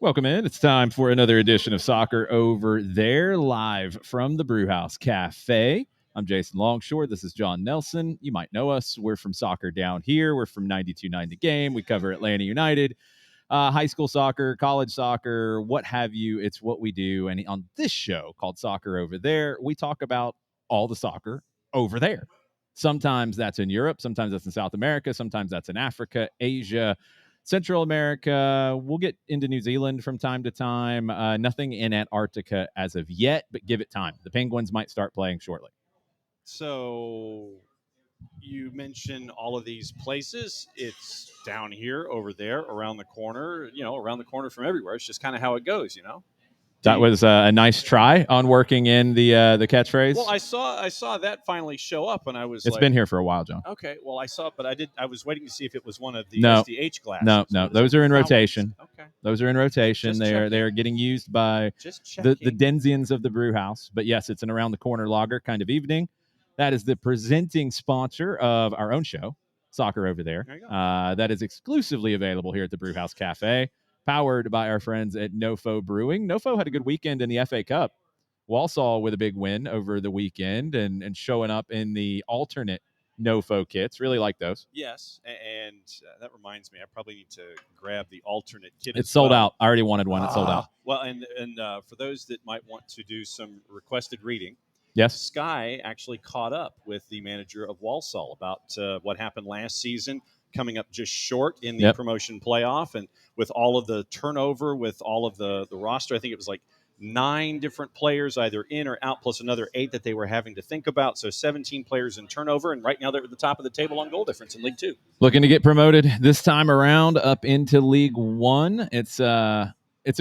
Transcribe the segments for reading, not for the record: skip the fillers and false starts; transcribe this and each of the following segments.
Welcome in. It's time for another edition of Soccer Over There, live from the Brewhouse Café. I'm Jason Longshore. This is John Nelson. You might know us. We're from Soccer Down Here. We're from 92.9 The Game. We cover Atlanta United, high school soccer, college soccer, what have you. It's what we do. And on this show called Soccer Over There, we talk about all the soccer over there. Sometimes that's in Europe. Sometimes that's in South America. Sometimes that's in Africa, Asia, Central America. We'll get into New Zealand from time to time. Nothing in Antarctica as of yet, but give it time. The Penguins might start playing shortly. So you mentioned all of these places. It's down here, over there, around the corner, around the corner from everywhere. It's just kind of how it goes, That was a nice try on working in the catchphrase. Well, I saw that finally show up, and I was It's been here for a while, John. Okay, well, I saw it, but I was waiting to see if it was one of the No. SDH glasses. No, those are in rotation. Okay. Those are in rotation. Just They checking. are getting used by the Denzians of the Brew House. But yes, it's an around the corner lager kind of evening. That is the presenting sponsor of our own show, Soccer Over There. There you go. That is exclusively available here at the Brewhouse Cafe, powered by our friends at NoFo Brewing. NoFo had a good weekend in the FA Cup. Walsall with a big win over the weekend and showing up in the alternate NoFo kits. Really like those. Yes, and that reminds me, I probably need to grab the alternate kit. It's sold out. I already wanted one. It's sold out. Well, and for those that might want to do some requested reading, yes, Sky actually caught up with the manager of Walsall about what happened last season, coming up just short in the promotion playoff, and with all of the turnover, with all of the roster. I think it was like 9 different players either in or out, plus another 8 that they were having to think about. So 17 players in turnover, and right now they're at the top of the table on goal difference in League 2. Looking to get promoted this time around up into League 1. It's a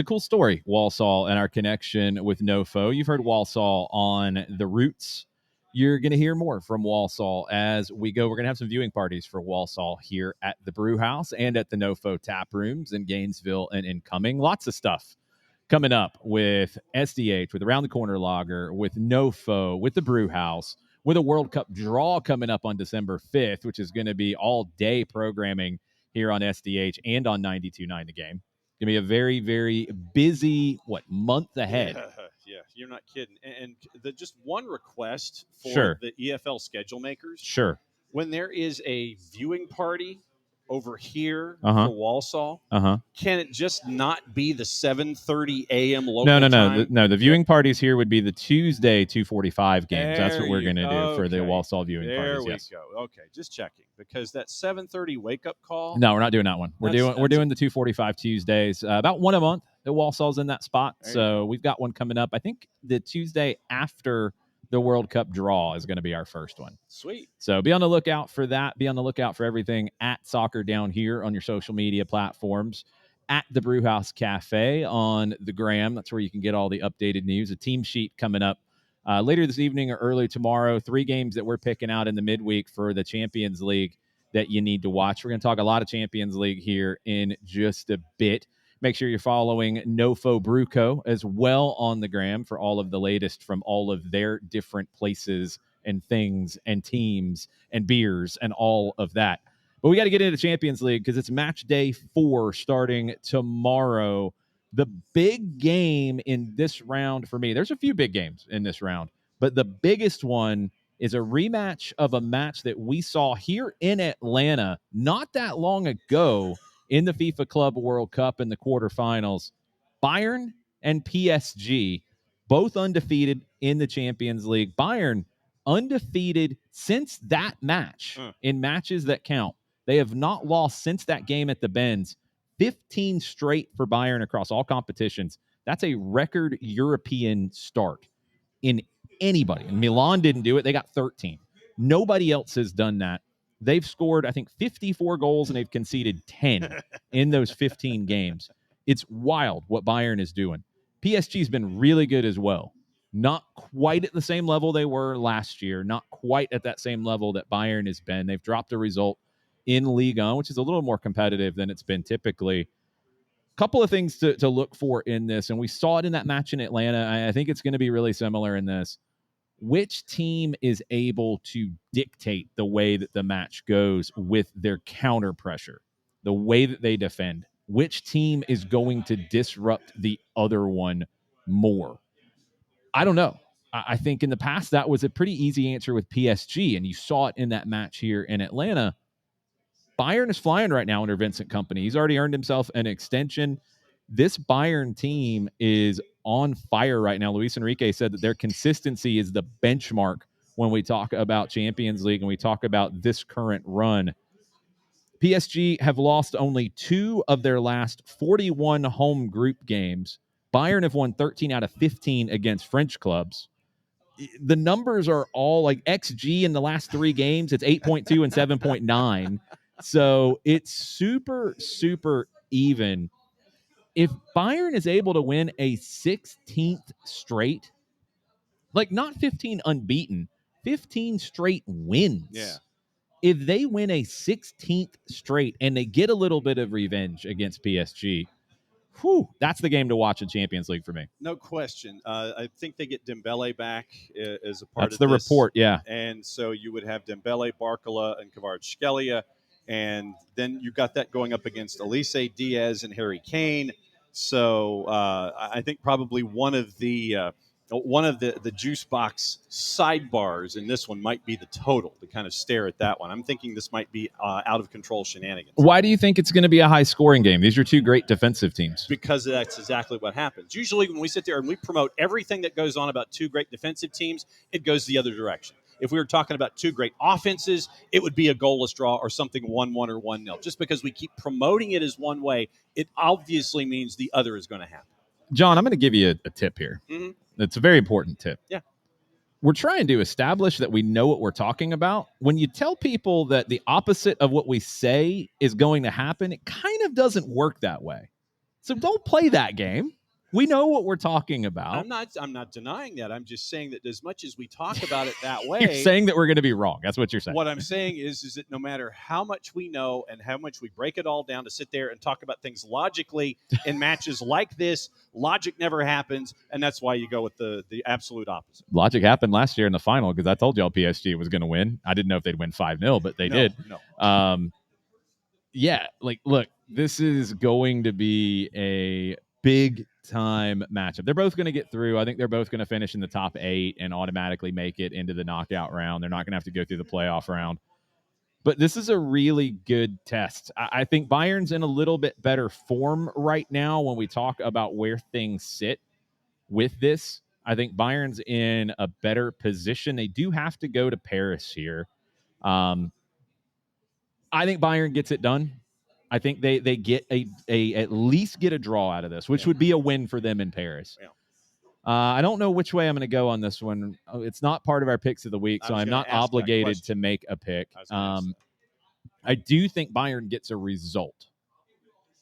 cool story, Walsall, and our connection with NoFo. You've heard Walsall on The Roots. You're going to hear more from Walsall as we go. We're going to have some viewing parties for Walsall here at the Brew House and at the NoFo tap rooms in Gainesville and incoming. Lots of stuff coming up with SDH, with Around the Corner Lager, with NoFo, with the Brew House, with a World Cup draw coming up on December 5th, which is going to be all-day programming here on SDH and on 92.9 The Game. Going to be a very, very busy, month ahead. Yeah, you're not kidding. And just one request for the EFL schedule makers. Sure. When there is a viewing party over here for Walsall, can it just not be the 7:30 a.m. local time? No. The viewing parties here would be the Tuesday 2:45 games. That's what we're going to do for the Walsall viewing parties. There we go. Okay, just checking, because that 7:30 wake up call. No, we're not doing that one. We're doing the 2:45 Tuesdays. About one a month. The Walsall's in that spot, so we've got one coming up. I think the Tuesday after the World Cup draw is going to be our first one. Sweet. So be on the lookout for that. Be on the lookout for everything at Soccer Down Here on your social media platforms, at the Brewhouse Cafe on the gram. That's where you can get all the updated news. A team sheet coming up later this evening or early tomorrow. 3 games that we're picking out in the midweek for the Champions League that you need to watch. We're going to talk a lot of Champions League here in just a bit. Make sure you're following NoFo Brewco as well on the gram for all of the latest from all of their different places and things and teams and beers and all of that. But we got to get into Champions League because it's match day 4 starting tomorrow. The big game in this round for me, there's a few big games in this round, but the biggest one is a rematch of a match that we saw here in Atlanta not that long ago in the FIFA Club World Cup in the quarterfinals. Bayern and PSG, both undefeated in the Champions League. Bayern undefeated since that match in matches that count. They have not lost since that game at the Benz. 15 straight for Bayern across all competitions. That's a record European start in anybody. And Milan didn't do it. They got 13. Nobody else has done that. They've scored, I think, 54 goals and they've conceded 10 in those 15 games. It's wild what Bayern is doing. PSG's been really good as well. Not quite at the same level they were last year. Not quite at that same level that Bayern has been. They've dropped a result in Ligue 1, which is a little more competitive than it's been typically. Couple of things to look for in this, and we saw it in that match in Atlanta. I think it's going to be really similar in this. Which team is able to dictate the way that the match goes with their counter pressure, the way that they defend? Which team is going to disrupt the other one more? I don't know. I think in the past that was a pretty easy answer with PSG, and you saw it in that match here in Atlanta. Bayern is flying right now under Vincent Kompany. He's already earned himself an extension. This Bayern team is on fire right now. Luis Enrique said that their consistency is the benchmark when we talk about Champions League and we talk about this current run. PSG have lost only 2 of their last 41 home group games. Bayern have won 13 out of 15 against French clubs. The numbers are all like XG in the last 3 games. It's 8.2 and 7.9. So it's super, super even. If Bayern is able to win a 16th straight, like not 15 unbeaten, 15 straight wins. Yeah. If they win a 16th straight and they get a little bit of revenge against PSG, that's the game to watch in Champions League for me. No question. I think they get Dembele back as a part of this. That's the report, yeah. And so you would have Dembele, Barcola, and Kvaratskhelia. And then you got that going up against Elise, Diaz, and Harry Kane. So I think probably one of the juice box sidebars in this one might be the total to kind of stare at that one. I'm thinking this might be out of control shenanigans. Why do you think it's going to be a high scoring game? These are 2 great defensive teams. Because that's exactly what happens. Usually when we sit there and we promote everything that goes on about 2 great defensive teams, it goes the other direction. If we were talking about 2 great offenses, it would be a goalless draw or something 1-1 or 1-0. Just because we keep promoting it as one way, it obviously means the other is going to happen. John, I'm going to give you a tip here. Mm-hmm. It's a very important tip. Yeah. We're trying to establish that we know what we're talking about. When you tell people that the opposite of what we say is going to happen, it kind of doesn't work that way. So don't play that game. We know what we're talking about. I'm not denying that. I'm just saying that as much as we talk about it that way, you're saying that we're going to be wrong. That's what you're saying. What I'm saying is that no matter how much we know and how much we break it all down to sit there and talk about things logically in matches like this, logic never happens, and that's why you go with the absolute opposite. Logic happened last year in the final because I told y'all PSG was going to win. I didn't know if they'd win 5-0, but they did. No. Yeah, like, look, this is going to be a big time matchup. They're both going to get through. I think they're both going to finish in the top 8 and automatically make it into the knockout round. They're not going to have to go through the playoff round. But this is a really good test. I think Bayern's in a little bit better form right now when we talk about where things sit with this. I think Bayern's in a better position. They do have to go to Paris here. I think Bayern gets it done. I think they get a at least get a draw out of this, which would be a win for them in Paris. Yeah. I don't know which way I'm going to go on this one. It's not part of our picks of the week, so I'm not obligated to make a pick. I do think Bayern gets a result.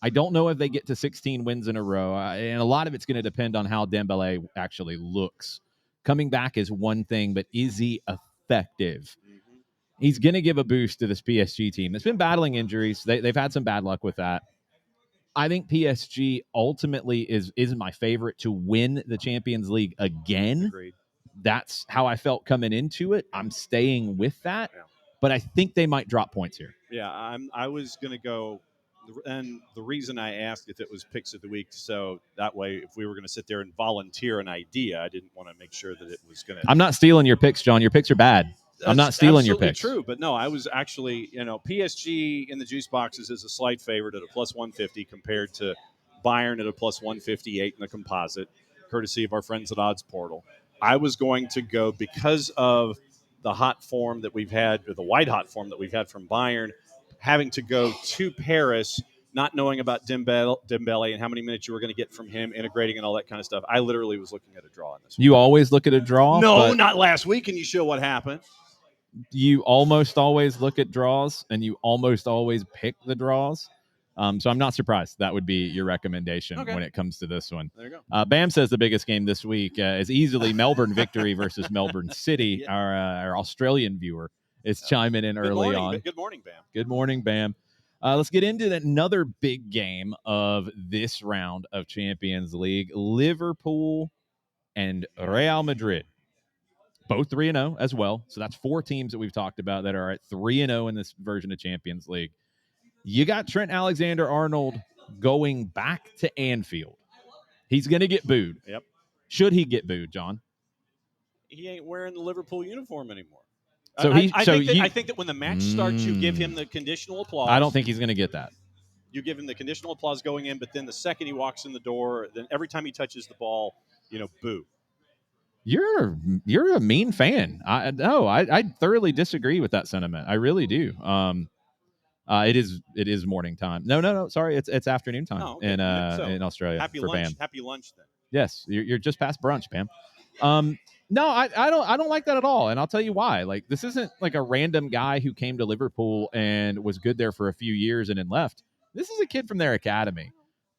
I don't know if they get to 16 wins in a row, and a lot of it's going to depend on how Dembele actually looks. Coming back is one thing, but is he effective? Mm-hmm. He's going to give a boost to this PSG team. It's been battling injuries. They've had some bad luck with that. I think PSG ultimately is my favorite to win the Champions League again. Agreed. That's how I felt coming into it. I'm staying with that, but I think they might drop points here. Yeah, I was going to go, and the reason I asked if it was picks of the week, so that way if we were going to sit there and volunteer an idea, I didn't want to make sure that it was going to. I'm not stealing your picks, John. Your picks are bad. I'm not stealing your picks. True, but no, I was actually, PSG in the juice boxes is a slight favorite at a plus 150 compared to Bayern at a plus 158 in the composite, courtesy of our friends at Odds Portal. I was going to go because of the hot form that we've had, or the white hot form that we've had from Bayern, having to go to Paris, not knowing about Dembele and how many minutes you were going to get from him, integrating and all that kind of stuff. I literally was looking at a draw in this one. You always look at a draw? No, not last week, and you show what happened. you almost always look at draws and you almost always pick the draws. So I'm not surprised that would be your recommendation when it comes to this one. There you go. Bam says the biggest game this week is easily Melbourne victory versus Melbourne City. Yeah. Our Australian viewer is chiming in early on. Good morning, Bam. Good morning, Bam. Let's get into another big game of this round of Champions League. Liverpool and Real Madrid. Both 3-0 as well. So that's 4 teams that we've talked about that are at 3-0 in this version of Champions League. You got Trent Alexander-Arnold going back to Anfield. He's going to get booed. Yep. Should he get booed, John? He ain't wearing the Liverpool uniform anymore. So I think that when the match starts, you give him the conditional applause. I don't think he's going to get that. You give him the conditional applause going in, but then the second he walks in the door, then every time he touches the ball, boo. You're a mean fan. I thoroughly disagree with that sentiment. I really do. It is morning time. No. Sorry, it's afternoon time in Australia. Happy for lunch. Bam. Happy lunch then. Yes, you're just past brunch, Pam. No, I don't like that at all, and I'll tell you why. Like, this isn't like a random guy who came to Liverpool and was good there for a few years and then left. This is a kid from their academy.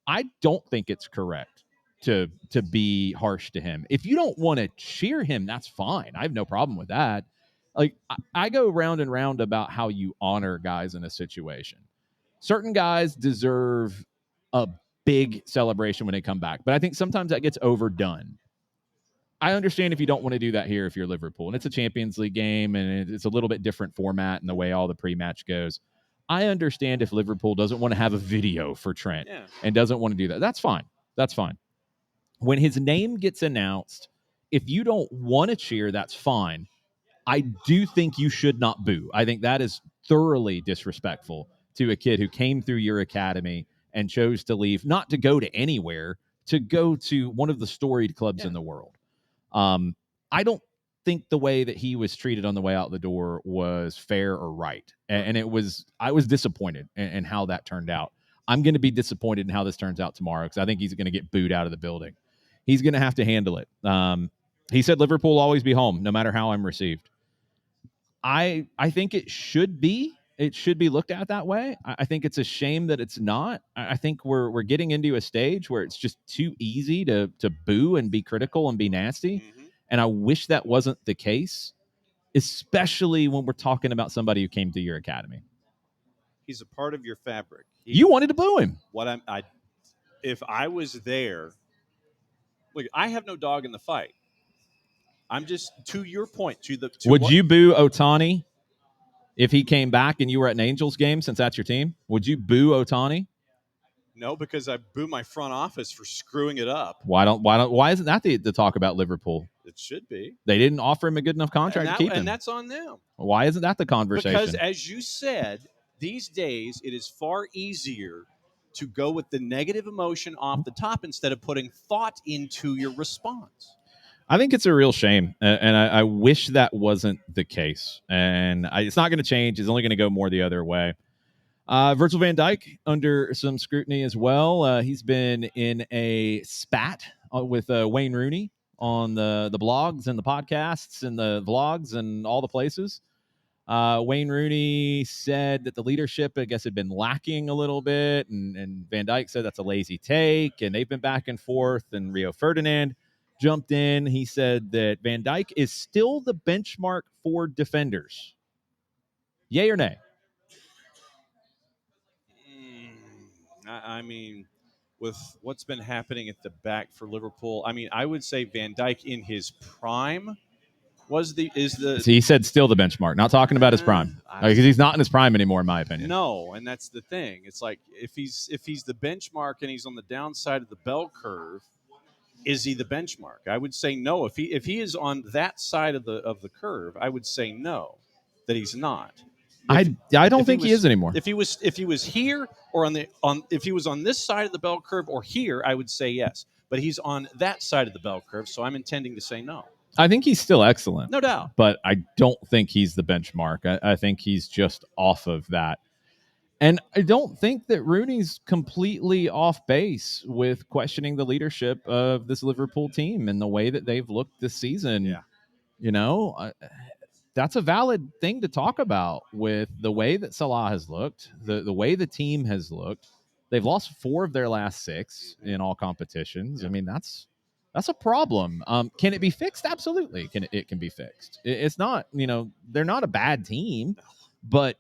I don't think it's correct to be harsh to him. If you don't want to cheer him, that's fine. I have no problem with that. Like, I go round and round about how you honor guys in a situation. Certain guys deserve a big celebration when they come back, but I think sometimes that gets overdone. I understand if you don't want to do that here if you're Liverpool, and it's a Champions League game, and it's a little bit different format and the way all the pre-match goes. I understand if Liverpool doesn't want to have a video for Trent and doesn't want to do that. That's fine. That's fine. When his name gets announced, if you don't want to cheer, that's fine. I do think you should not boo. I think that is thoroughly disrespectful to a kid who came through your academy and chose to leave, not to go to anywhere, to go to one of the storied clubs in the world. I don't think the way that he was treated on the way out the door was fair or right. And I was disappointed in how that turned out. I'm going to be disappointed in how this turns out tomorrow because I think he's going to get booed out of the building. He's going to have to handle it. He said Liverpool will always be home, no matter how I'm received. I think it should be looked at that way. I think it's a shame that it's not. I think we're getting into a stage where it's just too easy to boo and be critical and be nasty. Mm-hmm. And I wish that wasn't the case, especially when we're talking about somebody who came to your academy. He's a part of your fabric. You wanted to boo him. If I was there, look, I have no dog in the fight. I'm just, to your point, would you boo Otani if he came back and you were at an Angels game, since that's your team? Would you boo Otani? No, because I boo my front office for screwing it up. Why isn't that the talk about Liverpool? It should be. They didn't offer him a good enough contract to keep him. And that's on them. Why isn't that the conversation? Because, as you said, these days it is far easier to go with the negative emotion off the top instead of putting thought into your response. I think it's a real shame, and I wish that wasn't the case. And it's not going to change. It's only going to go more the other way. Virgil van Dijk under some scrutiny as well. He's been in a spat with Wayne Rooney on the blogs and the podcasts and the vlogs and all the places. Wayne Rooney said that the leadership, I guess, had been lacking a little bit, and Van Dijk said that's a lazy take, and they've been back and forth, and Rio Ferdinand jumped in. He said that Van Dijk is still the benchmark for defenders. Yay or nay? I mean, with what's been happening at the back for Liverpool, I mean, I would say Van Dijk in his prime he said still the benchmark, not talking about his prime, because he's not in his prime anymore, in my opinion. No, and that's the thing. It's like if he's the benchmark and he's on the downside of the bell curve, is he the benchmark? I would say no. If he is on that side of the curve, I would say no, that he's not. I don't think he is anymore. If he was here or if he was on this side of the bell curve or here, I would say yes. But he's on that side of the bell curve, so I'm intending to say no. I think he's still excellent. No doubt. But I don't think he's the benchmark. I think he's just off of that. And I don't think that Rooney's completely off base with questioning the leadership of this Liverpool team and the way that they've looked this season. Yeah. You know, that's a valid thing to talk about with the way that Salah has looked, the way the team has looked. They've lost 4 of their last 6 in all competitions. I mean, that's a problem. Can it be fixed? Absolutely. It can be fixed. It's not, they're not a bad team, but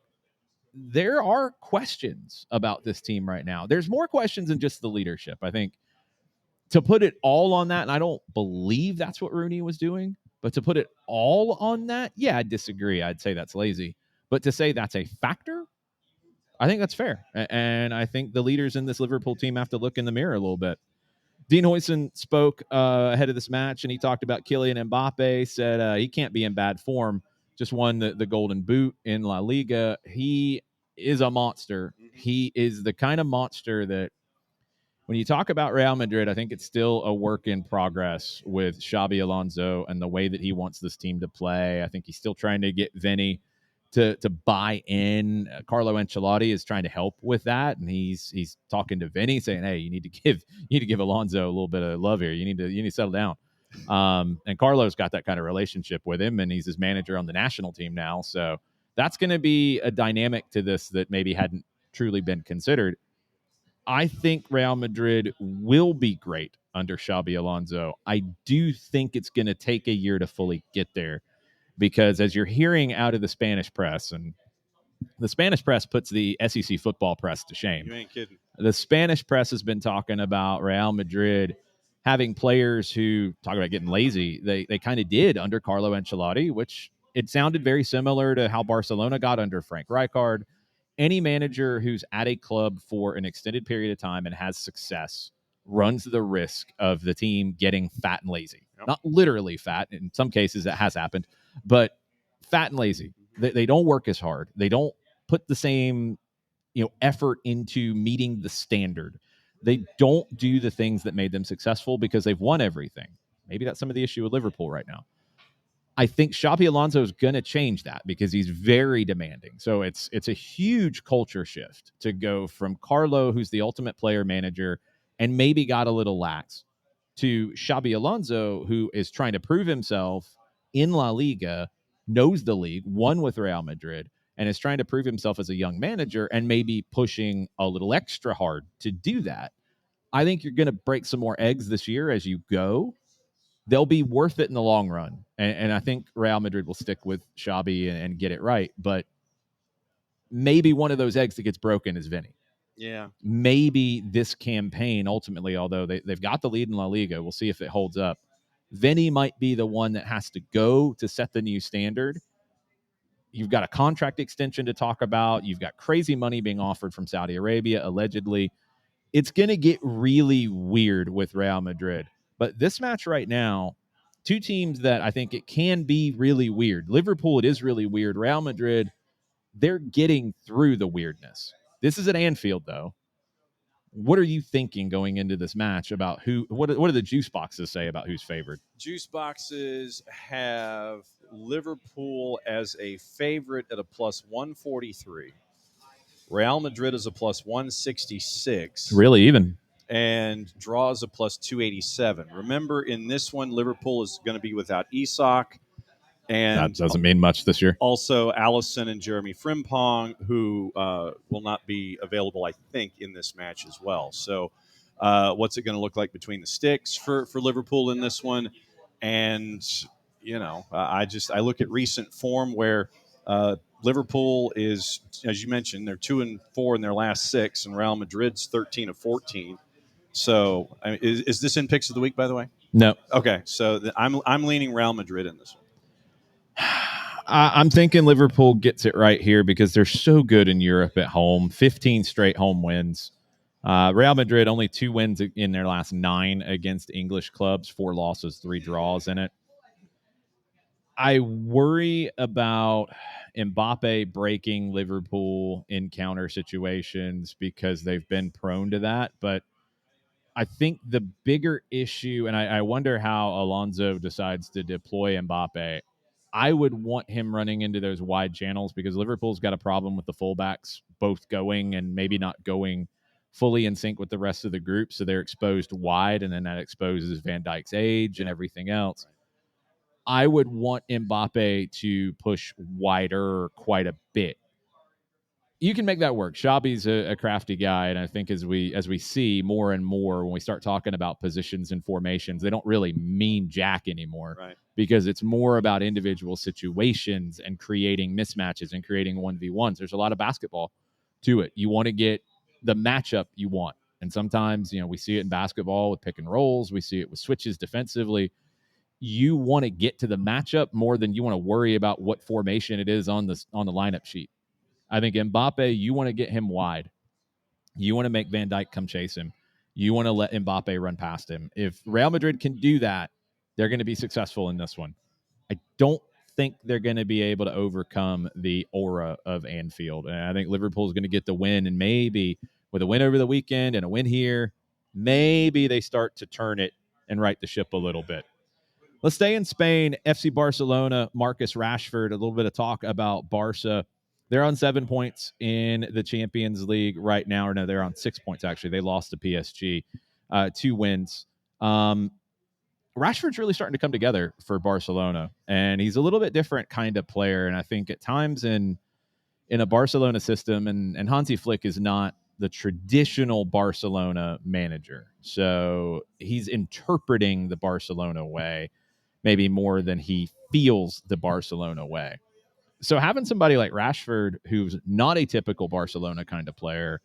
there are questions about this team right now. There's more questions than just the leadership. I think to put it all on that, and I don't believe that's what Rooney was doing, but to put it all on that, yeah, I disagree. I'd say that's lazy. But to say that's a factor, I think that's fair. And I think the leaders in this Liverpool team have to look in the mirror a little bit. Dean Huijsen spoke ahead of this match, and he talked about Kylian Mbappe, said he can't be in bad form, just won the Golden Boot in La Liga. He is a monster. He is the kind of monster that when you talk about Real Madrid, I think it's still a work in progress with Xabi Alonso and the way that he wants this team to play. I think he's still trying to get Vinny to buy in. Carlo Ancelotti is trying to help with that, and he's talking to Vinny, saying, "Hey, you need to give Alonso a little bit of love here. You need to settle down." And Carlo's got that kind of relationship with him, and he's his manager on the national team now. So that's going to be a dynamic to this that maybe hadn't truly been considered. I think Real Madrid will be great under Xabi Alonso. I do think it's going to take a year to fully get there because as you're hearing out of the Spanish press, and the Spanish press puts the SEC football press to shame. You ain't kidding. The Spanish press has been talking about Real Madrid having players who talk about getting lazy. They kind of did under Carlo Ancelotti, which it sounded very similar to how Barcelona got under Frank Rijkaard. Any manager who's at a club for an extended period of time and has success runs the risk of the team getting fat and lazy. Yep. Not literally fat. In some cases, that has happened, but fat and lazy. They don't work as hard. They don't put the same effort into meeting the standard. They don't do the things that made them successful because they've won everything. Maybe that's some of the issue with Liverpool right now. I think Xabi Alonso is going to change that because he's very demanding. So it's a huge culture shift to go from Carlo, who's the ultimate player manager and maybe got a little lax, to Xabi Alonso, who is trying to prove himself in La Liga, knows the league, won with Real Madrid, and is trying to prove himself as a young manager and maybe pushing a little extra hard to do that. I think you're going to break some more eggs this year as you go. They'll be worth it in the long run. And I think Real Madrid will stick with Xabi and get it right. But maybe one of those eggs that gets broken is Vinny. Yeah. Maybe this campaign, ultimately, although they've got the lead in La Liga, we'll see if it holds up. Vinny might be the one that has to go to set the new standard. You've got a contract extension to talk about. You've got crazy money being offered from Saudi Arabia, allegedly. It's going to get really weird with Real Madrid. But this match right now, two teams that I think it can be really weird. Liverpool, it is really weird. Real Madrid, they're getting through the weirdness. This is at Anfield, though. What are you thinking going into this match about what do the juice boxes say about who's favored? Juice boxes have Liverpool as a favorite at a plus 143. Real Madrid is a plus 166. Really even. And draws a plus 287. Remember, in this one, Liverpool is going to be without Isak. And that doesn't mean much this year. Also, Allison and Jeremy Frimpong, who will not be available, I think, in this match as well. So what's it going to look like between the sticks for Liverpool in this one? And, I look at recent form where Liverpool is, as you mentioned, they're 2-4 in their last 6, and Real Madrid's 13 of 14. So, I mean, is this in picks of the week, by the way? No. Okay, so I'm leaning Real Madrid in this one. I'm thinking Liverpool gets it right here because they're so good in Europe at home. 15 straight home wins. Real Madrid only 2 wins in their last 9 against English clubs, 4 losses, 3 draws in it. I worry about Mbappe breaking Liverpool in counter situations because they've been prone to that. But I think the bigger issue, and I wonder how Alonso decides to deploy Mbappe, I would want him running into those wide channels because Liverpool's got a problem with the fullbacks both going and maybe not going fully in sync with the rest of the group. So they're exposed wide, and then that exposes Van Dijk's age and everything else. I would want Mbappe to push wider quite a bit. You can make that work. Xabi's a crafty guy, and I think as we see more and more when we start talking about positions and formations, they don't really mean jack anymore, Right. because it's more about individual situations and creating mismatches and creating 1v1s. There's a lot of basketball to it. You want to get the matchup you want, and sometimes we see it in basketball with pick and rolls. We see it with switches defensively. You want to get to the matchup more than you want to worry about what formation it is on the lineup sheet. I think Mbappe, you want to get him wide. You want to make Van Dijk come chase him. You want to let Mbappe run past him. If Real Madrid can do that, they're going to be successful in this one. I don't think they're going to be able to overcome the aura of Anfield. And I think Liverpool is going to get the win, and maybe with a win over the weekend and a win here, maybe they start to turn it and right the ship a little bit. Let's stay in Spain. FC Barcelona, Marcus Rashford, a little bit of talk about Barca. They're on 7 points in the Champions League right now. Or no, they're on 6 points, actually. They lost to PSG. 2 wins. Rashford's really starting to come together for Barcelona, and he's a little bit different kind of player. And I think at times in a Barcelona system, and Hansi Flick is not the traditional Barcelona manager. So he's interpreting the Barcelona way maybe more than he feels the Barcelona way. So having somebody like Rashford, who's not a typical Barcelona kind of player,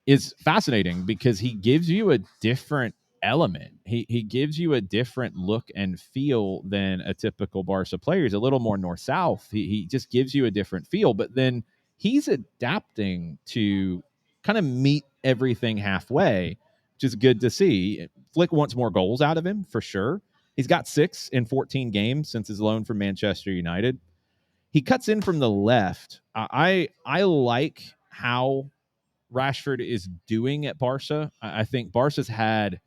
is fascinating because he gives you a different element. He gives you a different look and feel than a typical Barca player. He's a little more north-south. He just gives you a different feel, but then he's adapting to kind of meet everything halfway, which is good to see. Flick wants more goals out of him, for sure. He's got 6 in 14 games since his loan from Manchester United. He cuts in from the left. I like how Rashford is doing at Barca. I think Barca's had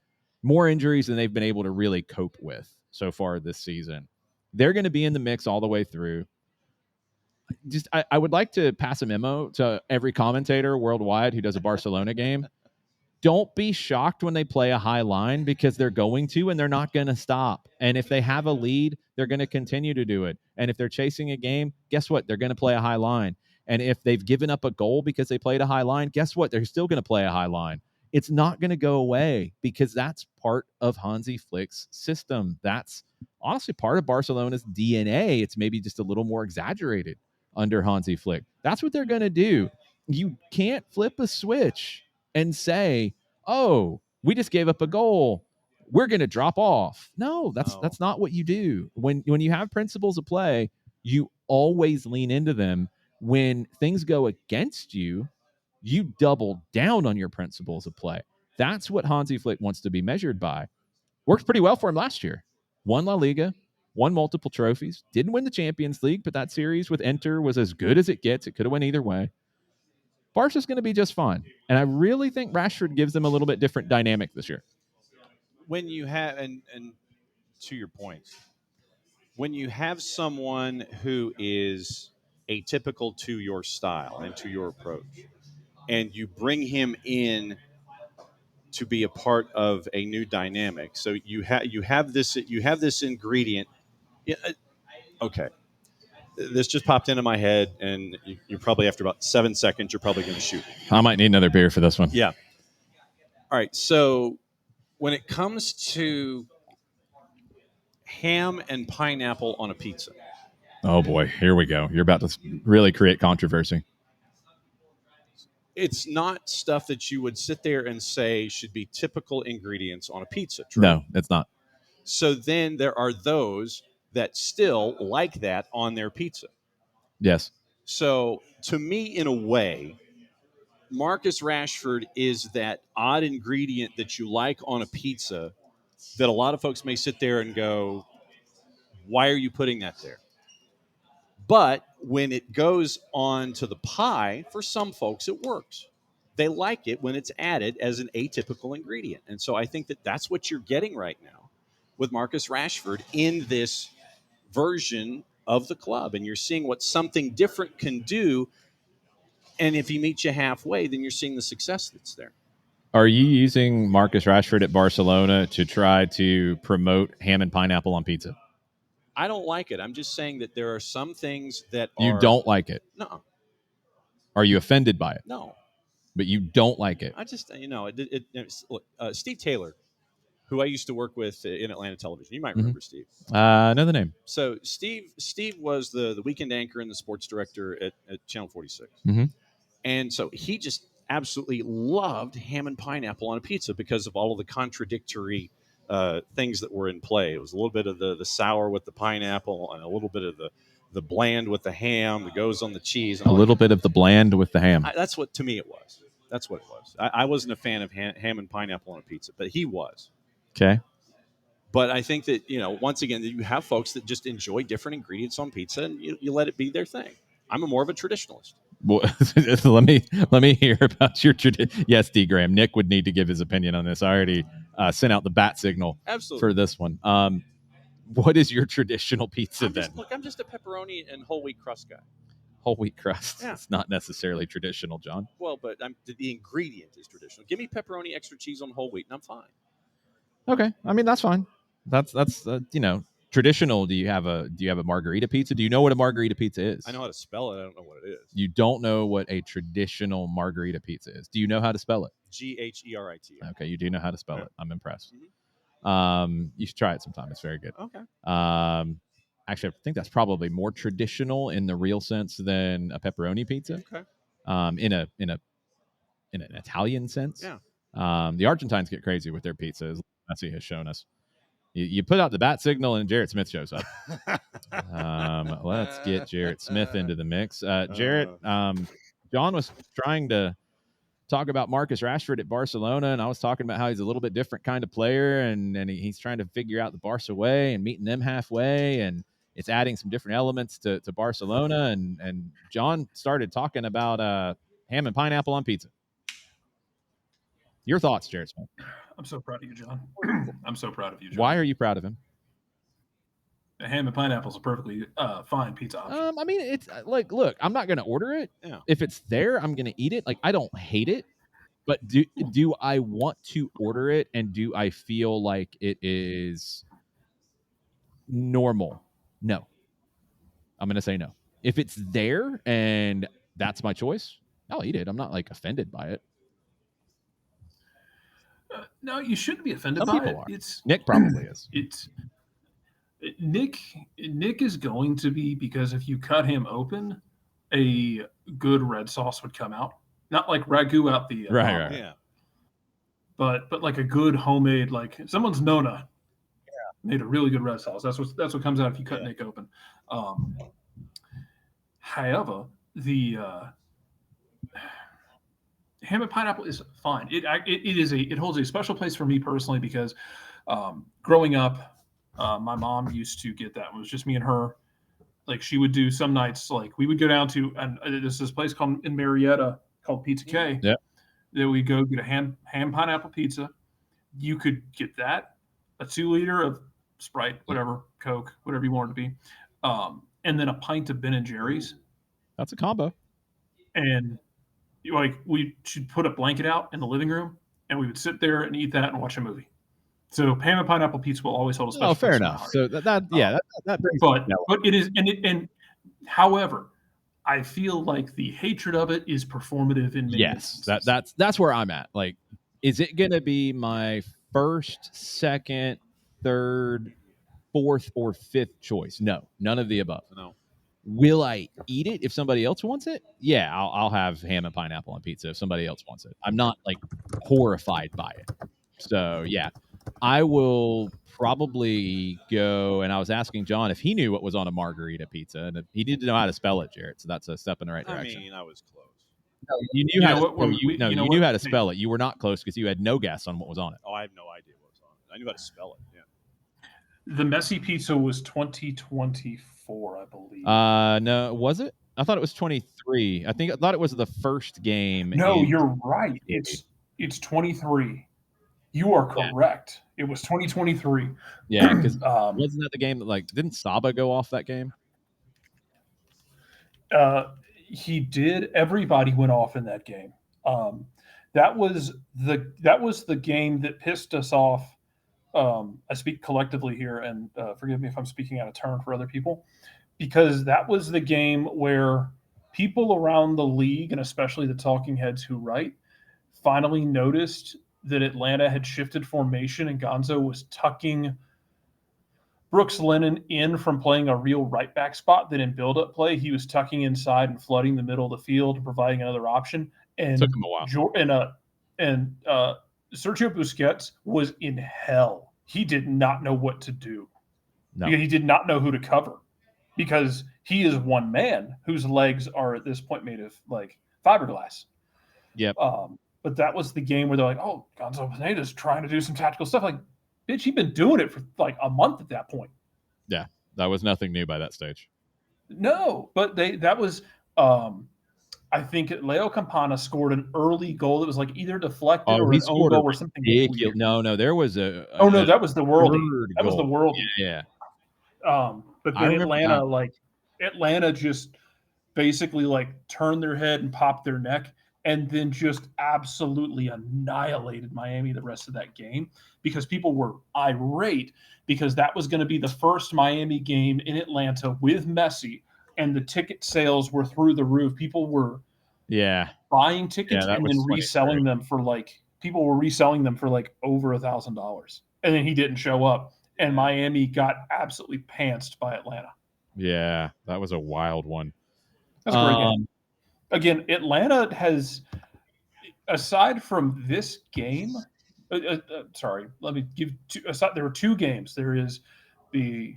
more injuries than they've been able to really cope with so far this season. They're going to be in the mix all the way through. I would like to pass a memo to every commentator worldwide who does a Barcelona game. Don't be shocked when they play a high line, because they're going to, and they're not going to stop. And if they have a lead, they're going to continue to do it. And if they're chasing a game, guess what? They're going to play a high line. And if they've given up a goal because they played a high line, guess what? They're still going to play a high line. It's not going to go away, because that's part of Hansi Flick's system. That's honestly part of Barcelona's DNA. It's maybe just a little more exaggerated under Hansi Flick. That's what they're going to do. You can't flip a switch and say, oh, we just gave up a goal, we're going to drop off. No, that's not what you do. When you have principles of play, you always lean into them. When things go against you, you double down on your principles of play. That's what Hansi Flick wants to be measured by. Worked pretty well for him last year. Won La Liga, won multiple trophies, didn't win the Champions League, but that series with Inter was as good as it gets. It could have went either way. Barca's going to be just fine. And I really think Rashford gives them a little bit different dynamic this year. When you have, and to your point, when you have someone who is atypical to your style and to your approach, and you bring him in to be a part of a new dynamic, so you have this ingredient. Okay, this just popped into my head, and you probably, after about 7 seconds, you're probably going to shoot me. I might need another beer for this one. Yeah. All right. So when it comes to ham and pineapple on a pizza, oh boy, here we go. You're about to really create controversy. It's not stuff that you would sit there and say should be typical ingredients on a pizza. True? No, it's not. So then there are those that still like that on their pizza. Yes. So to me, in a way, Marcus Rashford is that odd ingredient that you like on a pizza that a lot of folks may sit there and go, why are you putting that there? But when it goes on to the pie, for some folks, it works. They like it when it's added as an atypical ingredient. And so I think that that's what you're getting right now with Marcus Rashford in this version of the club. And you're seeing what something different can do. And if he meets you halfway, then you're seeing the success that's there. Are you using Marcus Rashford at Barcelona to try to promote ham and pineapple on pizza? I don't like it. I'm just saying that there are some things that You don't like it. No. Are you offended by it? No. But you don't like it. I just, look, Steve Taylor, who I used to work with in Atlanta television. You might remember Steve. Know the name. So Steve was the weekend anchor and the sports director at Channel 46. And so he just absolutely loved ham and pineapple on a pizza because of all of the contradictory things that were in play. It was a little bit of the sour with the pineapple and a little bit of the bland with the ham that goes on the cheese. And a little bit of the bland with the ham. That's what, to me, it was. That's what it was. I wasn't a fan of ham and pineapple on a pizza, but he was. Okay. But I think that, once again, you have folks that just enjoy different ingredients on pizza, and you let it be their thing. I'm more of a traditionalist. Well, let me hear about your tradition. Yes, D. Graham. Nick would need to give his opinion on this. I already sent out the bat signal for this one. What is your traditional pizza then? I'm just a pepperoni and whole wheat crust guy. Whole wheat crust. Yeah. It's not necessarily traditional, John. Well, but the ingredient is traditional. Give me pepperoni, extra cheese on whole wheat, and I'm fine. Okay, I mean that's fine. That's traditional. Do you have a margarita pizza? Do you know what a margarita pizza is? I know how to spell it. I don't know what it is. You don't know what a traditional margarita pizza is. Do you know how to spell it? Gherit. Okay, you do know how to spell it. I'm impressed. You should try it sometime. It's very good. Okay. Actually, I think that's probably more traditional in the real sense than a pepperoni pizza. Okay. In an Italian sense. Yeah. The Argentines get crazy with their pizzas. Messi has shown us. You put out the bat signal and Jarrett Smith shows up. Let's get Jarrett Smith into the mix. Jarrett, John was trying to talk about Marcus Rashford at Barcelona, and I was talking about how he's a little bit different kind of player, and he's trying to figure out the Barca way and meeting them halfway, and it's adding some different elements to Barcelona. And John started talking about ham and pineapple on pizza. Your thoughts, Jarrett Smith? I'm so proud of you, John. I'm so proud of you, John. Why are you proud of him? The ham and pineapple is a perfectly fine pizza option. I mean, it's like, look, I'm not going to order it. Yeah. If it's there, I'm going to eat it. Like, I don't hate it, but do I want to order it, and do I feel like it is normal? No. I'm going to say no. If it's there and that's my choice, I'll eat it. I'm not like offended by it. No, you shouldn't be offended Some by people it. Are. Nick probably is. Nick is going to be, because if you cut him open, a good red sauce would come out. Not like ragu out the right. Yeah. But like a good homemade, like someone's Nona made a really good red sauce. That's what comes out if you cut Nick open. However, the ham and pineapple is fine. It holds a special place for me personally because growing up, my mom used to get that. It was just me and her. Like she would do some nights, like we would go down to, and there's this place called in Marietta called Pizza K. Yeah. That we go get a ham pineapple pizza. You could get that, a 2 liter of Sprite, whatever, Coke, whatever you want it to be, and then a pint of Ben and Jerry's. That's a combo. And like we should put a blanket out in the living room, and we would sit there and eat that and watch a movie. So ham and pineapple pizza will always hold a special place. Fair enough. So that brings. But it is, and however, I feel like the hatred of it is performative in many instances. That's where I'm at. Like, is it going to be my first, second, third, fourth, or fifth choice? No, none of the above. No. Will I eat it if somebody else wants it? Yeah, I'll have ham and pineapple on pizza if somebody else wants it. I'm not like horrified by it. So yeah, I will probably go. And I was asking John if he knew what was on a margarita pizza, and he didn't know how to spell it, Jarrett. So that's a step in the right direction. I mean, I was close. No, you knew you knew how to spell it. You were not close because you had no guess on what was on it. Oh, I have no idea what was on it. I knew how to spell it. Yeah. The messy pizza was 2024, I believe. No, was it? I thought it was 23. I thought it was the first game. No, you're right. It's 23. You are correct. Yeah. It was 2023. Yeah, because wasn't that the game that didn't Saba go off that game? He did. Everybody went off in that game. That was the game that pissed us off I speak collectively here, and forgive me if I'm speaking out of turn for other people, because that was the game where people around the league, and especially the talking heads who write, finally noticed that Atlanta had shifted formation and Gonzo was tucking Brooks Lennon in from playing a real right back spot. That in build-up play, he was tucking inside and flooding the middle of the field and providing another option. And Took him a while. Sergio Busquets was in hell. He did not know what to do. No. He did not know who to cover because he is one man whose legs are at this point made of like fiberglass. Yep. But that was the game where they're like, "Oh, Gonzo Pineda's trying to do some tactical stuff." Like, bitch, he'd been doing it for like a month at that point. Yeah, that was nothing new by that stage. No, but that was. I think Leo Campana scored an early goal that was like either deflected or an own goal or something. No, there was a. Oh no, that was the worldie. That was the worldie. Yeah. But then Atlanta just basically like turned their head and popped their neck, and then just absolutely annihilated Miami the rest of that game because people were irate because that was going to be the first Miami game in Atlanta with Messi. And the ticket sales were through the roof. People were buying tickets and then reselling them for like over $1,000. And then he didn't show up. And Miami got absolutely pantsed by Atlanta. Yeah, that was a wild one. That's a great game. Again, Atlanta has, aside from this game, let me give two. There were two games. There is the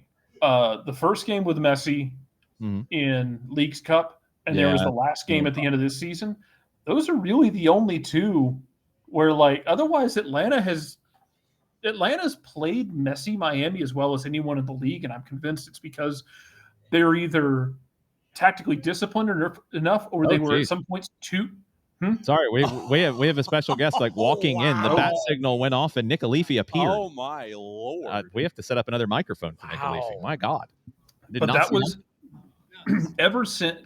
first game with Messi in Leagues Cup, and there was the last game at the end of this season. Those are really the only two where, like, otherwise Atlanta's played Messi Miami as well as anyone in the league, and I'm convinced it's because they're either tactically disciplined enough, or they were at some points too. Sorry, we have a special guest like walking in. The bat signal went off, and Nick Alifi appeared. Oh my Lord! We have to set up another microphone for Nick Alifi. My God! But that was ever since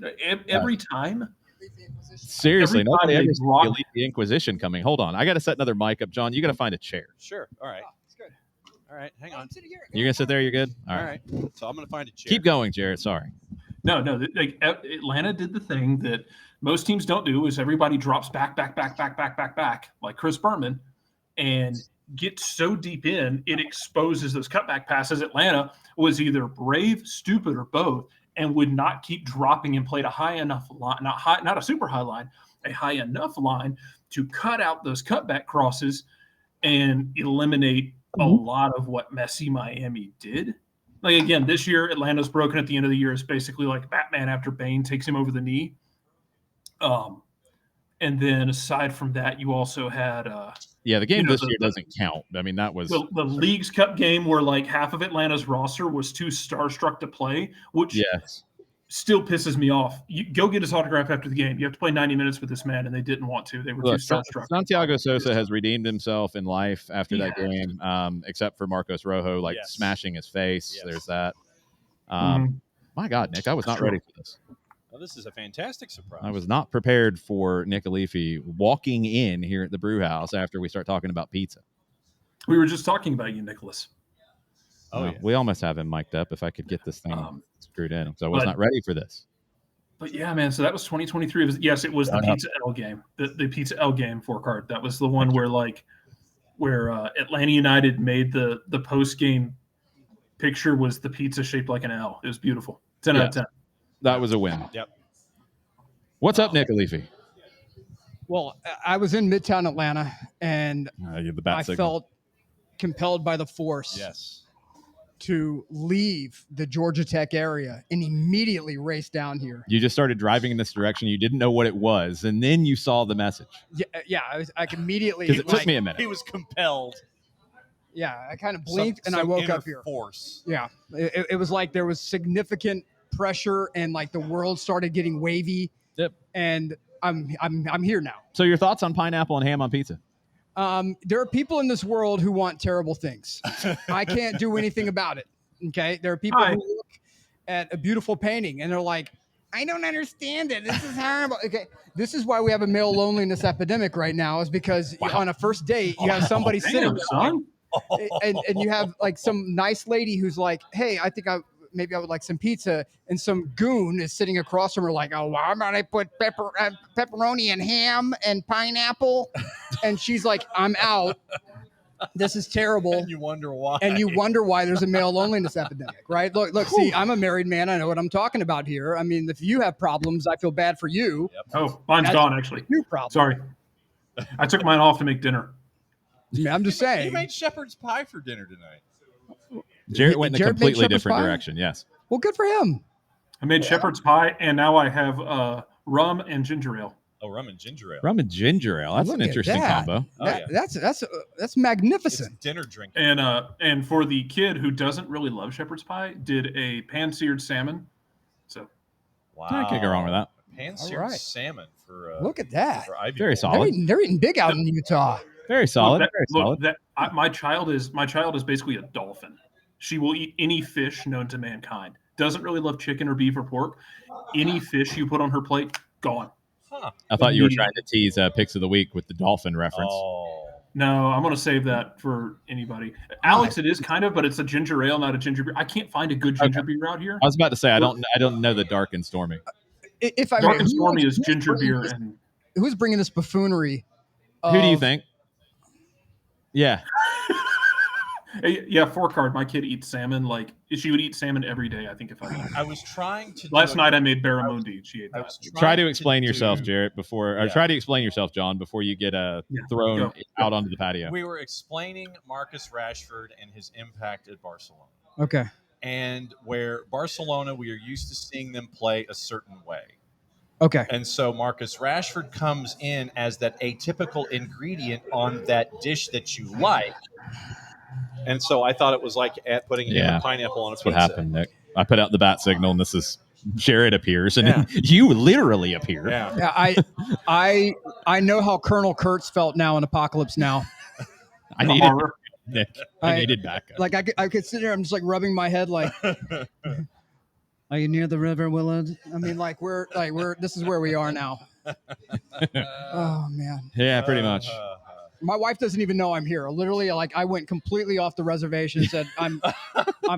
every time. Seriously, nobody ever saw the Inquisition coming. Hold on, I got to set another mic up, John. You got to find a chair. Sure. All right. That's good. All right, hang on. You're gonna sit there. You're good. All right. So I'm gonna find a chair. Keep going, Jared. Sorry. No. Like Atlanta did the thing that most teams don't do is everybody drops back, like Chris Berman, and gets so deep in, it exposes those cutback passes. Atlanta was either brave, stupid, or both, and would not keep dropping and played a high enough line, not a super high line, a high enough line to cut out those cutback crosses and eliminate a lot of what Messi Miami did. Like, again, this year, Atlanta's broken at the end of the year. It's basically like Batman after Bane takes him over the knee. And then aside from that, you also had the game this year doesn't count. I mean, that was the Leagues Cup game where like half of Atlanta's roster was too starstruck to play, which still pisses me off. You go get his autograph after the game. You have to play 90 minutes with this man, and they didn't want to. They were too starstruck. Santiago Sosa has redeemed himself in life after that game, except for Marcos Rojo, smashing his face. Yes. There's that. My God, Nick, I was not ready for this. Well, this is a fantastic surprise. I was not prepared for Nick Alifi walking in here at the Brewhouse after we start talking about pizza. We were just talking about you, Nicholas. We almost have him mic'd up if I could get this thing screwed in. So I was not ready for this. But yeah, man, so that was 2023. Yes, it was the Pizza L game, the Pizza L game 4-card. That was the one where Atlanta United made the post-game picture was the pizza shaped like an L. It was beautiful. 10 out of 10. That was a win. Yep. What's up, Nick Alifi? Well, I was in Midtown Atlanta, and I felt compelled by the force to leave the Georgia Tech area and immediately race down here. You just started driving in this direction. You didn't know what it was, and then you saw the message. Yeah. I immediately because it took me a minute. He was compelled. Yeah, I kind of blinked and I woke up here. Force. Yeah, it was like there was significant pressure and like the world started getting wavy. Yep. And I'm here now. So your thoughts on pineapple and ham on pizza? There are people in this world who want terrible things. I can't do anything about it. Okay. There are people who look at a beautiful painting and they're like, I don't understand it. This is horrible. Okay. This is why we have a male loneliness epidemic right now, is because on a first date, you have somebody sitting. and you have like some nice lady who's like, hey, I think maybe I would like some pizza, and some goon is sitting across from her like, oh, why don't I put pepperoni and ham and pineapple? And she's like, I'm out. This is terrible. And you wonder why. And you wonder why there's a male loneliness epidemic, right? Look, see, I'm a married man. I know what I'm talking about here. I mean, if you have problems, I feel bad for you. Yep. Oh, mine's gone, actually. New problem. Sorry. I took mine off to make dinner. Yeah, I'm just saying. You made shepherd's pie for dinner tonight. Jared went in a completely different direction, yes. Well, good for him. I made shepherd's pie, and now I have rum and ginger ale. Oh, rum and ginger ale. Rum and ginger ale. That's an interesting combo. That's magnificent. It's dinner drink. And for the kid who doesn't really love shepherd's pie, did a pan-seared salmon. So, wow, I can't go wrong with that. Pan-seared salmon for look at that. For Ivy Very Bowl. solid. They're eating big out in Utah. Very solid. Very solid. My child is basically a dolphin. She will eat any fish known to mankind. Doesn't really love chicken or beef or pork. Any fish you put on her plate, gone. Huh. I thought you were trying to tease Picks of the Week with the dolphin reference. Oh. No, I'm going to save that for anybody. Alex, it is kind of, but it's a ginger ale, not a ginger beer. I can't find a good ginger beer out here. I was about to say I don't know the Dark and Stormy. Dark and Stormy is ginger beer. And who's bringing this buffoonery? Who do you think? Yeah. Yeah, 4-card. My kid eats salmon. Like, she would eat salmon every day, I think, if I was trying to. Last night I made barramundi. She ate that. Try to explain yourself, Jarrett, or try to explain yourself, John, before you get thrown out onto the patio. We were explaining Marcus Rashford and his impact at Barcelona. Okay. And where Barcelona, we are used to seeing them play a certain way. Okay. And so Marcus Rashford comes in as that atypical ingredient on that dish that you like. And so I thought it was like putting a pineapple on a pizza. That's what happened, Nick. I put out the bat signal, and this is Jared appears, and you literally appear. Yeah. I know how Colonel Kurtz felt now in Apocalypse Now. I needed Nick. I needed backup. Like I could sit there, I'm just like rubbing my head, like. Are you near the river, Willard? I mean, we're this is where we are now. Oh man. Yeah, pretty much. My wife doesn't even know I'm here. Literally, I went completely off the reservation and said, I'm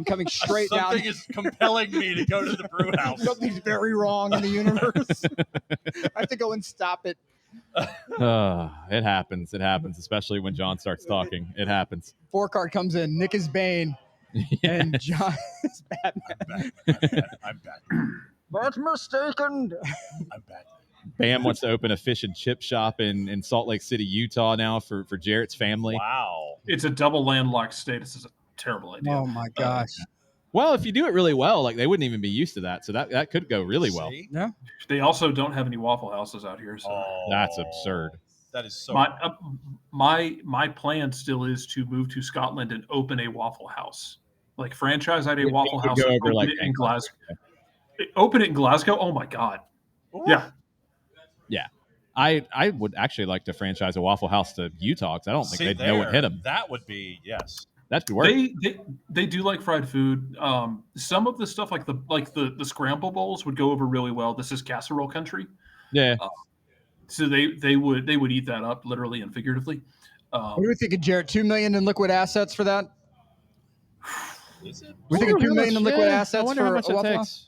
coming straight down. Something is compelling me to go to the brew house. Something's very wrong in the universe. I have to go and stop it. It happens. It happens, especially when John starts talking. It happens. 4-card comes in. Nick is Bane. And John is Batman. I'm Batman. That's mistaken. I'm Batman. Bam wants to open a fish and chip shop in Salt Lake City, Utah now for Jarrett's family. Wow. It's a double landlocked state. This is a terrible idea. Oh, my gosh. Well, if you do it really well, they wouldn't even be used to that. So that could go really well. Yeah. They also don't have any Waffle Houses out here. So that's absurd. That is so. My plan still is to move to Scotland and open a Waffle House. Like franchise out a Waffle House and open it in Glasgow. Open it in Glasgow? Oh, my God. Ooh. Yeah. Yeah. I would actually like to franchise a Waffle House to Utah because I don't think they'd know what hit them. That would be, yes. That'd be worth. They do like fried food. Some of the stuff like the scramble bowls would go over really well. This is casserole country. Yeah. So they would eat that up literally and figuratively. What do we think of Jarrett? $2 million in liquid assets for that? Is it? We think of $2 million in liquid assets for a Waffle House?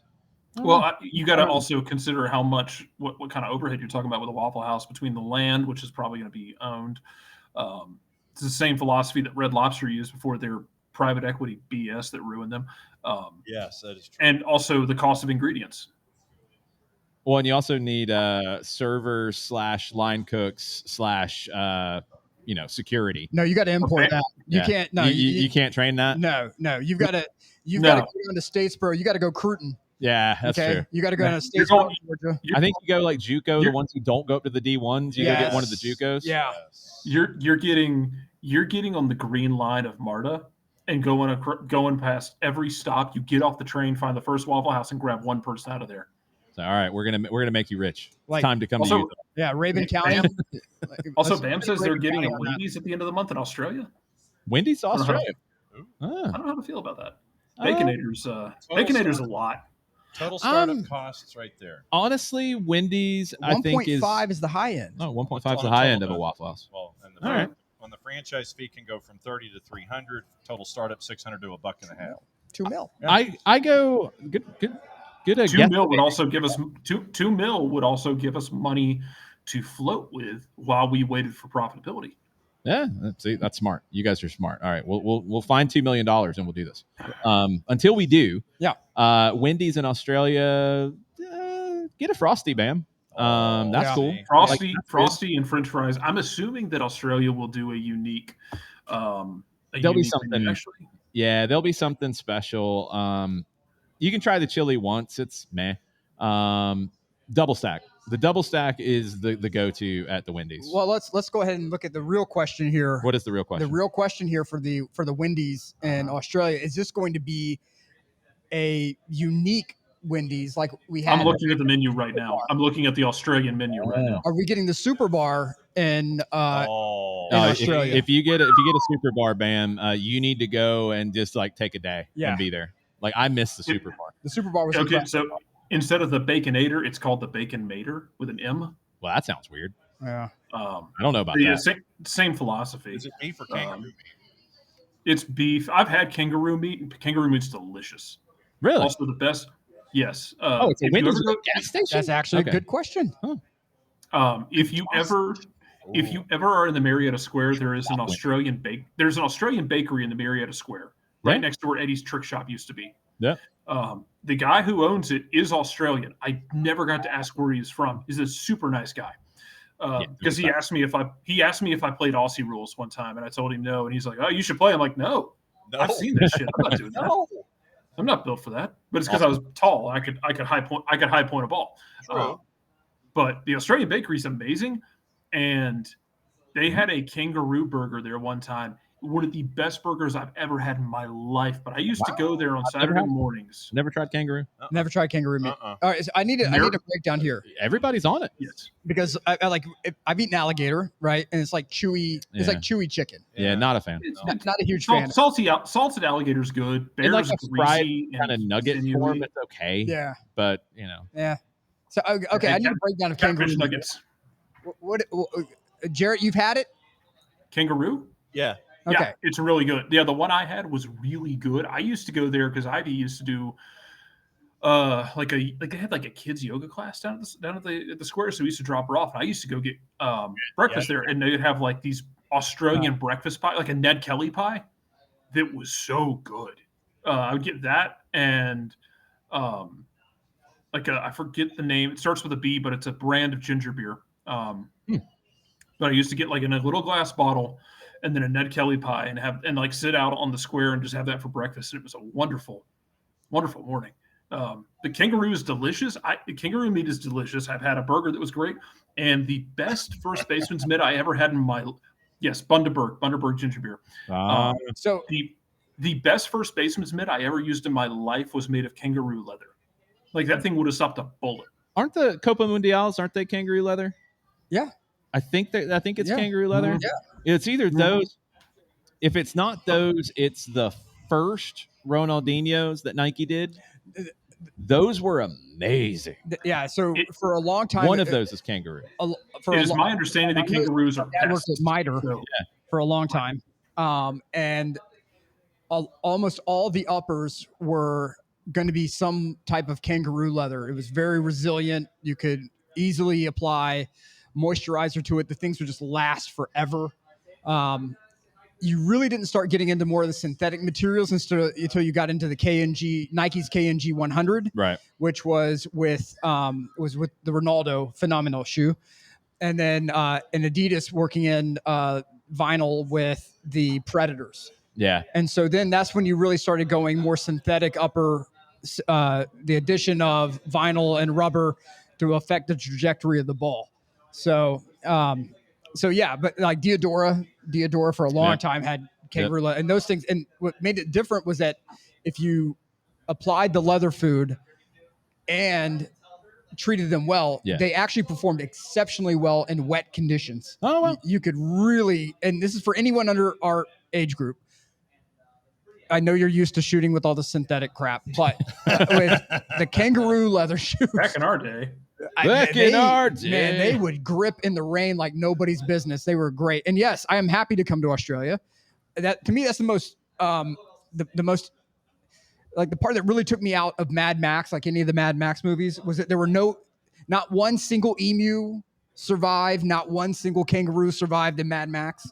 Well, you got to also consider how much, what kind of overhead you're talking about with a Waffle House between the land, which is probably going to be owned. It's the same philosophy that Red Lobster used before their private equity BS that ruined them. Yes, that is true. And also the cost of ingredients. Well, and you also need servers / line cooks / security. No, you got to import that. You can't. No, you can't train that. No, you've got to. You've got to go down to Statesboro. You got to go Cruton. Yeah, that's true. You got to go down to Statesboro, Georgia. I think you go like JUCO, the ones who don't go up to the D1s. You go get one of the JUCOs. Yeah, you're getting on the green line of MARTA and going past every stop. You get off the train, find the first Waffle House, and grab one person out of there. So, all right, we're gonna make you rich. It's time to come to Utah. Yeah, Raven County. Also, Bam says they're getting a Wendy's at the end of the month in Australia. Wendy's to Australia. I don't know how to feel about that. Baconator's a lot. Total startup costs right there. Honestly, Wendy's I think is 1.5 is the high end. Oh, 1.5 is the high end of a Waffle House. Well, and all right. on the franchise fee can go from $30 to $300. Total startup $600 to $1.50. $2 million. Yeah. I go good. $2 million would also give us $2 million would also give us money to float with while we waited for profitability. Yeah, that's smart. You guys are smart. All right, we'll find $2 million and we'll do this. Until we do, Wendy's in Australia, get a Frosty, Bam. That's cool. Frosty and French fries. I'm assuming that Australia will do a unique. There'll be something. Actually. Yeah, there'll be something special. You can try the chili once. It's meh. Double stack. The double stack is the go-to at the Wendy's. Well, let's go ahead and look at the real question here. What is the real question? The real question here for the Wendy's in Australia, is this going to be a unique Wendy's like we had? I'm looking at the menu right now. I'm looking at the Australian menu right now. Are we getting the super bar in Australia? If you get a super bar, Bam, you need to go and just like take a day and be there. Like I missed the super bar. The super bar was okay. So instead of the Baconator, it's called the Bacon Mater with an M. Well, that sounds weird. Yeah. I don't know about that. Same philosophy. Is it beef or kangaroo meat? It's beef. I've had kangaroo meat. Kangaroo meat's delicious. Really? Also the best. Yes. It's a Wendy's gas station? That's actually a good question. Huh. If you ever are in the Marietta Square, there's an Australian bakery in the Marietta Square, right next to where Eddie's Trick Shop used to be. Yeah. The guy who owns it is Australian. I never got to ask where he's from. He's a super nice guy. Because he asked me if I played Aussie rules one time, and I told him no, and he's like, "Oh, you should play." I'm like, "No, I've seen that shit. I'm not doing that. I'm not built for that." But it's because I was tall. I could high point a ball. But the Australian bakery is amazing, and they had a kangaroo burger there one time. One of the best burgers I've ever had in my life. But I used to go there on Saturday mornings. Never tried kangaroo. Never tried kangaroo meat. All right, so I need a breakdown here. Everybody's on it. Yes, because I've eaten alligator, right? And it's like chewy. It's like chewy chicken. Yeah, not a fan. Not a huge fan. Salted alligator's good. Bear's like a fried kind of nugget form, it's okay. Yeah, but Yeah. So okay, I need a breakdown of kangaroo nuggets. What Jarrett, you've had it? Kangaroo? Yeah. Okay. Yeah, it's really good. Yeah, the one I had was really good. I used to go there because Ivy used to do they had like a kids yoga class down at the square, so we used to drop her off. And I used to go get breakfast there, and they'd have like these Australian breakfast pie, like a Ned Kelly pie, that was so good. I would get that, and I forget the name. It starts with a B, but it's a brand of ginger beer. But I used to get like in a little glass bottle, and then a Ned Kelly pie, and sit out on the square and just have that for breakfast. And it was a wonderful, wonderful morning. The kangaroo is delicious. The kangaroo meat is delicious. I've had a burger that was great, and the best first baseman's mitt I ever had in my Bundaberg ginger beer. So the best first baseman's mitt I ever used in my life was made of kangaroo leather. Like that thing would have stopped a bullet. Aren't the Copa Mundials? Aren't they kangaroo leather? Yeah, I think it's kangaroo leather. Yeah, it's either those. If it's not those, it's the first Ronaldinho's that Nike did. Those were amazing. Yeah, so for a long time, one of those is kangaroo. It is my understanding that kangaroos are. I worked at Miter for a long time, and almost all the uppers were going to be some type of kangaroo leather. It was very resilient. You could easily apply moisturizer to it. The things would just last forever. You really didn't start getting into more of the synthetic materials until you got into the Nike's KNG 100, right? Which was with the Ronaldo phenomenal shoe, and then and Adidas working in vinyl with the Predators. Yeah, and so then that's when you really started going more synthetic upper, the addition of vinyl and rubber to affect the trajectory of the ball. So yeah, but like Diodora for a long time had kangaroo leather and those things. And what made it different was that if you applied the leather food and treated them well, they actually performed exceptionally well in wet conditions. Oh, well. You could really, and this is for anyone under our age group. I know you're used to shooting with all the synthetic crap, but with the kangaroo leather shoes. Back in our day. Man, they would grip in the rain like nobody's business. They were great. And yes, I am happy to come to Australia. That to me, that's the most the most like the part that really took me out of Mad Max, like any of the Mad Max movies, was that there were not one single emu survived, not one single kangaroo survived in Mad Max.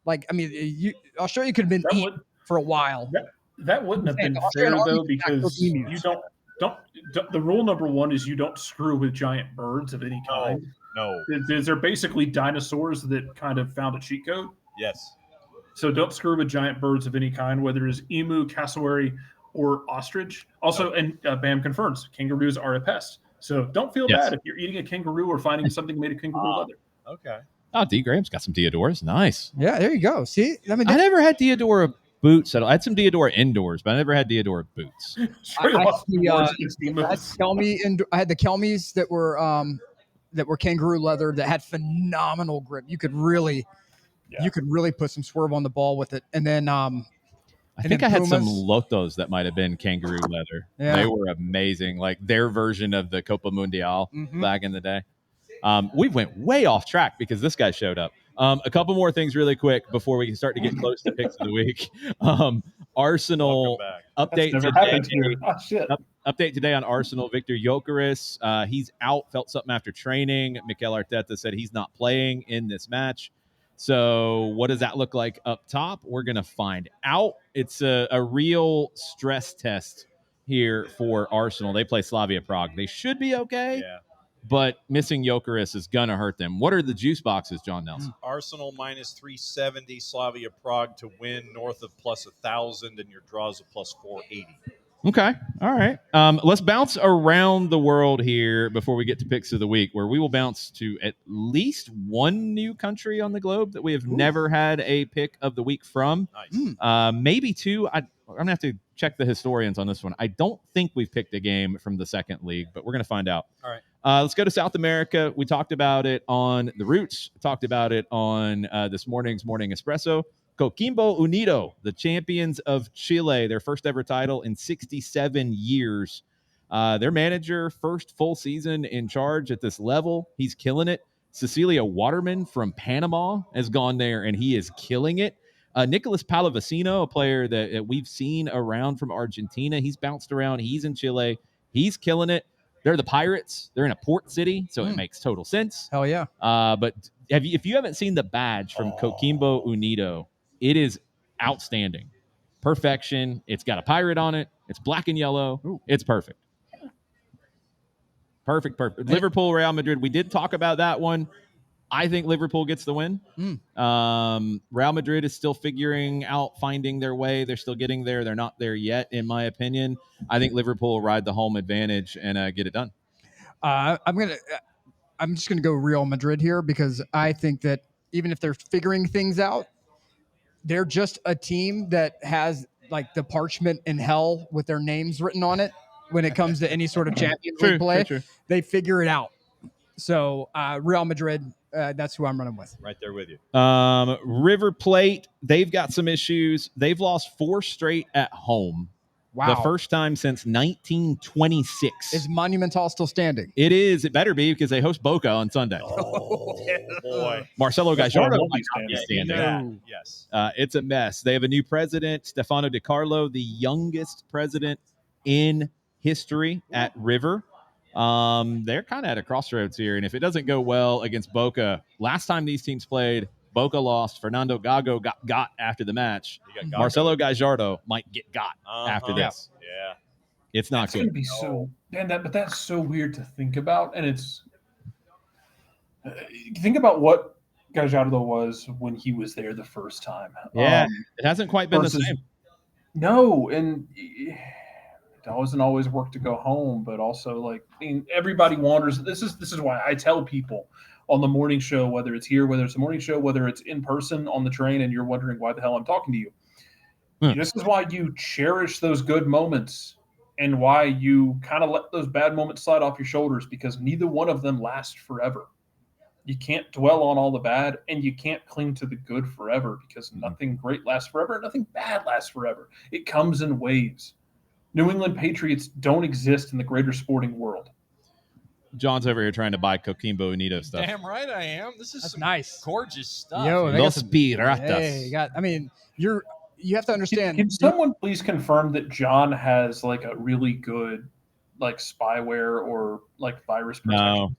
Like, I mean, Australia could have been eaten for a while. That wouldn't have been fair though, because you don't. The rule number one is you don't screw with giant birds of any kind. No. They're basically dinosaurs that kind of found a cheat code. Yes. So don't screw with giant birds of any kind, whether it's emu, cassowary, or ostrich. Also, and BAM confirms, kangaroos are a pest. So don't feel bad if you're eating a kangaroo or finding something made of kangaroo leather. Okay. Oh, D. Graham's got some Deodoras. Nice. Yeah, there you go. See, I mean, I never had Deodora boots. I had some Deodora indoors, but I never had Deodora boots. I had the Kelmies that were kangaroo leather that had phenomenal grip. You could really put some swerve on the ball with it. And then I think I had some Lotos that might have been kangaroo leather. Yeah. They were amazing, like their version of the Copa Mundial back in the day. We went way off track because this guy showed up. A couple more things really quick before we can start to get close to picks of the week. Arsenal update today. Update today on Arsenal. Victor Gyökeres, he's out, felt something after training. Mikel Arteta said he's not playing in this match. So what does that look like up top? We're going to find out. It's a real stress test here for Arsenal. They play Slavia Prague. They should be okay. Yeah. But missing Gyökeres is going to hurt them. What are the juice boxes, John Nelson? Arsenal minus 370, Slavia Prague to win north of plus 1,000, and your draws of plus 480. Okay. All right. Let's bounce around the world here before we get to picks of the week, where we will bounce to at least one new country on the globe that we have never had a pick of the week from. Nice. Maybe two. I'm going to have to check the historians on this one. I don't think we've picked a game from the second league, but we're going to find out. All right. Let's go to South America. We talked about it on The Roots. Talked about it on this morning's Morning Espresso. Coquimbo Unido, the champions of Chile, their first ever title in 67 years. Their manager, first full season in charge at this level. He's killing it. Cecilia Waterman from Panama has gone there, and he is killing it. Nicolas Palavecino, a player that we've seen around from Argentina. He's bounced around. He's in Chile. He's killing it. They're the Pirates. They're in a port city, so it makes total sense. Hell yeah. But if you haven't seen the badge from Coquimbo Unido, it is outstanding. Perfection. It's got a pirate on it. It's black and yellow. Ooh. It's perfect. Perfect. Liverpool, Real Madrid. We did talk about that one. I think Liverpool gets the win. Real Madrid is still figuring out, finding their way. They're still getting there. They're not there yet, in my opinion. I think Liverpool will ride the home advantage and get it done. I'm just gonna go Real Madrid here because I think that even if they're figuring things out, they're just a team that has like the parchment in hell with their names written on it when it comes to any sort of Champions League play. True. They figure it out. So Real Madrid, that's who I'm running with. Right there with you. River Plate, they've got some issues. They've lost 4 straight at home. Wow. The first time since 1926. Is Monumental still standing? It is. It better be because they host Boca on Sunday. Oh, boy. Marcelo Gallardo might not be standing. No. Yes. It's a mess. They have a new president, Stefano Di Carlo, the youngest president in history at River. They're kind of at a crossroads here, and if it doesn't go well against Boca, last time these teams played, Boca lost. Fernando Gago got after the match. Marcelo Gallardo might get got after this. Yeah, it's not good. It's gonna be so, man. But that's so weird to think about, and it's think about what Gallardo was when he was there the first time. Yeah, it hasn't quite been the same. No, and it doesn't always work to go home, but also like everybody wanders. This is why I tell people on the morning show, whether it's here, whether it's a morning show, whether it's in person on the train, and you're wondering why the hell I'm talking to you. This is why you cherish those good moments and why you kind of let those bad moments slide off your shoulders, because neither one of them last forever. You can't dwell on all the bad, and you can't cling to the good forever, because nothing great lasts forever, nothing bad lasts forever. It comes in waves. New England Patriots don't exist in the greater sporting world. John's over here trying to buy Coquimbo Unido stuff. Damn right I am. This is some nice, gorgeous stuff. Yo, Los Piratas. Hey, you have to understand. Can someone please confirm that John has like a really good like spyware or like virus protection?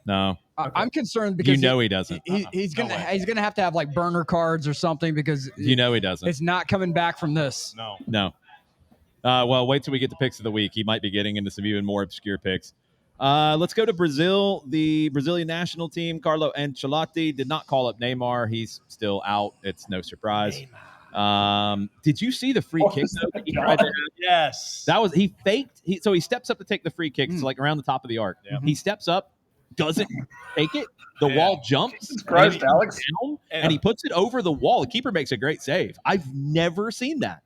No. Okay. I'm concerned because he doesn't. He's gonna have to have like burner cards or something because he doesn't. It's not coming back from this. No. Well, wait till we get the picks of the week. He might be getting into some even more obscure picks. Let's go to Brazil. The Brazilian national team, Carlo Ancelotti, did not call up Neymar. He's still out. It's no surprise. Did you see the free kick? Yes. That was he faked. So he steps up to take the free kick. It's like around the top of the arc. Yeah. He steps up, doesn't take it. The wall jumps. Jesus Christ, Alex. And he puts it over the wall. The keeper makes a great save. I've never seen that.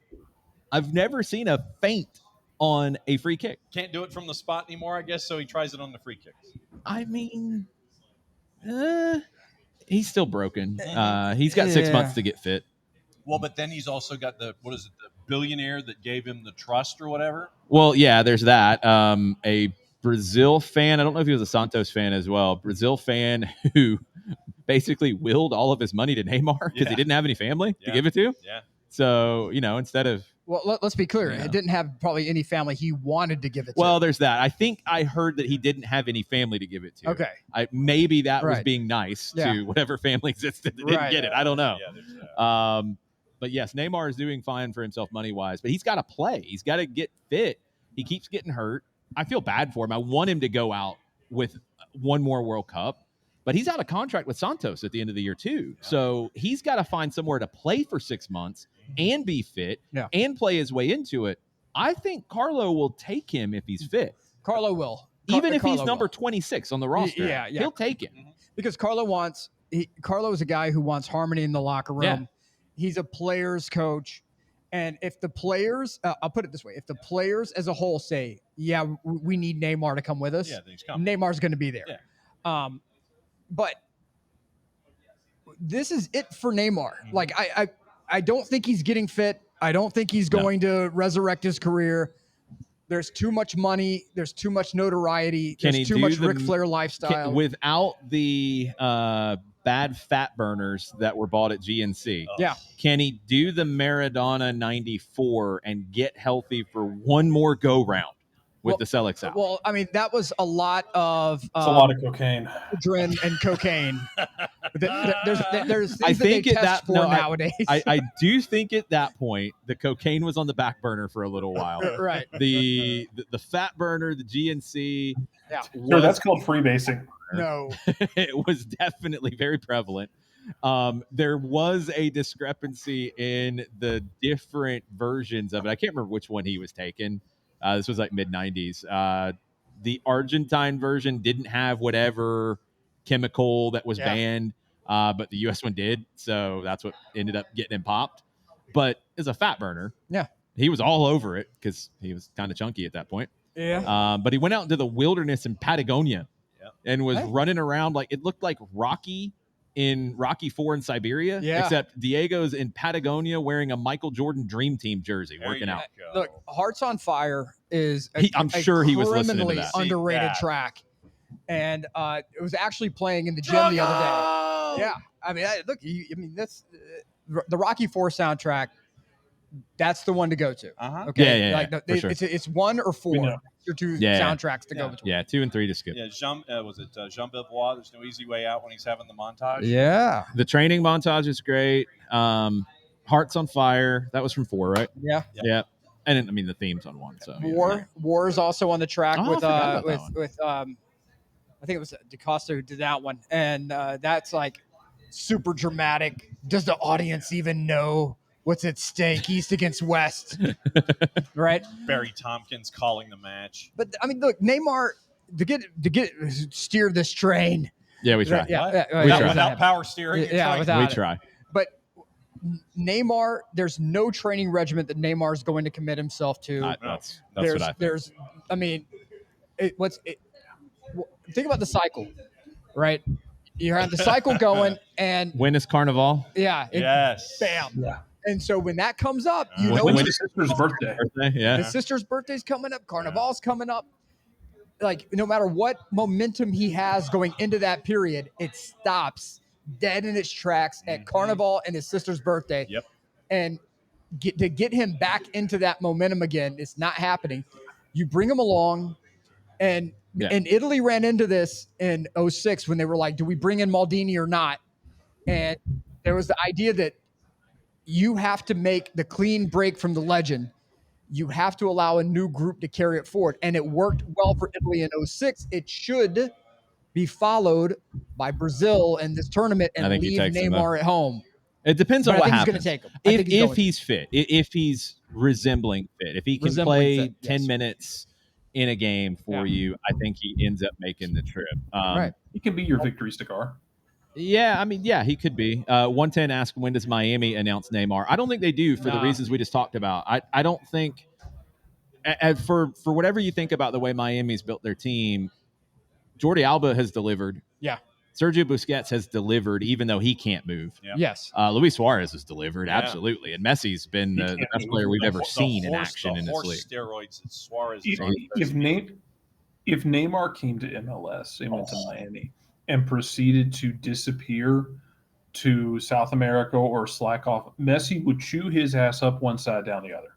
I've never seen a feint on a free kick. Can't do it from the spot anymore, I guess, so he tries it on the free kicks. I mean, he's still broken. He's got 6 months to get fit. Well, but then he's also got the billionaire that gave him the trust or whatever? Well, yeah, there's that. A Brazil fan, I don't know if he was a Santos fan as well, Brazil fan who basically willed all of his money to Neymar because he didn't have any family to give it to. Yeah. So, instead of... Well, let's be clear. It didn't have probably any family he wanted to give it to. Well, there's that. I think I heard that he didn't have any family to give it to. Okay. Maybe that was being nice to whatever family existed that didn't get it. I don't know. Yeah, but yes, Neymar is doing fine for himself money-wise, but he's got to play. He's got to get fit. He keeps getting hurt. I feel bad for him. I want him to go out with one more World Cup, but he's out of contract with Santos at the end of the year too. Yeah. So he's got to find somewhere to play for 6 months and be fit and play his way into it. I think Carlo will take him if he's fit. Carlo will. Even if he's number 26 on the roster, he'll take it. Because Carlo is a guy who wants harmony in the locker room. Yeah. He's a player's coach. And if the players, I'll put it this way, if the players as a whole say, we need Neymar to come with us, then he's coming. Neymar's going to be there. Yeah. But this is it for Neymar. Mm-hmm. Like, I don't think he's getting fit. I don't think he's going to resurrect his career. There's too much money. There's too much notoriety. There's too much Ric Flair lifestyle. Without the bad fat burners that were bought at GNC. Can he do the Maradona 94 and get healthy for one more go round with the Celtics out? Well, I mean, that was a lot of it's a lot of cocaine, adrenaline and cocaine. There's things that they test for nowadays. I do think at that point the cocaine was on the back burner for a little while. Right. The fat burner, the GNC. Yeah. Sure, that's called freebasing. No, it was definitely very prevalent. There was a discrepancy in the different versions of it. I can't remember which one he was taking. This was like mid-90s. The Argentine version didn't have whatever chemical that was banned, but the U.S. one did. So that's what ended up getting him popped. But as a fat burner, he was all over it because he was kind of chunky at that point. Yeah. But he went out into the wilderness in Patagonia and was running around like it looked like Rocky in Rocky 4 in Siberia, except Diego's in Patagonia wearing a Michael Jordan Dream Team jersey working out. Look, Hearts on Fire is I'm sure he was listening to that. Underrated track. And it was actually playing in the gym the other day. Yeah. I mean, that's the Rocky 4 soundtrack. That's the one to go to. Okay. Sure. It's 1 or 4. Your two soundtracks to go between. Yeah, 2 and 3 to skip. Yeah, Jean Belvoir, There's No Easy Way Out when he's having the montage. Yeah. The training montage is great. Hearts on Fire. That was from 4, right? Yeah. Yeah. And then, I mean, the theme's on 1. So War is also on the track with I think it was DaCosta who did that one. And that's like super dramatic. Does the audience even know what's at stake? East against West, right? Barry Tompkins calling the match. But I mean, look, Neymar to get steer this train. Yeah, we try. Without power steering. We try. But Neymar, there's no training regimen that Neymar is going to commit himself to. That's what I think. I mean, think about the cycle, right? You have the cycle going, and when is Carnival? Yes. Bam. Yeah. And so when that comes up, you know when's his sister's birthday? Yeah. His sister's birthday's coming up. Carnival's coming up. like no matter what momentum he has going into that period, it stops dead in its tracks at Carnival and his sister's birthday. Yep. And to get him back into that momentum again, it's not happening. You bring him along, and Italy ran into this in 2006 when they were like, do we bring in Maldini or not? And there was the idea that you have to make the clean break from the legend. You have to allow a new group to carry it forward. And it worked well for Italy in 2006. It should be followed by Brazil in this tournament and leave Neymar at home. It depends on what happens. He's going to take him. If he's fit, if he's resembling fit, if he can play 10 minutes in a game for you, I think he ends up making the trip. Right. He can be your victory cigar. Yeah, I mean, yeah, he could be. 110 asked, when does Miami announce Neymar? I don't think they do for the reasons we just talked about. I don't think, for whatever you think about the way Miami's built their team, Jordi Alba has delivered. Yeah. Sergio Busquets has delivered, even though he can't move. Yeah. Yes. Luis Suarez has delivered, absolutely. And Messi's been the best player we've ever seen in action in this league. Steroids that Suarez if Neymar came to MLS and went to Miami and proceeded to disappear to South America or slack off, Messi would chew his ass up one side down the other.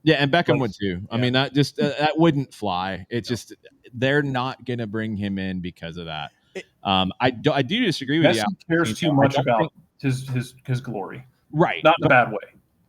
Yeah, and Beckham would too. I mean, that just that wouldn't fly. It's just they're not going to bring him in because of that. I do disagree with you. Messi cares too much about his glory, right? Not in a bad way.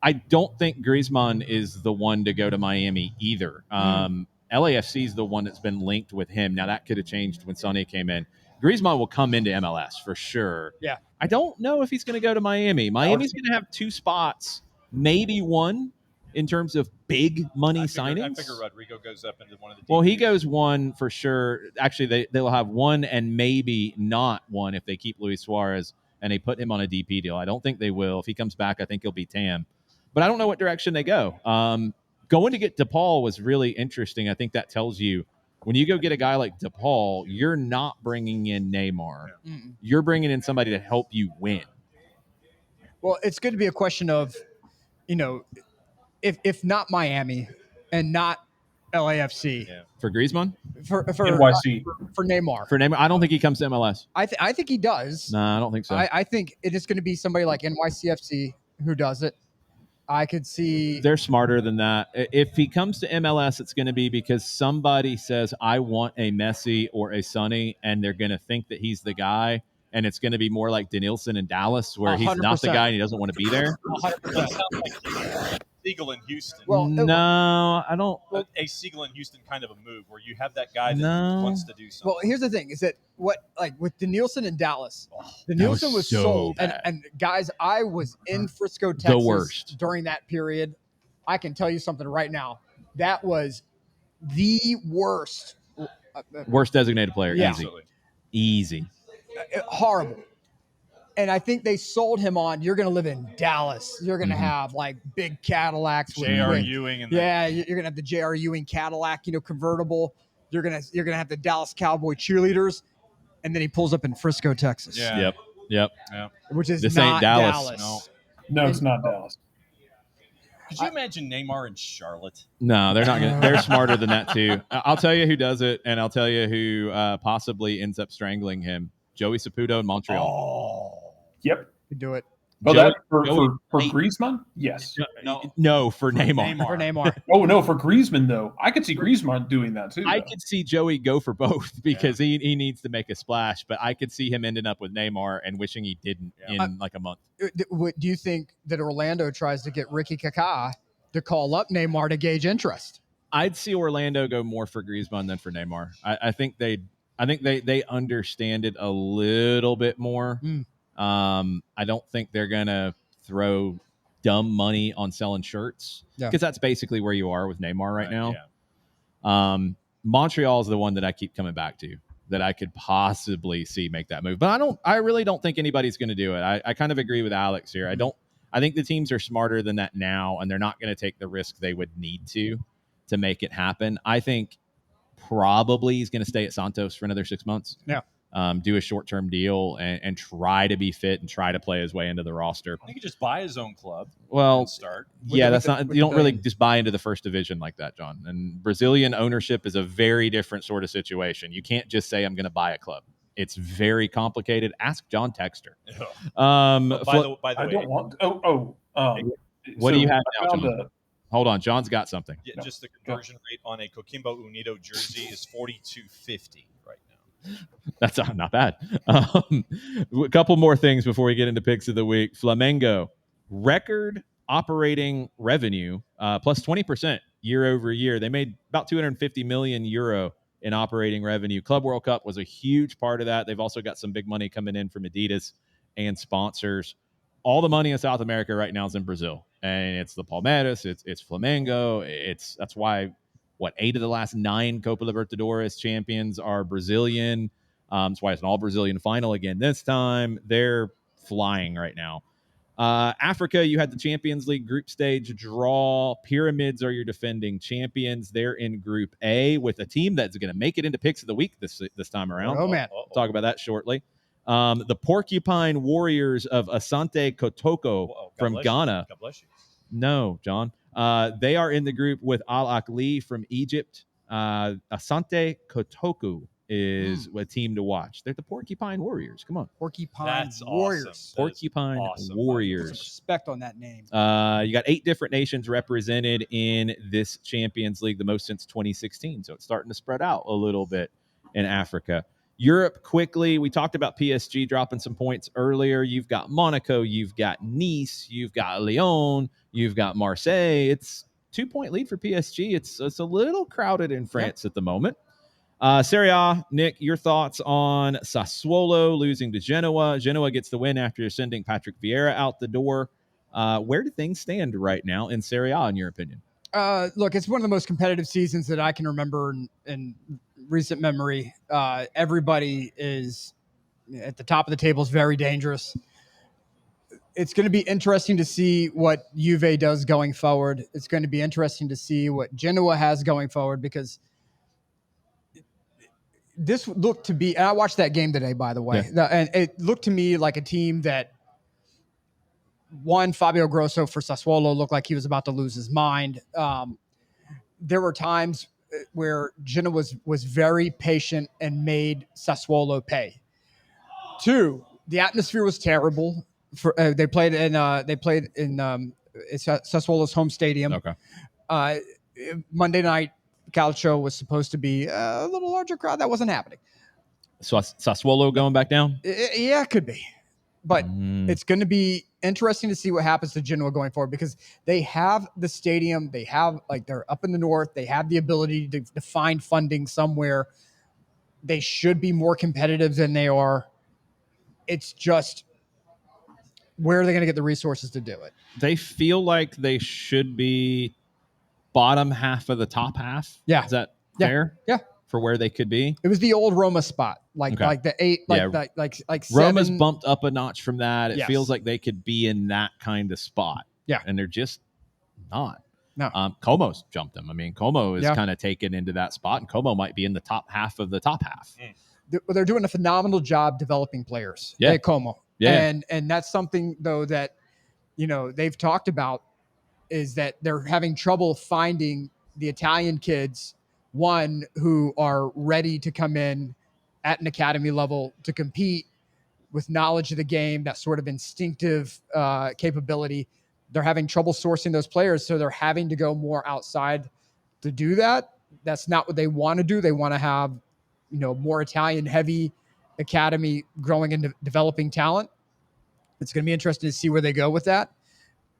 I don't think Griezmann is the one to go to Miami either. LAFC is the one that's been linked with him. Now that could have changed when Sonny came in. Griezmann will come into MLS for sure. Yeah, I don't know if he's going to go to Miami. Miami's going to have two spots, maybe one, in terms of big money signings. I figure Rodrigo goes up into one of the. Well, he goes one for sure. Actually, they'll have one and maybe not one if they keep Luis Suarez and they put him on a DP deal. I don't think they will. If he comes back, I think he'll be TAM. But I don't know what direction they go. Going to get DePaul was really interesting. I think that tells you when you go get a guy like DePaul, you're not bringing in Neymar. Yeah. You're bringing in somebody to help you win. Well, it's going to be a question of, if not Miami and not LAFC. Yeah. For Griezmann? For NYC. For Neymar. For Neymar. I don't think he comes to MLS. I think he does. No, I don't think so. I think it is going to be somebody like NYCFC who does it. I could see. They're smarter than that. If he comes to MLS, it's going to be because somebody says, I want a Messi or a Sonny, and they're going to think that he's the guy. And it's going to be more like Denilson in Dallas, where 100%. He's not the guy and he doesn't want to be there. 100%. Siegel in Houston. Well, no, I don't. A Siegel in Houston kind of a move where you have that guy that wants to do something. Well, here's the thing: is that with Denilson in Dallas, Denilson was so sold, and guys, I was in Frisco, Texas, the worst during that period. I can tell you something right now. That was the worst. Worst designated player. Yeah. Easy. Horrible. And I think they sold him on, you're going to live in Dallas. You're going to have like big Cadillacs. J.R. Ewing. You're going to have the J.R. Ewing Cadillac, convertible. You're going to have the Dallas Cowboy cheerleaders. And then he pulls up in Frisco, Texas. Yeah. Yep. Which is this not ain't Dallas. No, it's not Dallas. Could you imagine Neymar in Charlotte? No, they're not going to. They're smarter than that too. I'll tell you who does it, and I'll tell you who possibly ends up strangling him. Joey Saputo in Montreal. Oh. Yep. You do it. Oh, that for Griezmann? Yes. No, for Neymar. For Neymar. Oh, no, for Griezmann, though. I could see Griezmann doing that, too. I could see Joey go for both because he needs to make a splash, but I could see him ending up with Neymar and wishing he didn't in like a month. Do you think that Orlando tries to get Ricky Kaká to call up Neymar to gauge interest? I'd see Orlando go more for Griezmann than for Neymar. I think they understand it a little bit more. I don't think they're going to throw dumb money on selling shirts because that's basically where you are with Neymar right now. Yeah. Montreal is the one that I keep coming back to that I could possibly see make that move. But I really don't think anybody's going to do it. I kind of agree with Alex here. I think the teams are smarter than that now, and they're not going to take the risk they would need to make it happen. I think probably he's going to stay at Santos for another 6 months. Yeah. do a short-term deal and try to be fit and try to play his way into the roster. He could just buy his own club. Well, and start. Yeah, that's not. You don't really just buy into the first division like that, John. And Brazilian ownership is a very different sort of situation. You can't just say I'm going to buy a club. It's very complicated. Ask John Texter. By the way, I don't want. What do you have now, John? Hold on, John's got something. Yeah, just the conversion rate on a Coquimbo Unido jersey is 42.50 right now. That's not bad. A couple more things before we get into picks of the week. Flamengo, record operating revenue, plus 20% year over year. They made about 250 million euro in operating revenue. Club World Cup was a huge part of that. They've also got some big money coming in from Adidas and sponsors. All the money in South America right now is in Brazil, and it's the Palmeiras, it's Flamengo. That's why 8 of the last 9 Copa Libertadores champions are Brazilian. That's why it's an all Brazilian final again this time. They're flying right now. Africa, you had the Champions League group stage draw. Pyramids are your defending champions. They're in Group A with a team that's going to make it into picks of the week this time around. Oh man, we'll talk about that shortly. The Porcupine Warriors of Asante Kotoko from Ghana. God bless you. No, John. They are in the group with Al Ahly from Egypt. Asante Kotoko is a team to watch. They're the Porcupine Warriors. Come on. Porcupine Warriors. Awesome. Porcupine Warriors. Put some respect on that name. You got 8 different nations represented in this Champions League, the most since 2016. So it's starting to spread out a little bit in Africa. Europe, quickly, we talked about PSG dropping some points earlier. You've got Monaco, you've got Nice, you've got Lyon, you've got Marseille. It's 2-point lead for PSG. It's a little crowded in France at the moment. Serie A, Nick, your thoughts on Sassuolo losing to Genoa. Genoa gets the win after sending Patrick Vieira out the door. Where do things stand right now in Serie A, in your opinion? Look, it's one of the most competitive seasons that I can remember in recent memory. Everybody is at the top of the table, is very dangerous. It's going to be interesting to see what Juve does going forward. It's going to be interesting to see what Genoa has going forward, because this looked to be, and I watched that game today, by the way, and it looked to me like a team that Fabio Grosso for Sassuolo looked like he was about to lose his mind. There were times where Genoa was very patient and made Sassuolo pay. 2, the atmosphere was terrible. They played in Sassuolo's home stadium. Okay. Monday night Calcio was supposed to be a little larger crowd. That wasn't happening. So Sassuolo going back down? Yeah, it could be. But it's going to be interesting to see what happens to Genoa going forward, because they have the stadium. They have, they're up in the north. They have the ability to find funding somewhere. They should be more competitive than they are. It's just, where are they going to get the resources to do it? They feel like they should be bottom half of the top half. Yeah. Is that fair? Yeah. For where they could be? It was the old Roma spot, like the 8, like 7. Roma's bumped up a notch from that. It Yes. feels like they could be in that kind of spot. Yeah. And they're just not. No. Como's jumped them. I mean, Como is kind of taken into that spot, and Como might be in the top half of the top half. They're doing a phenomenal job developing players at Como. Yeah. And that's something, though, that, they've talked about, is that they're having trouble finding the Italian kids, one, who are ready to come in at an academy level to compete with knowledge of the game, that sort of instinctive capability. They're having trouble sourcing those players, so they're having to go more outside to do that. That's not what they want to do. They want to have, more Italian-heavy academy growing and developing talent. It's going to be interesting to see where they go with that.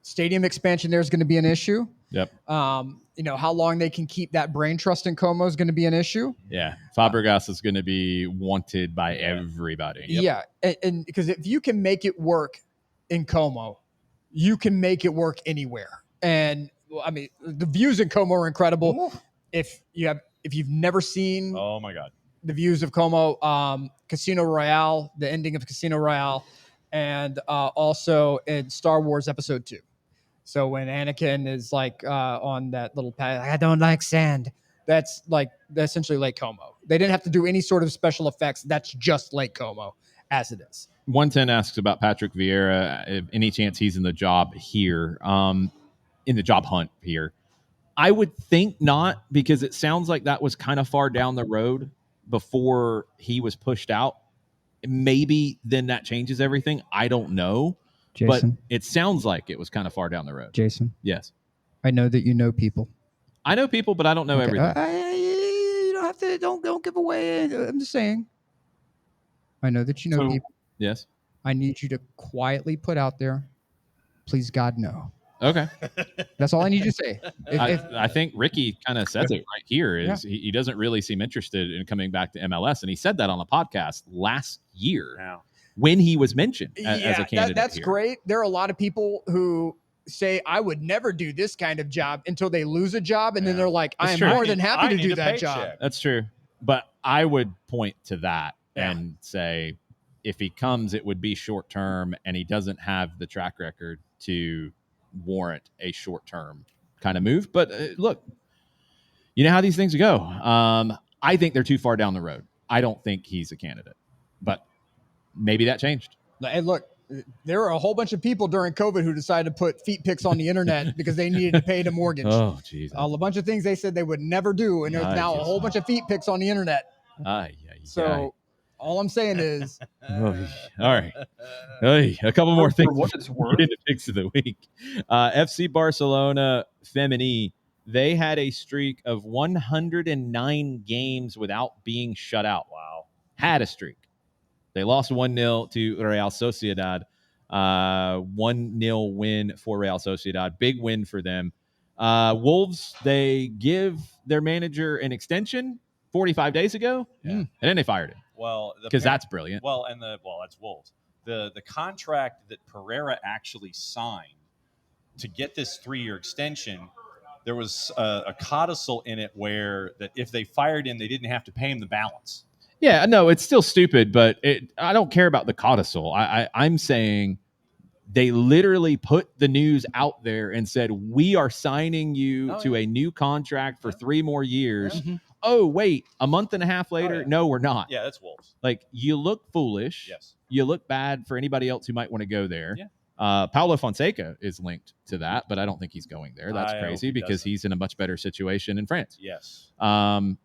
Stadium expansion there is going to be an issue. Yep. How long they can keep that brain trust in Como is going to be an issue. Yeah. Fabregas is going to be wanted by everybody. Yep. Yeah. And because if you can make it work in Como, you can make it work anywhere. And I mean, the views in Como are incredible. If you've never seen, oh my God, the views of Como, Casino Royale, the ending of Casino Royale, and also in Star Wars Episode 2. So when Anakin is on that little pad, I don't like sand. That's essentially Lake Como. They didn't have to do any sort of special effects. That's just Lake Como as it is. 110 asks about Patrick Vieira. If any chance he's in the job here, in the job hunt here. I would think not, because it sounds like that was kind of far down the road before he was pushed out. Maybe then that changes everything. I don't know. Jason, but it sounds like it was kind of far down the road. Jason. Yes. I know that you know people. I know people, but I don't know everything. You don't have to. Don't give away. I'm just saying. I know that you know people. Yes. I need you to quietly put out there, please God, no. Okay. That's all I need you to say. I think Ricky kind of says it right here is he doesn't really seem interested in coming back to MLS. And he said that on the podcast last year when he was mentioned as a candidate. That's here. Great. There are a lot of people who say, I would never do this kind of job until they lose a job. And then they're like, I am more than happy to do that job. That's true. But I would point to that and say, if he comes, it would be short term, and he doesn't have the track record to warrant a short-term kind of move. But look, you know how these things go. I think they're too far down the road. I don't think he's a candidate, but maybe that changed. And look, there were a whole bunch of people during COVID who decided to put feet pics on the internet because they needed to pay the mortgage. Oh, Jesus. A bunch of things they said they would never do, and there's now a whole bunch of feet pics on the internet. So all I'm saying is, all right. Hey, a couple more things. What it's worth. Into picks of the week. FC Barcelona Femení, they had a streak of 109 games without being shut out. Wow. Had a streak. They lost 1-0 to Real Sociedad. 1-0 win for Real Sociedad. Big win for them. Wolves, they give their manager an extension 45 days ago, and then they fired him. Well, because that's brilliant. Well, that's Wolves. The contract that Pereira actually signed to get this 3-year extension, there was a codicil in it where that if they fired him, they didn't have to pay him the balance. Yeah, no, it's still stupid, but I don't care about the codicil. I'm saying they literally put the news out there and said, we are signing you to a new contract for 3 more years. Yeah. Mm-hmm. Oh, wait, a month and a half later? No, we're not. Yeah, that's Wolves. Like, you look foolish. Yes. You look bad for anybody else who might want to go there. Yeah. Paulo Fonseca is linked to that, but I don't think he's going there. That's crazy because he's in a much better situation in France. Yes. I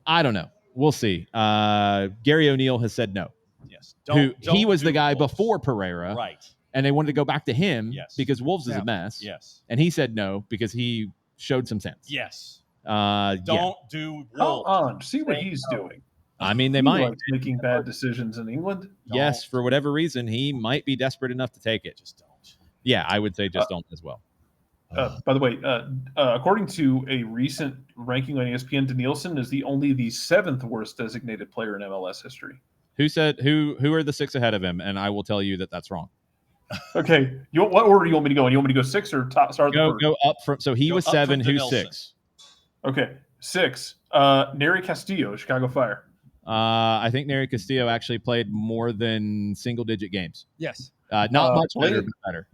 don't know. We'll see. Gary O'Neill has said no. Yes. He was the guy before Pereira. Right. And they wanted to go back to him because Wolves is a mess. Yes. And he said no because he showed some sense. Yes. Don't do Wolves. Hold on. See what he's doing. I mean, they might. Making bad decisions in England. Yes, for whatever reason, he might be desperate enough to take it. Just don't. Yeah, I would say just don't as well. By the way, according to a recent ranking on ESPN, Danielson is the 7th worst designated player in MLS history. Who said who are the 6 ahead of him? And I will tell you that that's wrong. Okay, what order do you want me to go in? You want me to go 6 or start? Go up from. So he was 7. Who's 6? Okay, 6. Nery Castillo, Chicago Fire. I think Nery Castillo actually played more than single-digit games. Yes. Not much better, but better.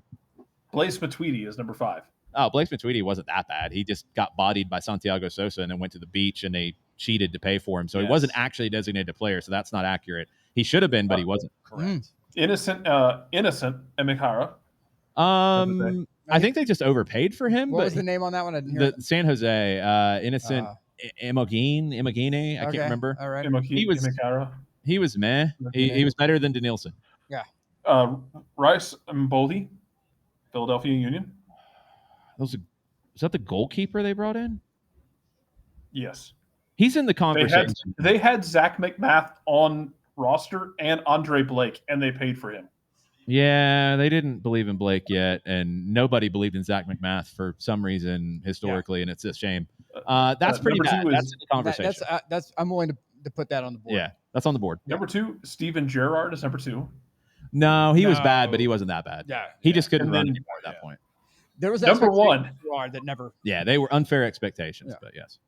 Blaise Matuidi is number 5. Oh, Blaise Matuidi wasn't that bad. He just got bodied by Santiago Sosa and then went to the beach, and they cheated to pay for him. So he wasn't actually a designated player, so that's not accurate. He should have been, but he wasn't. Correct. Innocent Emekara. I think they just overpaid for him. What was the name on that one? I didn't hear San Jose. Innocent Emogene. I can't remember. All right. He was meh. He was better than Danielson. Yeah. Rice Mboldi, Philadelphia Union. Is that the goalkeeper they brought in? Yes. He's in the conversation. They had Zach McMath on roster and Andre Blake, and they paid for him. Yeah, they didn't believe in Blake yet, and nobody believed in Zach McMath for some reason historically, and it's a shame. That's pretty bad. That's in the conversation. That's I'm willing to put that on the board. Yeah, that's on the board. Number 2, Steven Gerrard is number 2. No, he was bad, but he wasn't that bad. Yeah, he just couldn't run anymore at that point. There was number 1 that never. Yeah, they were unfair expectations, but yes.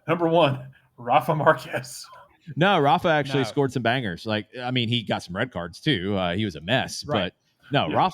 Number 1, Rafa Marquez. No, Rafa actually scored some bangers. Like, I mean, he got some red cards too. He was a mess, right. No, Yeah.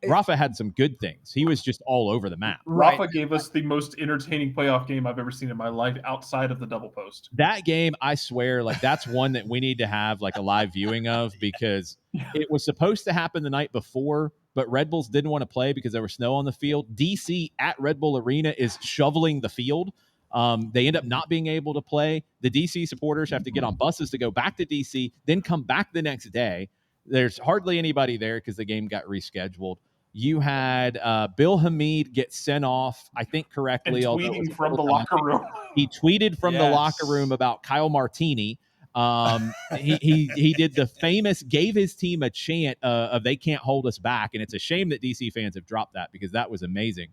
Rafa had some good things. He was just all over the map. Rafa gave us the most entertaining playoff game I've ever seen in my life outside of the double post. That game, I swear, like that's one that we need to have like a live viewing of because it was supposed to happen the night before, but Red Bulls didn't want to play because there was snow on the field. DC at Red Bull Arena is shoveling the field. They end up not being able to play. The DC supporters have to get on buses to go back to DC, then come back the next day. There's hardly anybody there because the game got rescheduled. You had Bill Hamid get sent off, I think correctly. And tweeting from the locker room. He tweeted from the locker room about Kyle Martini. He did the famous, gave his team a chant of "They can't hold us back," and it's a shame that DC fans have dropped that because that was amazing.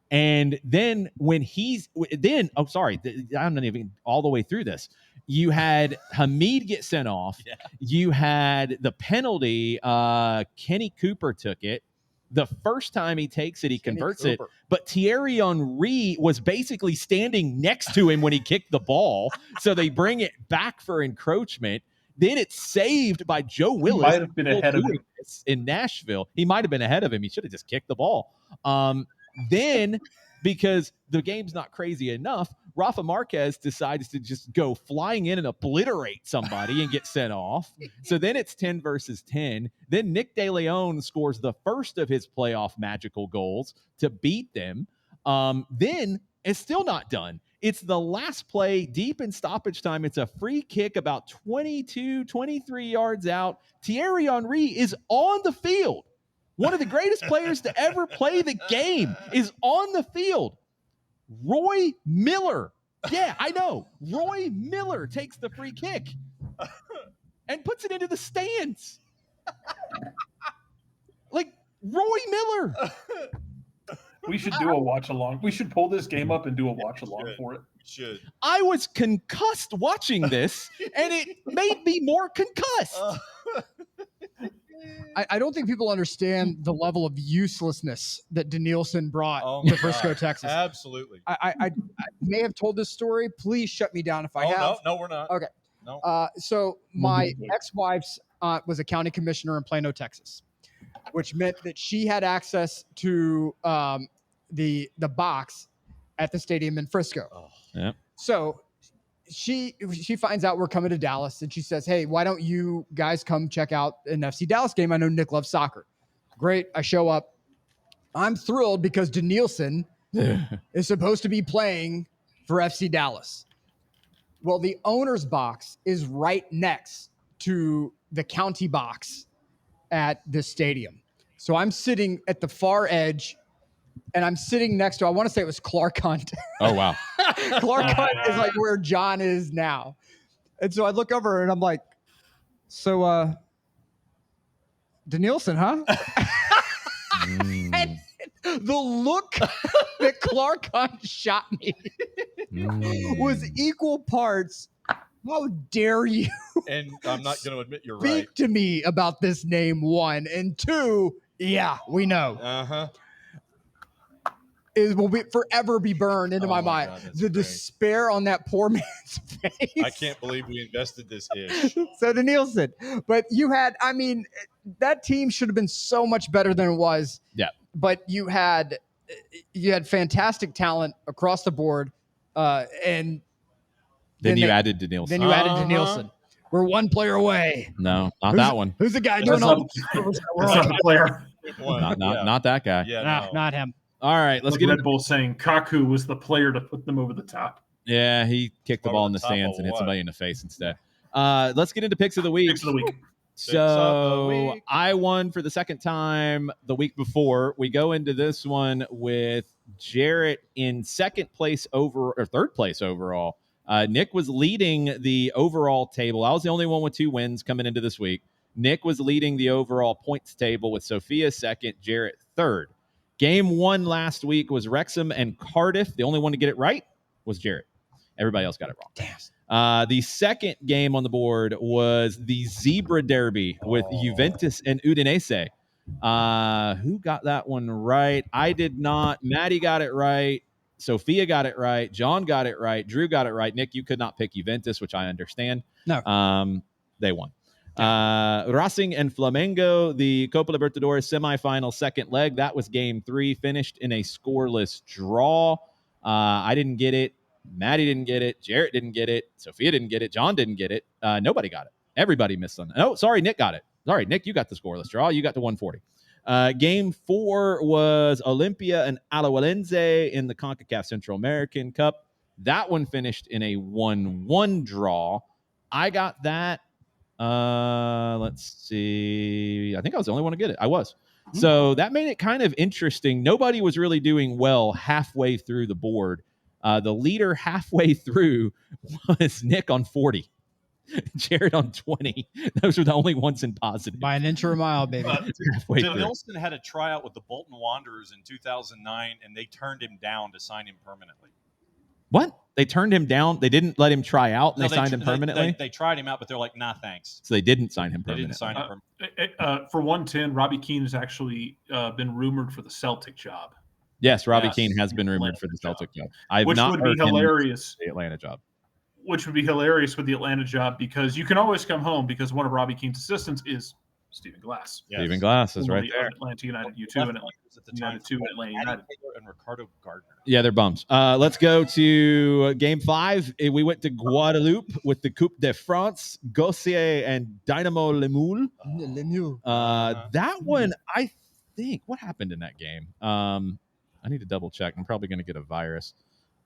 And then I'm not even all the way through this. You had Hamid get sent off. Yeah. You had the penalty. Kenny Cooper took it. The first time he takes it, he converts it. But Thierry Henry was basically standing next to him when he kicked the ball. So they bring it back for encroachment. Then it's saved by Joe Willis. He might have been ahead of him in Nashville. He might have been ahead of him. He should have just kicked the ball. Then, because the game's not crazy enough, Rafa Marquez decides to just go flying in and obliterate somebody and get sent off. So then it's 10 versus 10. Then Nick De Leon scores the first of his playoff magical goals to beat them. Then it's still not done. It's the last play deep in stoppage time. It's a free kick about 22, 23 yards out. Thierry Henry is on the field. One of the greatest players to ever play the game is on the field. Roy Miller. Yeah, I know. Roy Miller takes the free kick and puts it into the stands. Like, Roy Miller. We should do a watch along. We should pull this game up and do a watch along for it. Should. I was concussed watching this, and it made me more concussed. I don't think people understand the level of uselessness that Danielson brought to Frisco, Texas. Absolutely. I may have told this story. Please shut me down if I have. No, we're not. Okay. No. So my ex-wife's was a county commissioner in Plano, Texas, which meant that she had access to the box at the stadium in Frisco. Oh. Yeah. So she finds out we're coming to Dallas, and she says, "Hey, why don't you guys come check out an FC Dallas game? I know Nick loves soccer." Great. I show up. I'm thrilled because Danielson is supposed to be playing for FC Dallas. Well, the owner's box is right next to the county box at this stadium. So I'm sitting at the far edge, and I'm sitting next to, I want to say it was Clark Hunt. Oh, wow. Clark Hunt is like where John is now. And so I look over and I'm like, so Danielson, huh? And the look that Clark Hunt shot me was equal parts, how dare you? And I'm not going to admit you're speak right. to me about this name, one. And two, yeah, we know. Uh-huh. It will forever be burned into my mind. God, the despair on that poor man's face. I can't believe we invested this ish. So Danielson, but you had, I mean, that team should have been so much better than it was. Yeah. But you had fantastic talent across the board, and then you added Danielson. Then you added Danielson. We're one player away. No, not that one. Who's the guy doing all That's not the player. Not that guy. Yeah, not him. All right, let's get Red Bull saying Kaku was the player to put them over the top. Yeah, he kicked the ball in the stands and hit somebody in the face instead. Let's get into picks of the week. Picks of the week. So I won for the second time the week before. We go into this one with Jarrett in third place overall. Nick was leading the overall table. I was the only one with 2 wins coming into this week. Nick was leading the overall points table with Sophia second, Jarrett third. Game 1 last week was Wrexham and Cardiff. The only one to get it right was Jarrett. Everybody else got it wrong. Damn. The second game on the board was the Zebra Derby with Juventus and Udinese. Who got that one right? I did not. Maddie got it right. Sophia got it right. John got it right. Drew got it right. Nick, you could not pick Juventus, which I understand. No. They won. Racing and Flamengo, the Copa Libertadores semifinal second leg. That was game 3, finished in a scoreless draw. I didn't get it. Maddie didn't get it. Jarrett didn't get it. Sophia didn't get it. John didn't get it. Nobody got it. Everybody missed on. Oh, sorry, Nick got it. Sorry, Nick, you got the scoreless draw. You got the 140. Game 4 was Olimpia and Alajuelense in the CONCACAF Central American Cup. That one finished in a 1-1 draw. I got that. Let's see. I think I was the only one to get it. I was. So that made it kind of interesting. Nobody was really doing well halfway through the board. The leader halfway through was Nick on 40. Jared on 20. Those were the only ones in positive. By an inch or a mile, baby. Nilsson had a tryout with the Bolton Wanderers in 2009, and they turned him down to sign him permanently. What? They turned him down? They didn't let him try out, and they signed him permanently? They tried him out, but they're like, nah, thanks. So they didn't sign him permanently. They didn't sign him permanently. For 110, Robbie Keane has actually been rumored for the Celtic job. Yes, Robbie Keane has been rumored for the Celtic job. I've not heard hilarious. The Atlanta job. Which would be hilarious with the Atlanta job, because you can always come home, because one of Robbie Keane's assistants is Stephen Glass. Yes. Stephen Glass is right there. Atlanta United U2 and United 2 and Atlanta United. And Ricardo Gardner. Yeah, they're bums. Let's go to game 5. We went to Guadeloupe with the Coupe de France, Gossier and Dynamo Lemoul. That one, I think, what happened in that game? I need to double check. I'm probably going to get a virus.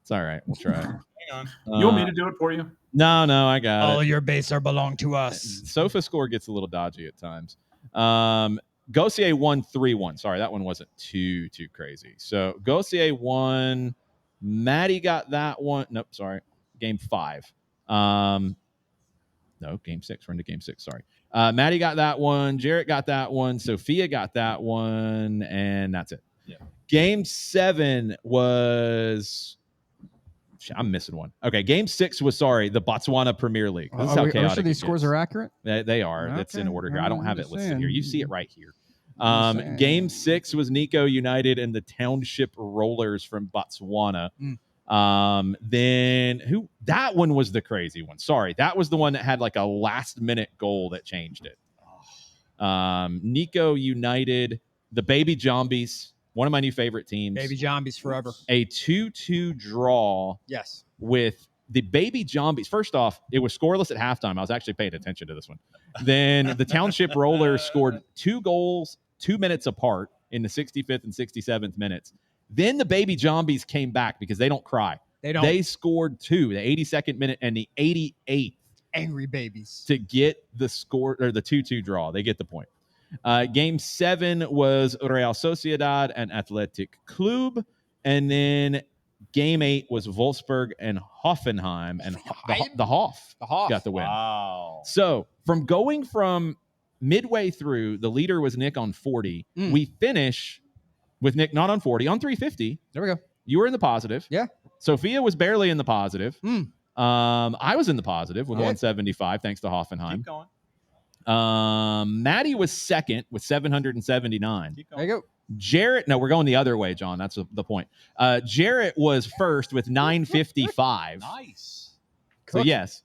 It's all right. We'll try it. Hang on. You want me to do it for you? No, I got it. All your base are belong to us. Sofa score gets a little dodgy at times. Gossier won 3-1. Sorry, that one wasn't too crazy. So Gossier won. Maddie got that one. Nope, sorry. Game 5. No, game 6. We're into game 6. Sorry. Maddie got that one. Jarrett got that one. Sophia got that one. And that's it. Yeah. Game 7 was... I'm missing one. Okay, game 6 was, the Botswana Premier League. This is how chaotic. Are sure these scores are accurate? They are. Okay. That's in order here. I don't have it listed here. You see it right here. Game 6 was Nico United and the Township Rollers from Botswana. Then that one was the crazy one. Sorry, that was the one that had like a last-minute goal that changed it. Nico United, the Baby Zombies. One of my new favorite teams. Baby Zombies forever. A 2-2 draw. Yes. With the Baby Zombies. First off, it was scoreless at halftime. I was actually paying attention to this one. Then the Township Rollers scored 2 goals 2 minutes apart in the 65th and 67th minutes. Then the Baby Zombies came back because they don't cry. They scored 2, the 82nd minute and the 88th. Angry babies. To get the score, or the 2-2 draw. They get the point. Game 7 was Real Sociedad and Athletic Club. And then game 8 was Wolfsburg and Hoffenheim. And the Hoff got the win. Wow. So from midway through, the leader was Nick on 40. We finish with Nick not on 40, on 350. There we go. You were in the positive. Yeah. Sophia was barely in the positive. I was in the positive with 175, thanks to Hoffenheim. Keep going. Maddie was second with 779. There you go. Jarrett, no, we're going the other way, John. That's the point. Jarrett was first with 955. Nice. So yes,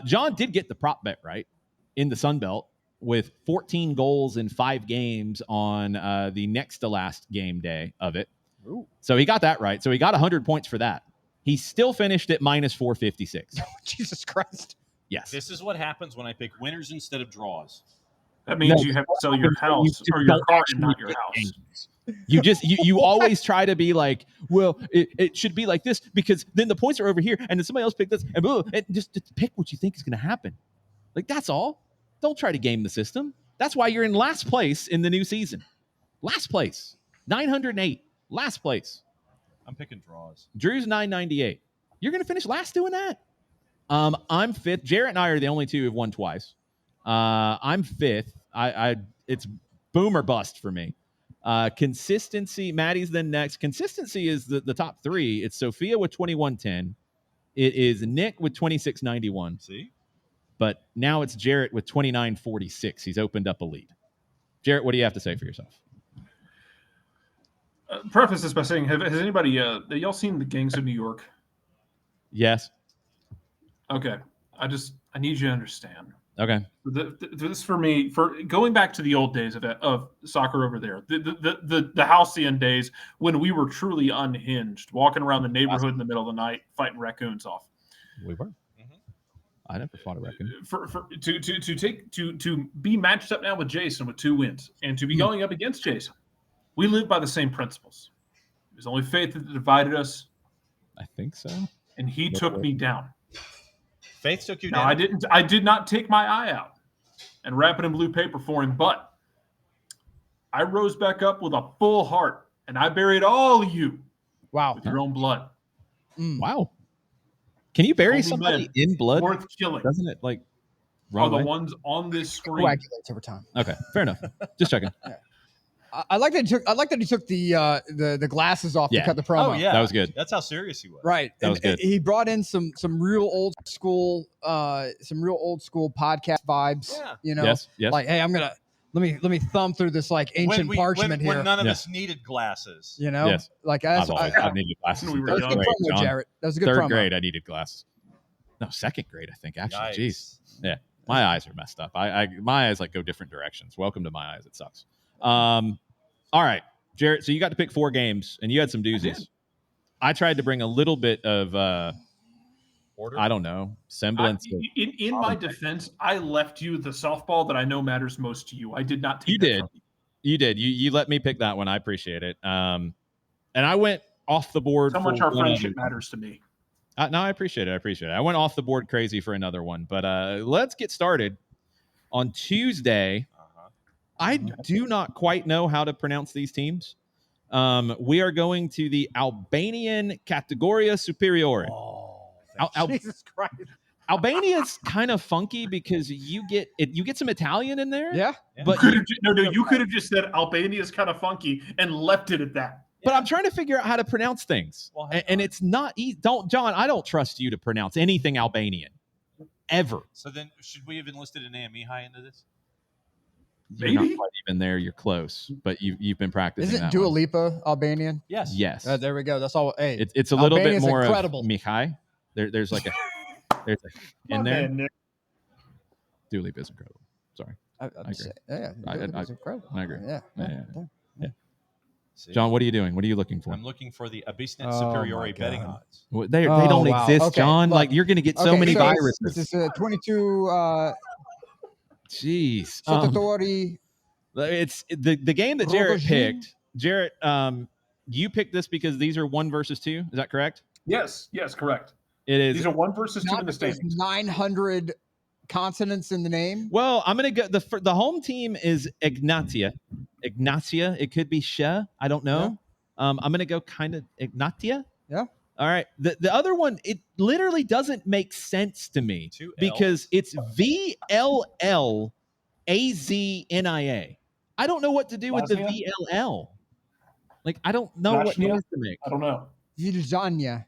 John did get the prop bet right in the Sun Belt with 14 goals in 5 games on the next to last game day of it. Ooh. So he got that right. So he got 100 points for that. He still finished at minus 456. Jesus Christ. Yes. This is what happens when I pick winners instead of draws. That means you have to sell your house or your car and not your house. You always try to be like, well, it should be like this because then the points are over here and then somebody else picked this and just pick what you think is going to happen. Like, that's all. Don't try to game the system. That's why you're in last place in the new season. Last place. 908. Last place. I'm picking draws. Drew's 998. You're going to finish last doing that? I'm 5th. Jarrett and I are the only two who've won twice. I'm 5th. It's boom or bust for me. Consistency, Maddie's then next. Consistency is the top 3. It's Sophia with 2110. It is Nick with 2691. See? But now it's Jarrett with 2946. He's opened up a lead. Jarrett, what do you have to say for yourself? Preface this by saying, has anybody, y'all seen The Gangs of New York? Yes. Okay. I need you to understand. Okay. This for me, for going back to the old days of soccer over there, the halcyon days when we were truly unhinged, walking around the neighborhood in the middle of the night, fighting raccoons off. We were. I never fought a raccoon. To be matched up now with Jason with 2 wins and to be going up against Jason, we live by the same principles. It was only faith that divided us. I think so. And he took me down. Faith took you down. down. I did not take my eye out and wrap it in blue paper for him, but I rose back up with a full heart and I buried all of you. Wow. With your own blood. Wow. Can you bury somebody in blood? Worth killing. Doesn't it like run away? The ones on this screen. Coagulates over time. Okay, fair enough. Just checking. Yeah. I like that he took the glasses off to cut the promo. Oh yeah, that was good. That's how serious he was. Right, that was good. He brought in some real old school podcast vibes. Yeah. You know, yes. like hey, I'm gonna let me thumb through this like ancient parchment here. When none of us needed glasses. You know, like I've needed glasses. That was a good promo, Jarrett. That was a good promo. Third grade, I needed glasses. No, second grade, I think. Actually, jeez, yeah, my eyes are messed up. My eyes like go different directions. Welcome to my eyes. It sucks. All right, Jarrett. So you got to pick 4 games, and you had some doozies. I tried to bring a little bit of order. I don't know, semblance. In my defense, I left you the softball that I know matters most to you. I did not take. You did. You let me pick that one. I appreciate it. And I went off the board. So much our friendship matters to me. No, I appreciate it. I went off the board crazy for another one, but let's get started. On Tuesday, I do not quite know how to pronounce these teams. We are going to the Albanian Categoria Superiore. Jesus Christ. Albania's kind of funky because you get some Italian in there. Yeah. But you could have just said Albania's kind of funky and left it at that. But I'm trying to figure out how to pronounce things. Well, and it's not easy. John, I don't trust you to pronounce anything Albanian. Ever. So then should we have enlisted an Mihai into this? You're not quite even there. You're close, but you've been practicing. Isn't Dua Lipa Albanian? Yes. There we go. That's all. Hey, it's a little bit more incredible. Of Mihai. There's like in there. Dua Lipa is incredible. Sorry, I agree. It's incredible. I agree. Yeah. See? John, what are you doing? What are you looking for? I'm looking for the Abisnet Superiore betting odds. Well, they don't exist, okay, John. Look, like you're going to get so many viruses. This is 22. Jeez. It's the game that Jarrett picked. Jarrett, you picked this because these are 1 versus 2. Is that correct? Yes, correct. It is. These are 1 versus 2 in the standings. 900 consonants in the name. Well, I'm going to go. The home team is Ignatia. It could be She. I don't know. Yeah. I'm going to go kind of Ignatia. Yeah. All right. The other one, it literally doesn't make sense to me because it's VLLAZNIA. I don't know what to do with the VLL. Like, I don't know what noise to make. I don't know. Vlezania.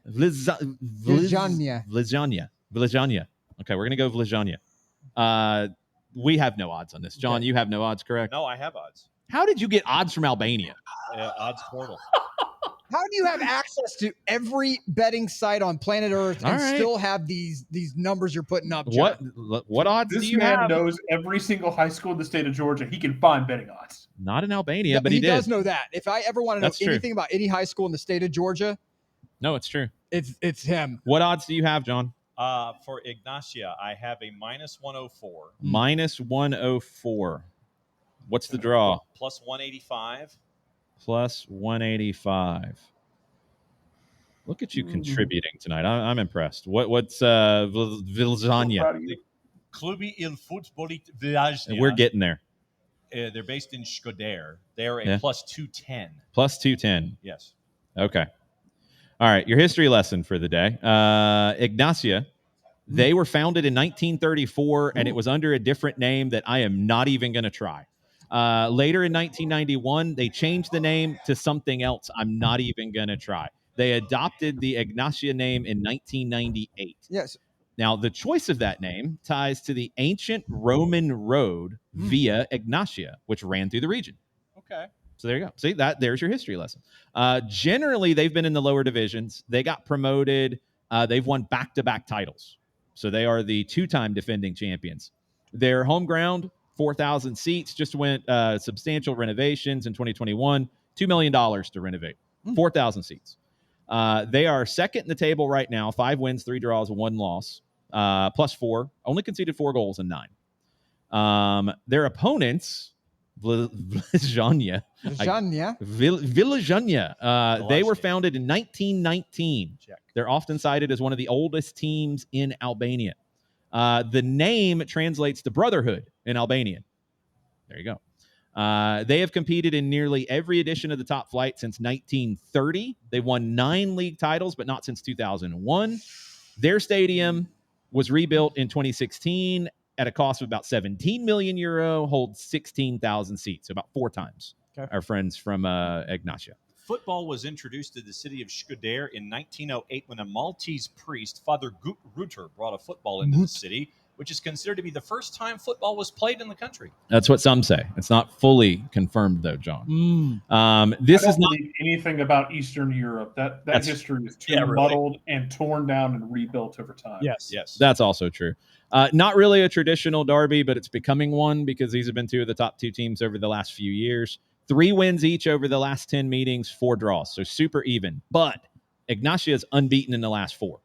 Okay, we're going to go Vlezania. We have no odds on this. John, you have no odds, correct? No, I have odds. How did you get odds from Albania? Odds portal. How do you have access to every betting site on planet Earth and still have these numbers you're putting up, John? What odds do you have? This man knows every single high school in the state of Georgia. He can find betting odds. Not in Albania, but he does know that. If I ever want to know anything about any high school in the state of Georgia, no, it's true. It's him. What odds do you have, John? For Ignatia, I have a -104. -104. What's the draw? +185. +185. Look at you contributing tonight. I'm impressed. What's Vlezania? Klubi il Futbolit Vlezania. We're getting there. They're based in Shkodër. They're a +210. +210. Yes. Okay. All right. Your history lesson for the day. Ignatia. They were founded in 1934, and it was under a different name that I am not even going to try. Later in 1991, they changed the name to something else I'm not even going to try. They adopted the Ignatia name in 1998. Yes. Now, the choice of that name ties to the ancient Roman road Via Ignatia, which ran through the region. Okay. So there you go. See, there's your history lesson. Generally, they've been in the lower divisions. They got promoted. They've won back-to-back titles. So they are the 2-time defending champions. Their home ground, 4,000 seats, just went substantial renovations in 2021, $2 million to renovate, 4,000 seats. They are second in the table right now, 5 wins, 3 draws, 1 loss, +4, only conceded 4 goals in 9. Their opponents, Villajania. They were founded in 1919. Check. They're often cited as one of the oldest teams in Albania. The name translates to brotherhood in Albanian. There you go. They have competed in nearly every edition of the top flight since 1930. They won 9 league titles, but not since 2001. Their stadium was rebuilt in 2016 at a cost of about 17 million euro, holds 16,000 seats, so about 4 times our friends from Ignatia. Football was introduced to the city of Shkodër in 1908 when a Maltese priest, Father Ruter, brought a football into the city, which is considered to be the first time football was played in the country. That's what some say. It's not fully confirmed, though, John. This is not anything about Eastern Europe. That history is too muddled and torn down and rebuilt over time. Yes. That's also true. Not really a traditional derby, but it's becoming one because these have been 2 of the top 2 teams over the last few years. 3 wins each over the last 10 meetings, 4 draws. So super even. But Ignatia is unbeaten in the last 4.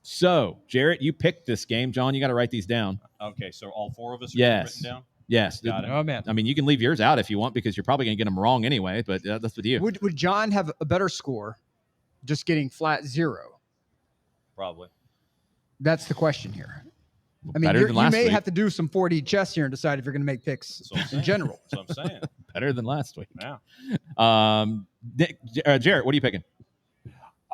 So, Jarrett, you picked this game. John, you got to write these down. Okay, so all 4 of us are written down? Yes. Got it. Oh, man. I mean, you can leave yours out if you want because you're probably going to get them wrong anyway, but that's with you. Would John have a better score just getting flat 0? Probably. That's the question here. I mean, Better than you last may week. have to do some 4D chess here and decide if you're going to make picks in general. That's what I'm saying. Better than last week. Yeah. Jarrett, what are you picking?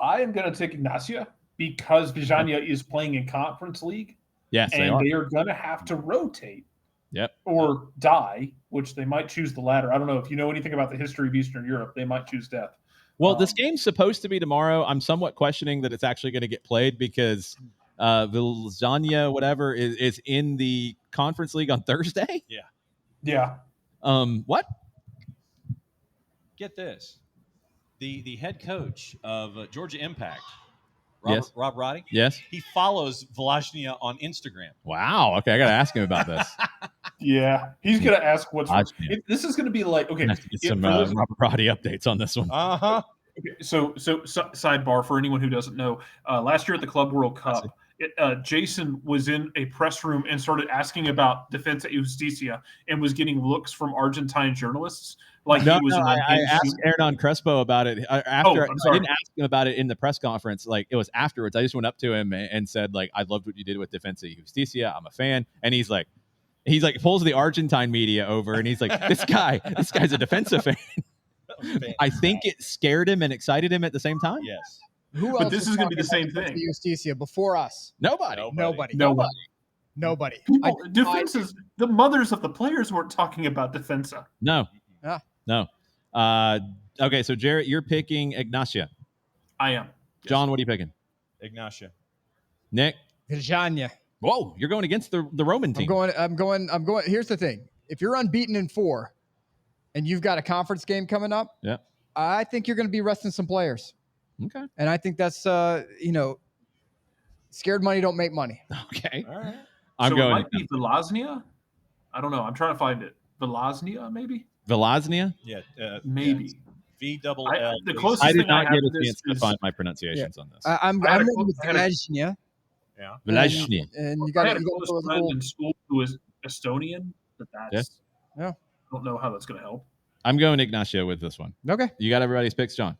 I am going to take Ignacia because Vijania is playing in Conference League. Yes, and they are going to have to rotate. Yep. Or die, which they might choose the latter. I don't know if you know anything about the history of Eastern Europe. They might choose death. Well, this game's supposed to be tomorrow. I'm somewhat questioning that it's actually going to get played because Villajania, whatever, is in the Conference League on Thursday. Yeah. What? Get this. The head coach of Georgia Impact, Yes. Rob Roddy, Yes. he follows Villajania on Instagram. Wow. Okay, I got to ask him about this. Yeah. He's going to ask what's Villajania. this is going to be like, okay. Get some Robert Roddy updates on this one. Uh-huh. Okay, so sidebar for anyone who doesn't know, last year at the Club World Cup, Jason was in a press room and started asking about Defensa Justicia and was getting looks from Argentine journalists. Like he was. I asked Hernan Crespo about it I didn't ask him about it in the press conference. Like it was afterwards. I just went up to him and said, like, I loved what you did with Defensa Justicia. I'm a fan. And he's like pulls the Argentine media over and he's like, this guy's a Defensa fan. I think it scared him and excited him at the same time. Yes. Who But else this is going to be the same thing. Justicia before us. Nobody. Nobody. Defenses. The mothers of the players weren't talking about Defensa. No. Yeah. No. Okay, so Jarrett, you're picking Ignacia. I am. John, what are you picking? Ignacia. Nick? Vijania. Whoa, you're going against the Roman team. I'm going. Here's the thing. If you're unbeaten in 4 and you've got a conference game coming up, yeah, I think you're going to be resting some players. Okay. And I think that's, scared money don't make money. Okay. All right. I'm so going. It might be Villajania? I don't know. I'm trying to find it. Villajania, maybe? Villajania? Yeah. Maybe. VLL. The closest I did thing not have get to a chance to find my pronunciations on this. I'm I had a going close- with I had a- Villajania. Yeah. Villajania. And you I got had to a go close for a friend little. in school who was Estonian, but that's Yeah. I don't know how that's going to help. I'm going Ignacio with this one. Okay. You got everybody's picks, John?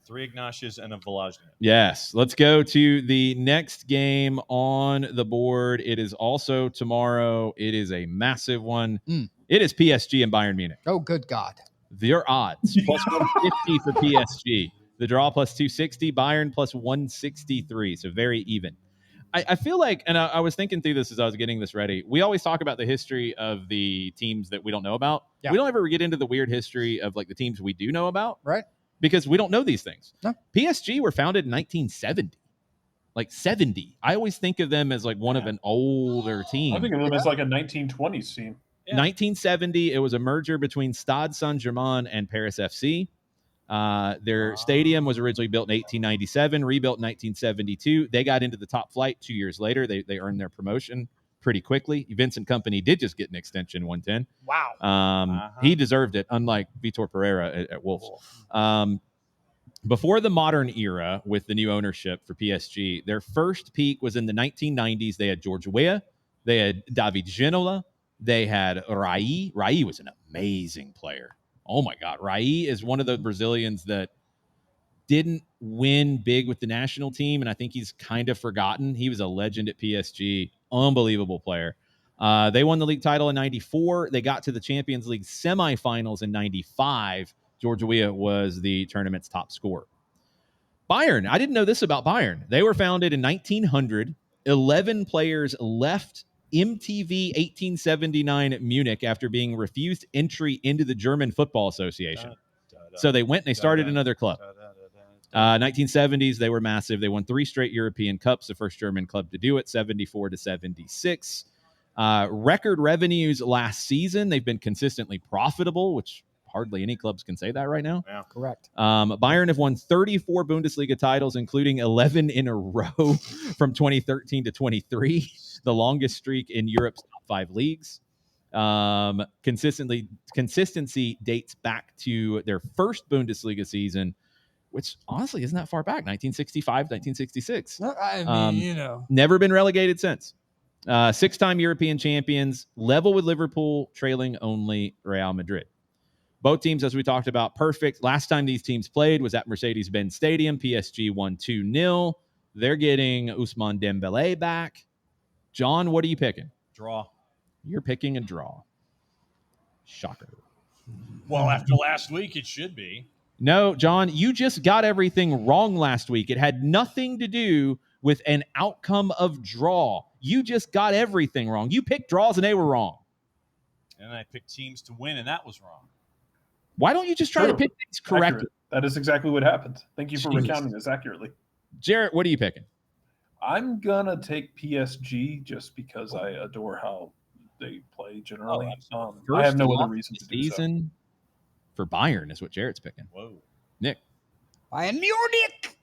3 Ignacias and a Villajania. Yes. Let's go to the next game on the board. It is also tomorrow. It is a massive one. It is PSG and Bayern Munich. Oh, good God. Their odds plus 150 for PSG. The draw plus 260. Bayern plus 163. So very even. I feel like, and I was thinking through this as I was getting this ready. We always talk about the history of the teams that we don't know about. Yeah. We don't ever get into the weird history of like the teams we do know about. Right. Because we don't know these things. No. PSG were founded in 1970. Like 70. I always think of them as like one of an older team. I think of them as like a 1920s team. Yeah. 1970, it was a merger between Stade Saint-Germain and Paris FC. Their stadium was originally built in 1897, rebuilt in 1972. They got into the top flight 2 years later. They earned their promotion. pretty quickly. Vincent Kompany did just get an extension, 110. Wow. He deserved it, unlike Vitor Pereira at Wolves. Before the modern era with the new ownership for PSG, their first peak was in the 1990s. They had George Weah. They had David Ginola. They had Rai. Rai was an amazing player. Oh, my God. Rai is one of the Brazilians that didn't win big with the national team, and I think he's kind of forgotten. He was a legend at PSG. Unbelievable player. They won the league title in 94. They got to the Champions League semifinals in 95. George Weah was the tournament's top scorer. Bayern. I didn't know this about Bayern. They were founded in 1900. 11 players left MTV 1879 at Munich after being refused entry into the German Football Association. So they went and they started another club. 1970s, they were massive. They won 3 straight European Cups, the first German club to do it, 74 to 76. Record revenues last season. They've been consistently profitable, which hardly any clubs can say that right now. Yeah. Correct. Bayern have won 34 Bundesliga titles, including 11 in a row from 2013 to 23, the longest streak in Europe's top 5 leagues. Consistency dates back to their first Bundesliga season, which honestly isn't that far back, 1965, 1966. I mean, Never been relegated since. 6-time European champions, level with Liverpool, trailing only Real Madrid. Both teams, as we talked about, perfect. Last time these teams played was at Mercedes-Benz Stadium. PSG won 2-0. They're getting Ousmane Dembélé back. John, what are you picking? Draw. You're picking a draw. Shocker. Well, after last week, it should be. No, John, you just got everything wrong last week. It had nothing to do with an outcome of draw. You just got everything wrong. You picked draws and they were wrong. And I picked teams to win, and that was wrong. Why don't you just try to pick things correctly? Accurate. That is exactly what happened. Thank you for recounting this accurately. Jarrett, what are you picking? I'm going to take PSG just because I adore how they play generally. I have no other reason to do so. For Bayern is what Jarrett's picking. Whoa. Nick. Bayern Munich.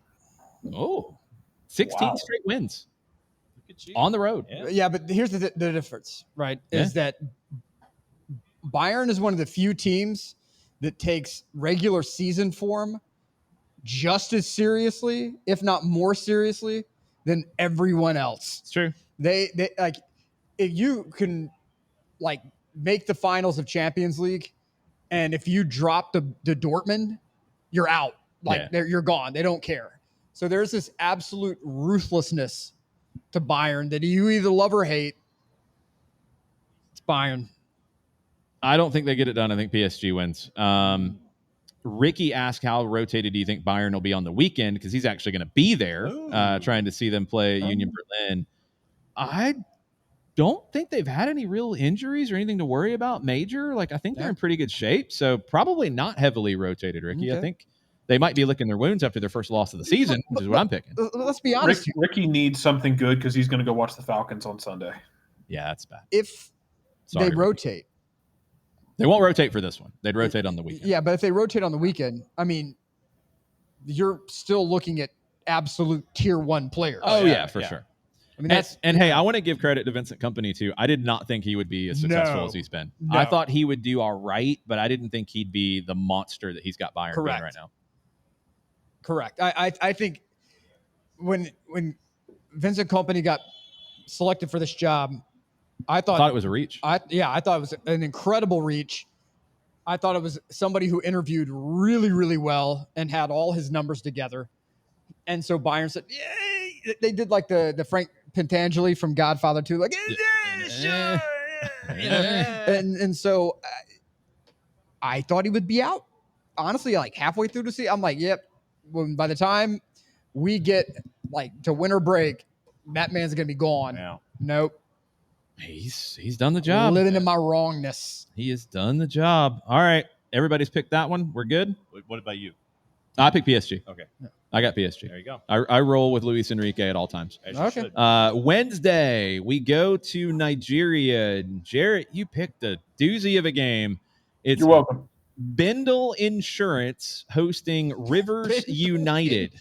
Oh, 16 straight wins. Look at you. On the road. Yeah, but here's the difference, right? Is that Bayern is one of the few teams that takes regular season form just as seriously, if not more seriously, than everyone else. It's true. They like, if you can like make the finals of Champions League, and if you drop the Dortmund, you're out. Like you're gone. They don't care. So there's this absolute ruthlessness to Bayern that you either love or hate. It's Bayern. I don't think they get it done. I think PSG wins. Ricky asked, how rotated do you think Bayern will be on the weekend? Because he's actually going to be there trying to see them play Union Berlin. I don't think they've had any real injuries or anything to worry about major. Like, I think they're in pretty good shape. So probably not heavily rotated, Ricky. Okay. I think they might be licking their wounds after their first loss of the season, which is what I'm picking. Let's be honest. Ricky needs something good because he's going to go watch the Falcons on Sunday. Yeah, that's bad. If Sorry, they rotate. They won't rotate for this one. They'd rotate on the weekend. Yeah, but if they rotate on the weekend, I mean, you're still looking at absolute tier 1 players. Oh, yeah, for sure. I mean, hey, I want to give credit to Vincent Kompany too. I did not think he would be as successful as he's been. No. I thought he would do all right, but I didn't think he'd be the monster that he's got Bayern being right now. Correct. I think when Vincent Kompany got selected for this job, I thought it was a reach. I thought it was an incredible reach. I thought it was somebody who interviewed really, really well and had all his numbers together. And so Bayern said, "Yay!" They did like the Frank Pentangeli from Godfather 2, like, sure. And so I thought he would be out. Honestly, like halfway through the season, I'm like, yep. When by the time we get like to winter break, that man's gonna be gone. Yeah. Nope. He's done the job. Living in my wrongness. He has done the job. All right. Everybody's picked that one. We're good. What about you? I picked PSG. Okay. I got PSG. There you go. I roll with Luis Enrique at all times. Okay. Wednesday, we go to Nigeria. Jarrett, you picked a doozy of a game. You're welcome. Bendel Insurance hosting Rivers United.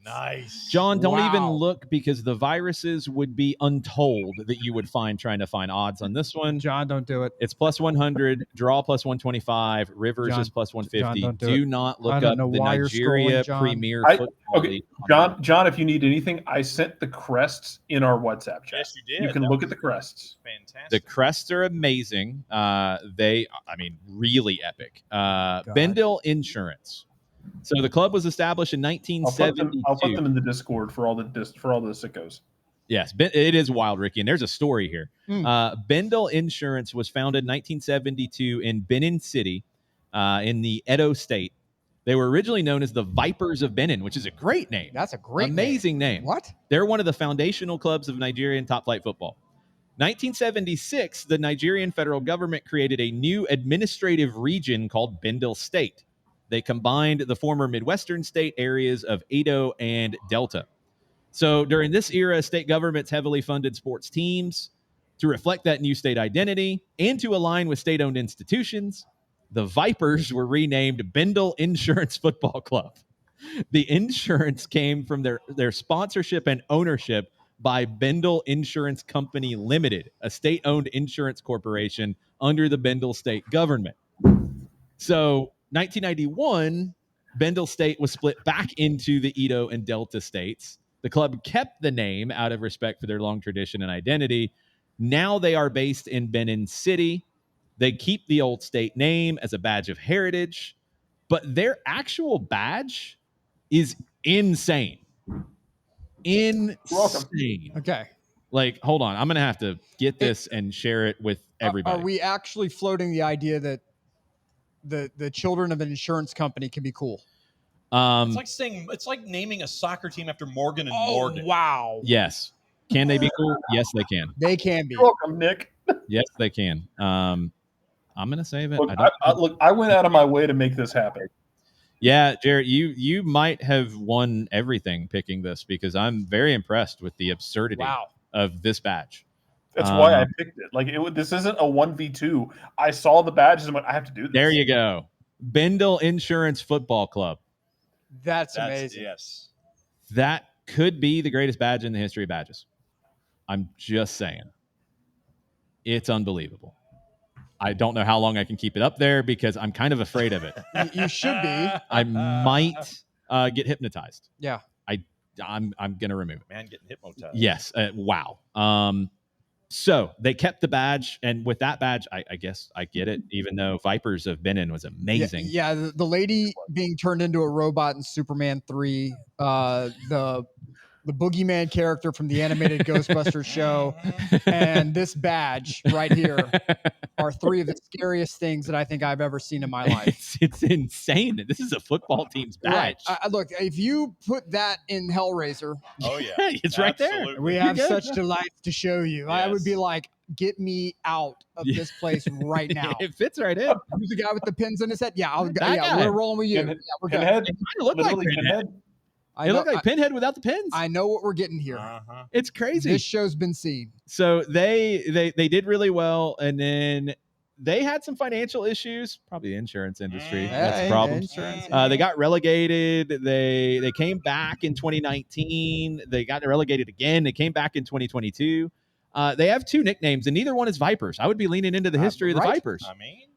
Nice. John, don't even look, because the viruses would be untold that you would find trying to find odds on this one. John, don't do it. It's plus 100, draw plus 125, Rivers John, is plus 150. John, do not look up the Nigeria Premier Football League. John, if you need anything, I sent the crests in our WhatsApp chat. Yes, you did. You can look at the crests. Fantastic. The crests are amazing. Really epic. Bendel Insurance. So the club was established in 1972. I'll put them in the Discord for all the sickos. Yes, it is wild, Ricky, and there's a story here. Bendel Insurance was founded in 1972 in Benin City, in the Edo State. They were originally known as the Vipers of Benin, which is a great name. That's a great amazing name. What? They're one of the foundational clubs of Nigerian top-flight football. 1976, the Nigerian federal government created a new administrative region called Bendel State. They combined the former Midwestern state areas of Edo and Delta. So during this era, state governments heavily funded sports teams to reflect that new state identity and to align with state-owned institutions. The Vipers were renamed Bendel Insurance Football Club. The insurance came from their sponsorship and ownership by Bendel Insurance Company Limited, a state-owned insurance corporation under the Bendel state government. So 1991, Bendel State was split back into the Edo and Delta states. The club kept the name out of respect for their long tradition and identity. Now they are based in Benin City. They keep the old state name as a badge of heritage, but their actual badge is insane. Insane. Okay. Like, hold on. I'm going to have to get this and share it with everybody. Are we actually floating the idea that the children of an insurance company can be cool? It's like naming a soccer team after Morgan and Morgan. Wow. Yes. Can they be cool? Yes, they can. They can be. You're welcome, Nick. Yes, they can. I'm going to save it. I went out of my way to make this happen. Yeah, Jarrett, you might have won everything picking this, because I'm very impressed with the absurdity of this badge. That's why I picked it. Like, this isn't a 1v2. I saw the badges and went, I have to do this. There you go. Bendel Insurance Football Club. That's amazing. Yes. That could be the greatest badge in the history of badges. I'm just saying. It's unbelievable. I don't know how long I can keep it up there, because I'm kind of afraid of it. You should be. I might get hypnotized. Yeah. I'm going to remove it. Man, getting hypnotized. Yes. Wow. So they kept the badge, and with that badge, I guess I get it, even though Vipers of Benin was amazing. Yeah, the lady being turned into a robot in Superman 3, the boogeyman character from the animated Ghostbusters show, and this badge right here are three of the scariest things that I think I've ever seen in my life. It's insane. This is a football team's badge. Right. Look, if you put that in Hellraiser, it's right there. We have such delights to show you. Yes. I would be like, get me out of this place right now. It fits right in. Who's the guy with the pins in his head? Yeah, we're rolling with you. We're good. Pinhead. It looked like Pinhead. It looked like Pinhead without the pins. I know what we're getting here. It's crazy. This show's been seen. So they did really well, and then they had some financial issues. Probably the insurance industry. That's the problem. They got relegated. They came back in 2019. They got relegated again. They came back in 2022. They have two nicknames, and neither one is Vipers. I would be leaning into the history of the Vipers.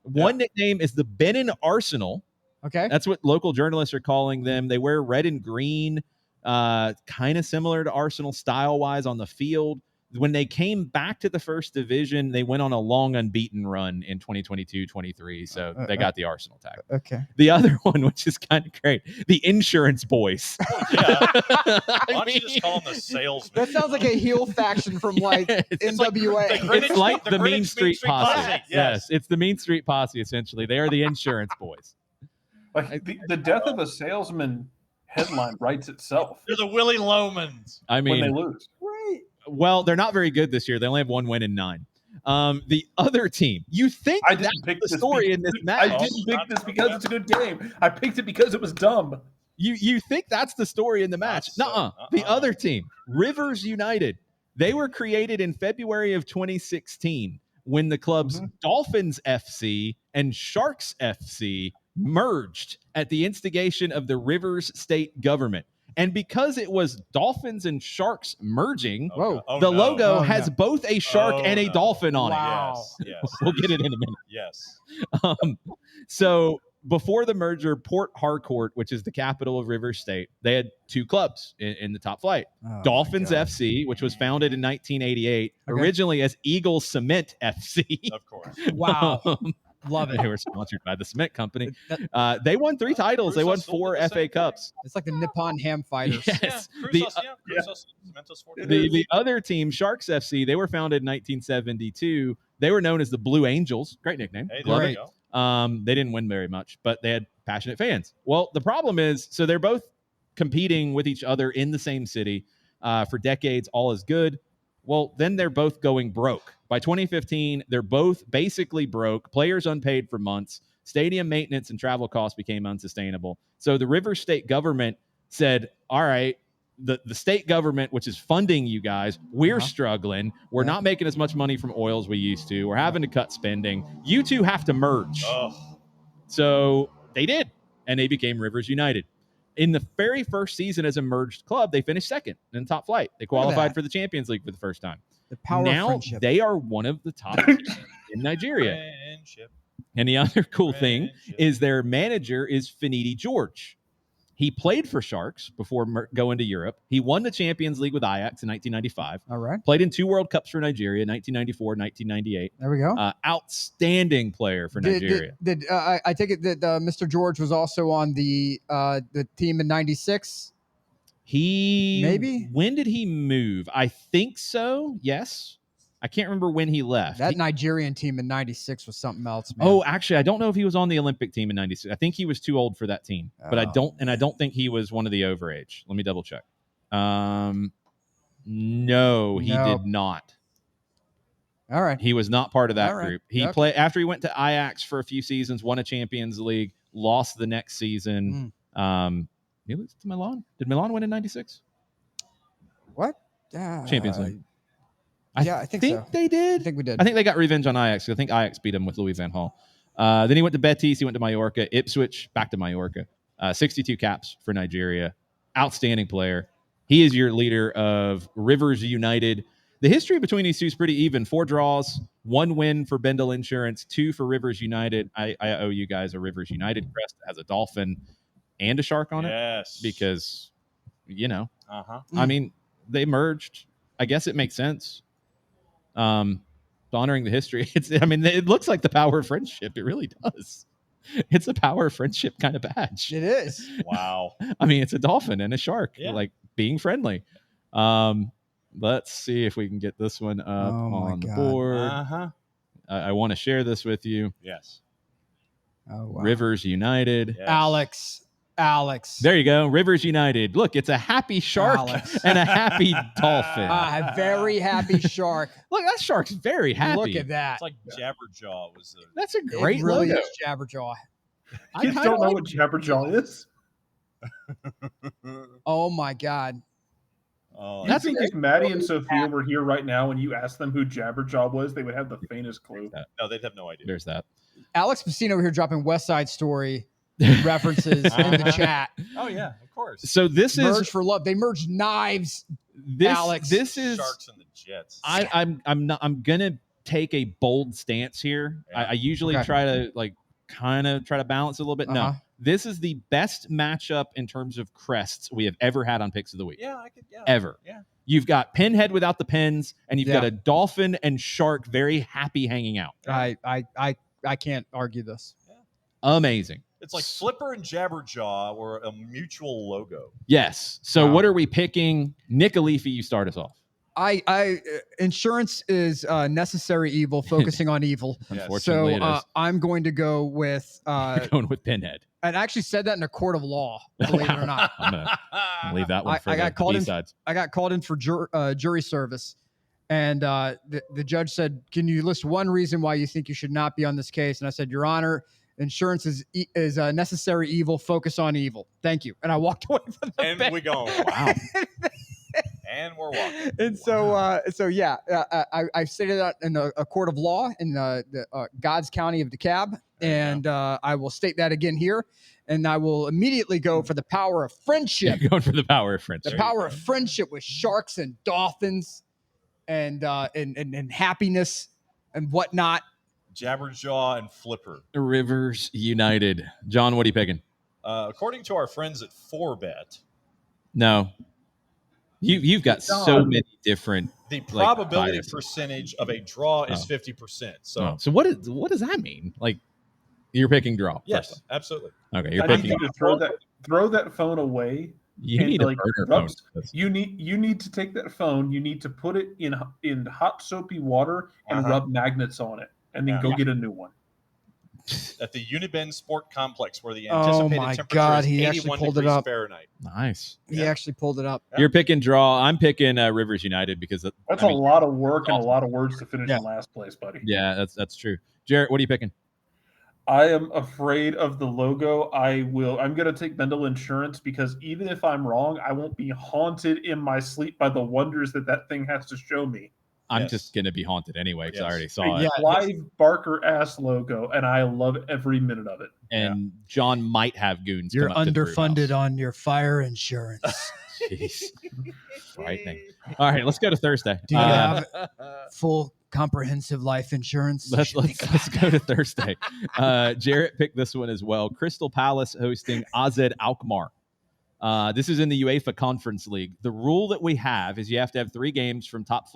One nickname is the Benin Arsenal. Okay. That's what local journalists are calling them. They wear red and green, kind of similar to Arsenal style-wise on the field. When they came back to the first division, they went on a long unbeaten run in 2022-23, so they got the Arsenal tag. Okay. The other one, which is kind of great, the Insurance Boys. Why don't you just call them the salesmen? That sounds like a heel faction from like NWA. It's like the Mean Street Posse. Yes, it's the Mean Street Posse, essentially. They are the Insurance Boys. Like the death of a salesman headline writes itself. They're the Willie Lomans. I mean, when they lose. Right. Well, they're not very good this year. They only have 1 win in 9. The other team, you think I didn't pick the story in this match? I didn't pick this because it's a good game. I picked it because it was dumb. You think that's the story in the match? Nuh-uh. The other team, Rivers United, they were created in February of 2016 when the clubs Dolphins FC and Sharks FC merged at the instigation of the Rivers state government. And because it was dolphins and sharks merging, the logo has both a shark and a dolphin on it. Yes. We'll get it in a minute. Yes. So before the merger, Port Harcourt, which is the capital of River State, they had 2 clubs in the top flight. Dolphins FC, which was founded in 1988, originally as Eagle Cement FC. Of course. Wow. Love it. They were sponsored by the cement company. They won 3 titles. They won 4 FA Cups. It's like the Nippon Ham Fighters. Yes. Yeah, The other team, Sharks FC, they were founded in 1972. They were known as the Blue Angels. Great nickname. Hey, Love there it. you go. They didn't win very much, but they had passionate fans. Well, the problem is, so they're both competing with each other in the same city for decades. All is good. Well, then they're both going broke. By 2015, they're both basically broke. Players unpaid for months. Stadium maintenance and travel costs became unsustainable. So the River State government said, all right, the state government, which is funding you guys, we're struggling. We're not making as much money from oil as we used to. We're having to cut spending. You two have to merge. So they did, and they became Rivers United. In the very first season as a merged club, they finished second in top flight. They qualified for the Champions League for the first time. The power now of friendship. They are one of the top teams in Nigeria. And the other cool thing is their manager is Finidi George. He played for Sharks before going to Europe. He won the Champions League with Ajax in 1995. All right. Played in 2 World Cups for Nigeria, 1994, 1998. There we go. Outstanding player for Nigeria. I take it that Mr. George was also on the team in '96. When did he move? I think so. Yes. I can't remember when he left. That Nigerian team in '96 was something else, man. Oh, actually, I don't know if he was on the Olympic team in '96. I think he was too old for that team, but I don't think he was one of the overage. Let me double check. No, he did not. All right. He was not part of that group. He played after he went to Ajax for a few seasons, won a Champions League, lost the next season. He was to Milan. Did Milan win in '96? What? Champions League. I think so. They did. I think we did. I think they got revenge on Ajax. I think Ajax beat him with Louis van Gaal. Then he went to Betis. He went to Mallorca, Ipswich, back to Mallorca. 62 caps for Nigeria. Outstanding player. He is your leader of Rivers United. The history between these two is pretty even. 4 draws, 1 win for Bendel Insurance, 2 for Rivers United. I owe you guys a Rivers United crest that has a dolphin and a shark on it. Yes. Because, I mean, they merged. I guess it makes sense. Honoring the history. It looks like the power of friendship. It really does. It's a power of friendship kind of badge. It is. Wow. It's a dolphin and a shark, like being friendly. Let's see if we can get this one up on the board. I want to share this with you. Yes. Oh, wow. Rivers United. Yes. Alex. There you go. Rivers United. Look, it's a happy shark and a happy dolphin. A very happy shark. Look, that shark's very happy. Look at that. It's like Jabberjaw was the. That's a great really logo. Is Jabberjaw. Kids don't know what Jabberjaw is. Oh my God. I think if Maddie and Sophia were here right now and you asked them who Jabberjaw was, they would have the faintest clue. No, they'd have no idea. There's that. Alex Pacino over here dropping West Side Story references in the chat. Oh yeah, of course. So this Merge is for love. They merged knives. Alex. This is Sharks and the Jets. I'm gonna take a bold stance here. Yeah. I usually try to try to balance it a little bit. No, this is the best matchup in terms of crests we have ever had on Picks of the Week. Yeah, I could. Yeah, ever. Yeah. You've got Pinhead without the pins, and you've got a dolphin and shark very happy hanging out. I can't argue this. Yeah. Amazing. It's like Flipper and Jabberjaw were a mutual logo. Yes. So what are we picking? Nick Alifi, you start us off. Insurance is necessary evil, focusing on evil. Unfortunately, so I'm going to go with going with Pinhead. And I actually said that in a court of law, believe it or not. I'm gonna leave that one for the B-sides. I got called in for jury service, and the judge said, "Can you list one reason why you think you should not be on this case?" And I said, "Your Honor, insurance is a necessary evil. Focus on evil. Thank you." And I walked away from the bench. We go, wow. And we're block. And so, I stated that in a court of law in the God's County of DeKalb, and I will state that again here. And I will immediately go for the power of friendship. You're going for the power of friendship. The power of friendship with sharks and dolphins, and happiness and whatnot. Jabberjaw and Flipper. Rivers United. John, what are you picking? According to our friends at 4Bet, no. You've got so many different. The probability percentage of a draw is 50%. So what does that mean? Like, you're picking draw? Yes, absolutely. Okay, you're I picking. need you to throw that phone away. You need a burner phone. You need to take that phone. You need to put it in hot soapy water and rub magnets on it, and then go get a new one. At the Unibend Sport Complex, where the anticipated temperature is 81 degrees Fahrenheit. Nice. He actually pulled it up. You're picking draw. I'm picking Rivers United because that's a lot of work and a lot of words to finish in last place, buddy. Yeah, that's true. Jarrett, what are you picking? I am afraid of the logo. I'm going to take Mendel Insurance because even if I'm wrong, I won't be haunted in my sleep by the wonders that thing has to show me. I'm just going to be haunted anyway because I already saw it. Yeah, Clive Barker-ass logo, and I love every minute of it. And John might have goons. You're come up underfunded on your fire insurance. Jeez. Frightening. All right, let's go to Thursday. Do you have full comprehensive life insurance? Let's go to Thursday. Jarrett picked this one as well. Crystal Palace hosting AZ Alkmaar. This is in the UEFA Conference League. The rule that we have is you have to have 3 games from top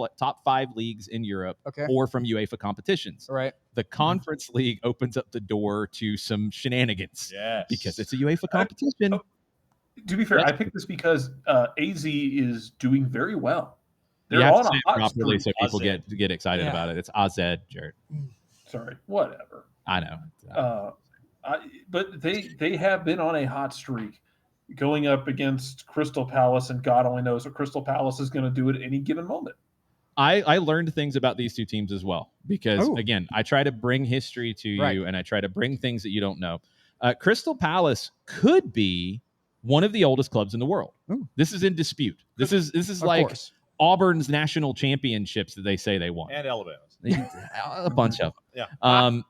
5 leagues in Europe or from UEFA competitions. Right. The Conference League opens up the door to some shenanigans because it's a UEFA competition. To be fair, I picked this because AZ is doing very well. They're on a hot properly streak. So people get excited about it. It's AZ, Jared. Sorry, whatever. I know. But they have been on a hot streak, going up against Crystal Palace, and God only knows what Crystal Palace is going to do at any given moment. I learned things about these two teams as well because, again, I try to bring history to you and I try to bring things that you don't know. Crystal Palace could be one of the oldest clubs in the world. Ooh. This is in dispute. This is like Auburn's national championships that they say they won. And Alabama's. A bunch of them. Yeah.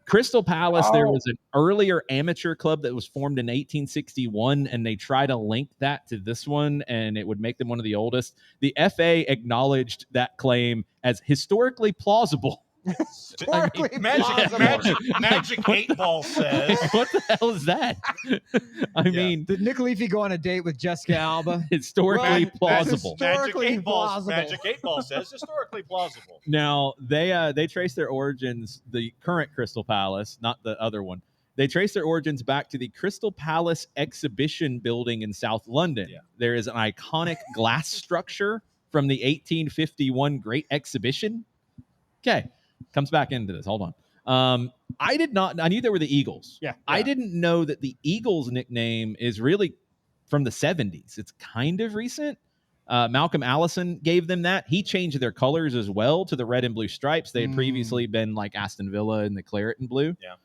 Crystal Palace, there was an earlier amateur club that was formed in 1861, and they try to link that to this one, and it would make them one of the oldest. The FA acknowledged that claim as historically plausible. Magic 8 Ball says. What the hell is that? I mean, did Nick Leafy go on a date with Jessica Alba? Historically plausible. Magic 8 Ball says historically plausible. Now they trace their origins. The current Crystal Palace, not the other one. They trace their origins back to the Crystal Palace Exhibition Building in South London. Yeah. There is an iconic glass structure from the 1851 Great Exhibition. Okay. Comes back into this. Hold on. I knew there were the Eagles. Yeah. I didn't know that the Eagles nickname is really from the 70s. It's kind of recent. Malcolm Allison gave them that. He changed their colors as well to the red and blue stripes. They had previously been like Aston Villa in the claret and blue. Yeah.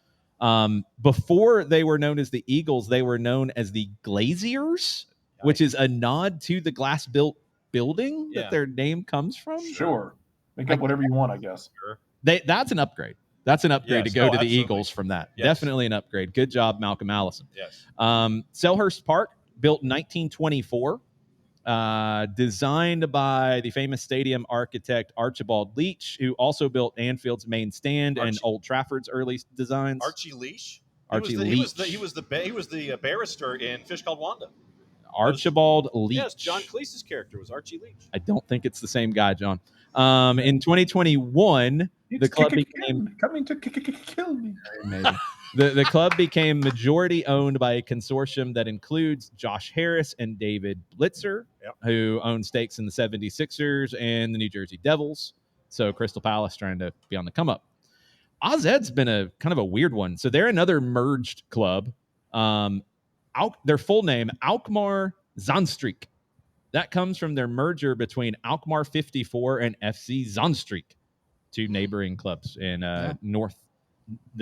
Before they were known as the Eagles, they were known as the Glaziers, which is a nod to the glass-built building that their name comes from. Sure. Make up whatever you want, I guess. Sure. That's an upgrade. That's an upgrade to go to the Eagles from that. Yes. Definitely an upgrade. Good job, Malcolm Allison. Yes. Selhurst Park, built in 1924, designed by the famous stadium architect Archibald Leach, who also built Anfield's main stand and Old Trafford's early designs. Archie Leach? Leach. He was the barrister in Fish Called Wanda. Archibald Leach. Yes, John Cleese's character was Archie Leach. I don't think it's the same guy, John. In 2021, the club became coming to kill me. Maybe. The club became majority owned by a consortium that includes Josh Harris and David Blitzer, who own stakes in the 76ers and the New Jersey Devils. So Crystal Palace trying to be on the come up. AZ's been a kind of a weird one. So they're another merged club. Their full name, Alkmaar Zaanstreek. That comes from their merger between Alkmaar 54 and FC Zaanstreek, two neighboring clubs in the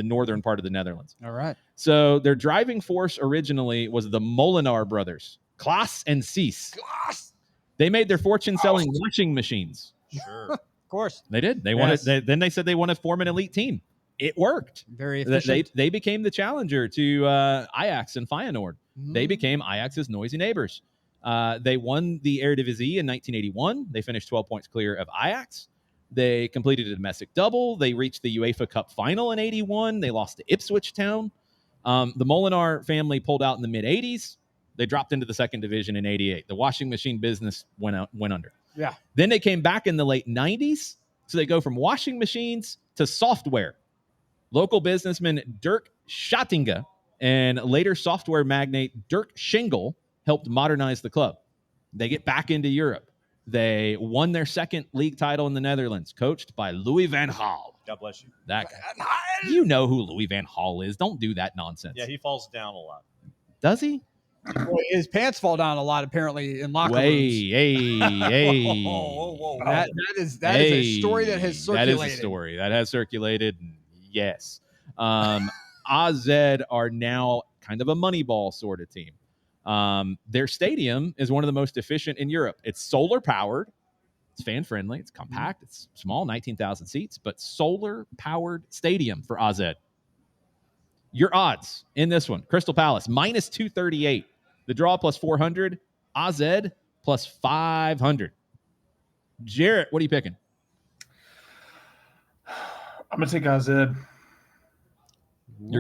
northern part of the Netherlands. All right. So their driving force originally was the Molenaar brothers, Klaas and Cees. They made their fortune selling washing machines. Sure. Of course. They did. They wanted. Then they said they wanted to form an elite team. It worked. Very efficient. They became the challenger to Ajax and Feyenoord. They became Ajax's noisy neighbors. They won the Eredivisie in 1981. They finished 12 points clear of Ajax. They completed a domestic double. They reached the UEFA Cup final in 81. They lost to Ipswich Town. The Molinar family pulled out in the mid-'80s. They dropped into the second division in 88. The washing machine business went under. Yeah. Then they came back in the late 90s. So they go from washing machines to software. Local businessman Dirk Schattinga and later software magnate Dirk Schinkel helped modernize the club. They get back into Europe. They won their second league title in the Netherlands, coached by Louis van Gaal. God bless you. That guy. You know who Louis van Gaal is. Don't do that nonsense. Yeah, he falls down a lot. Does he? Well, his pants fall down a lot, apparently, in locker rooms. Hey. Whoa. That is a story that has circulated. That is a story that has circulated. Yes. AZ are now kind of a Moneyball sort of team. Their stadium is one of the most efficient in Europe. It's solar powered. It's fan friendly. It's compact. It's small, 19,000 seats, but solar powered stadium for AZ. Your odds in this one: Crystal Palace minus 238, the draw plus 400, AZ plus 500. Jarrett, what are you picking? I'm gonna take AZ. You're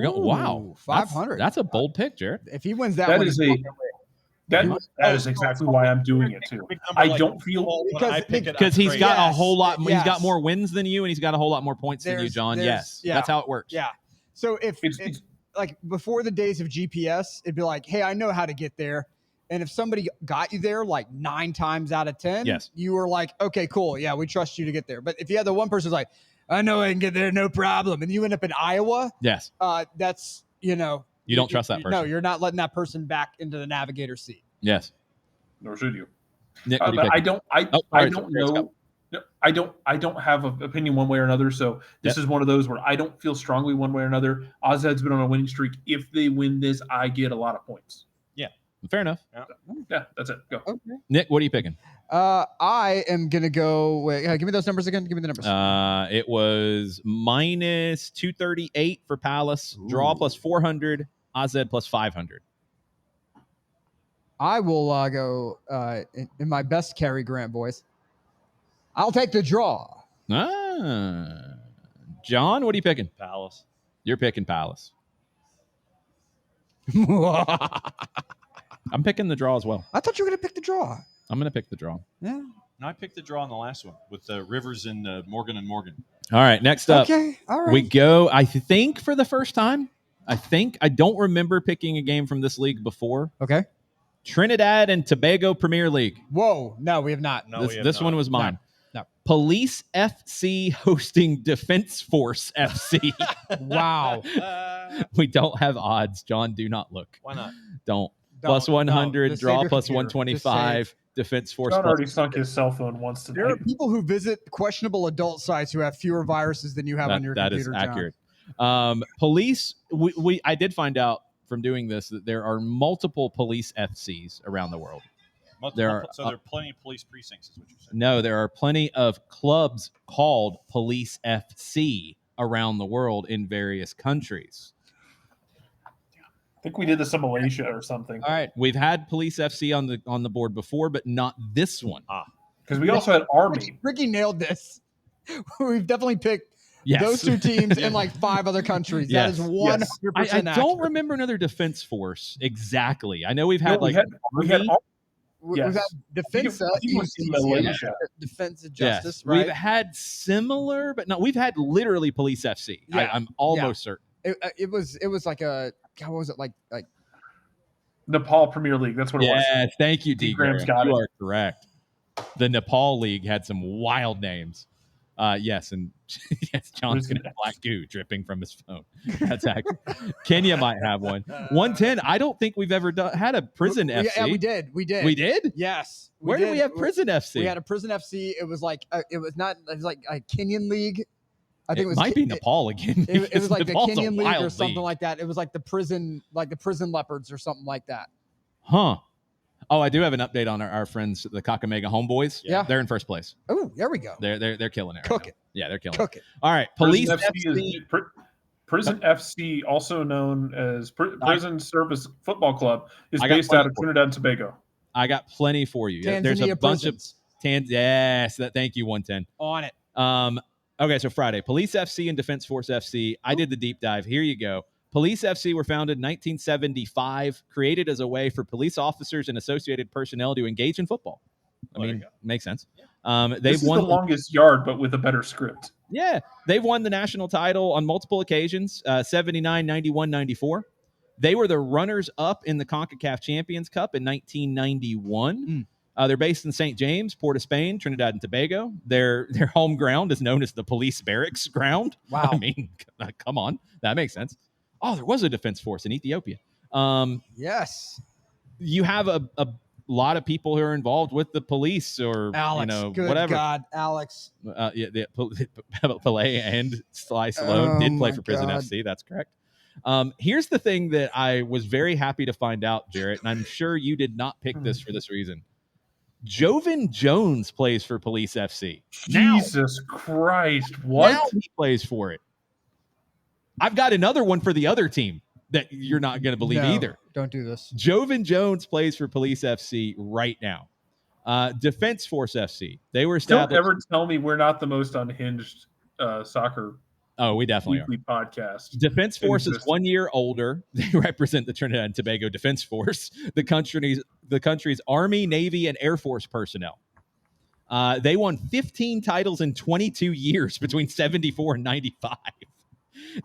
going, wow, 500. That's a bold pick, Jarrett. If he wins that That one, is that is exactly why I'm doing it too. I don't feel because he's got a whole lot. Yes. He's got more wins than you, and he's got a whole lot more points than you, John. Yes, that's how it works. Yeah. So if like before the days of GPS, it'd be like, hey, I know how to get there. And if somebody got you there like 9 times out of 10, you were like, okay, cool. Yeah, we trust you to get there. But if you had the one person who's like, I know I can get there, no problem, and you end up in Iowa, that's, you don't trust that person. No, you're not letting that person back into the navigator seat. Yes. Nor should you. Nick, but I don't know. I don't have an opinion one way or another. So this is one of those where I don't feel strongly one way or another. AZ's been on a winning streak. If they win this, I get a lot of points. Yeah, fair enough. Yeah, that's it. Go. Okay. Nick, what are you picking? I am gonna go. Wait, give me those numbers again. Give me the numbers. It was minus 238 for Palace. Draw plus 400. AZ plus 500. I will go in my best Cary Grant voice. I'll take the draw. John, what are you picking? Palace. You're picking Palace. I'm picking the draw as well. I thought you were going to pick the draw. I'm going to pick the draw. Yeah. No, I picked the draw on the last one with Rivers and Morgan and Morgan. All right, next up. Okay, all right. We go, I think, for the first time. I don't remember picking a game from this league before. Okay. Trinidad and Tobago Premier League. Whoa. No, we have not. No, this one was mine. No. Police FC hosting Defense Force FC. Wow. We don't have odds. John, do not look. Why not? Don't. Plus 100, draw plus 125, Defense Force. John already sunk his cell phone once today. There are people who visit questionable adult sites who have fewer viruses than you have on your computer, That is accurate. Police, I did find out from doing this that there are multiple police FCs around the world. There are plenty of police precincts, is what you're saying. No, there are plenty of clubs called Police FC around the world in various countries. I think we did this in Malaysia or something. All right, we've had Police FC on the board before, but not this one. Because we also had Army. Ricky nailed this. We've definitely picked those two teams in like 5 other countries. Yes. That is 100%. I don't remember another Defense Force exactly. I know we've had we've had Defense Malaysia. Defense of Justice, right? We've had similar, but no, we've had literally Police FC. Yeah. I'm almost certain. It was like a, how was it like Nepal Premier League. That's what it was. Yes, thank you, D. Graham's Graham. got You it. are correct. The Nepal League had some wild names. Yes, and yes, John's going to have black goo dripping from his phone. That's accurate. Kenya might have one. 110. I don't think we've ever had a prison FC. Yeah, we did. We did? Yes. Where did we have prison FC? We had a prison FC. It was like it was like a Kenyan league. I think it might be Nepal again. It was like Nepal's the Kenyan league or something league. like that. It was like the prison leopards or something like that. Huh. Oh, I do have an update on our friends, the Kakamega Homeboys. Yeah. They're in first place. Oh, there we go. They're killing it. Cook right it. Now. Yeah, they're killing Cook it. All right. Police Prison FC, also known as Prison Service Football Club, is based out of Trinidad and Tobago. I got plenty for you. Tanzania There's a bunch prisons. of yes. Thank you, 110. On it. Okay, so Friday, Police FC and Defense Force FC. I did the deep dive. Here you go. Police FC were founded in 1975, created as a way for police officers and associated personnel to engage in football. I mean, makes sense. They've won the longest yard, but with a better script. Yeah, they've won the national title on multiple occasions, 79, 91, 94. They were the runners-up in the CONCACAF Champions Cup in 1991. They're based in St. James, Port of Spain, Trinidad and Tobago. Their home ground is known as the Police Barracks Ground. Wow. I mean, come on. That makes sense. Oh, there was a defense force in Ethiopia. Yes. You have a lot of people who are involved with the police or, Alex, good whatever. God, Alex. Pelé and Sly Stallone did play for Prison FC. That's correct. Here's the thing that I was very happy to find out, Jarrett, and I'm sure you did not pick this for this reason. Jovan Jones plays for Police FC. Jesus Christ, what? Now he plays for it. I've got another one for the other team that you're not going to believe either. Don't do this. Jovan Jones plays for Police FC right now. Defense Force FC. They were established. Don't ever tell me we're not the most unhinged soccer. Oh, we definitely weekly podcast. Defense Force is 1 year older. They represent the Trinidad and Tobago Defense Force, the country's Army, Navy, and Air Force personnel. They won 15 titles in 22 years between 74 and 95.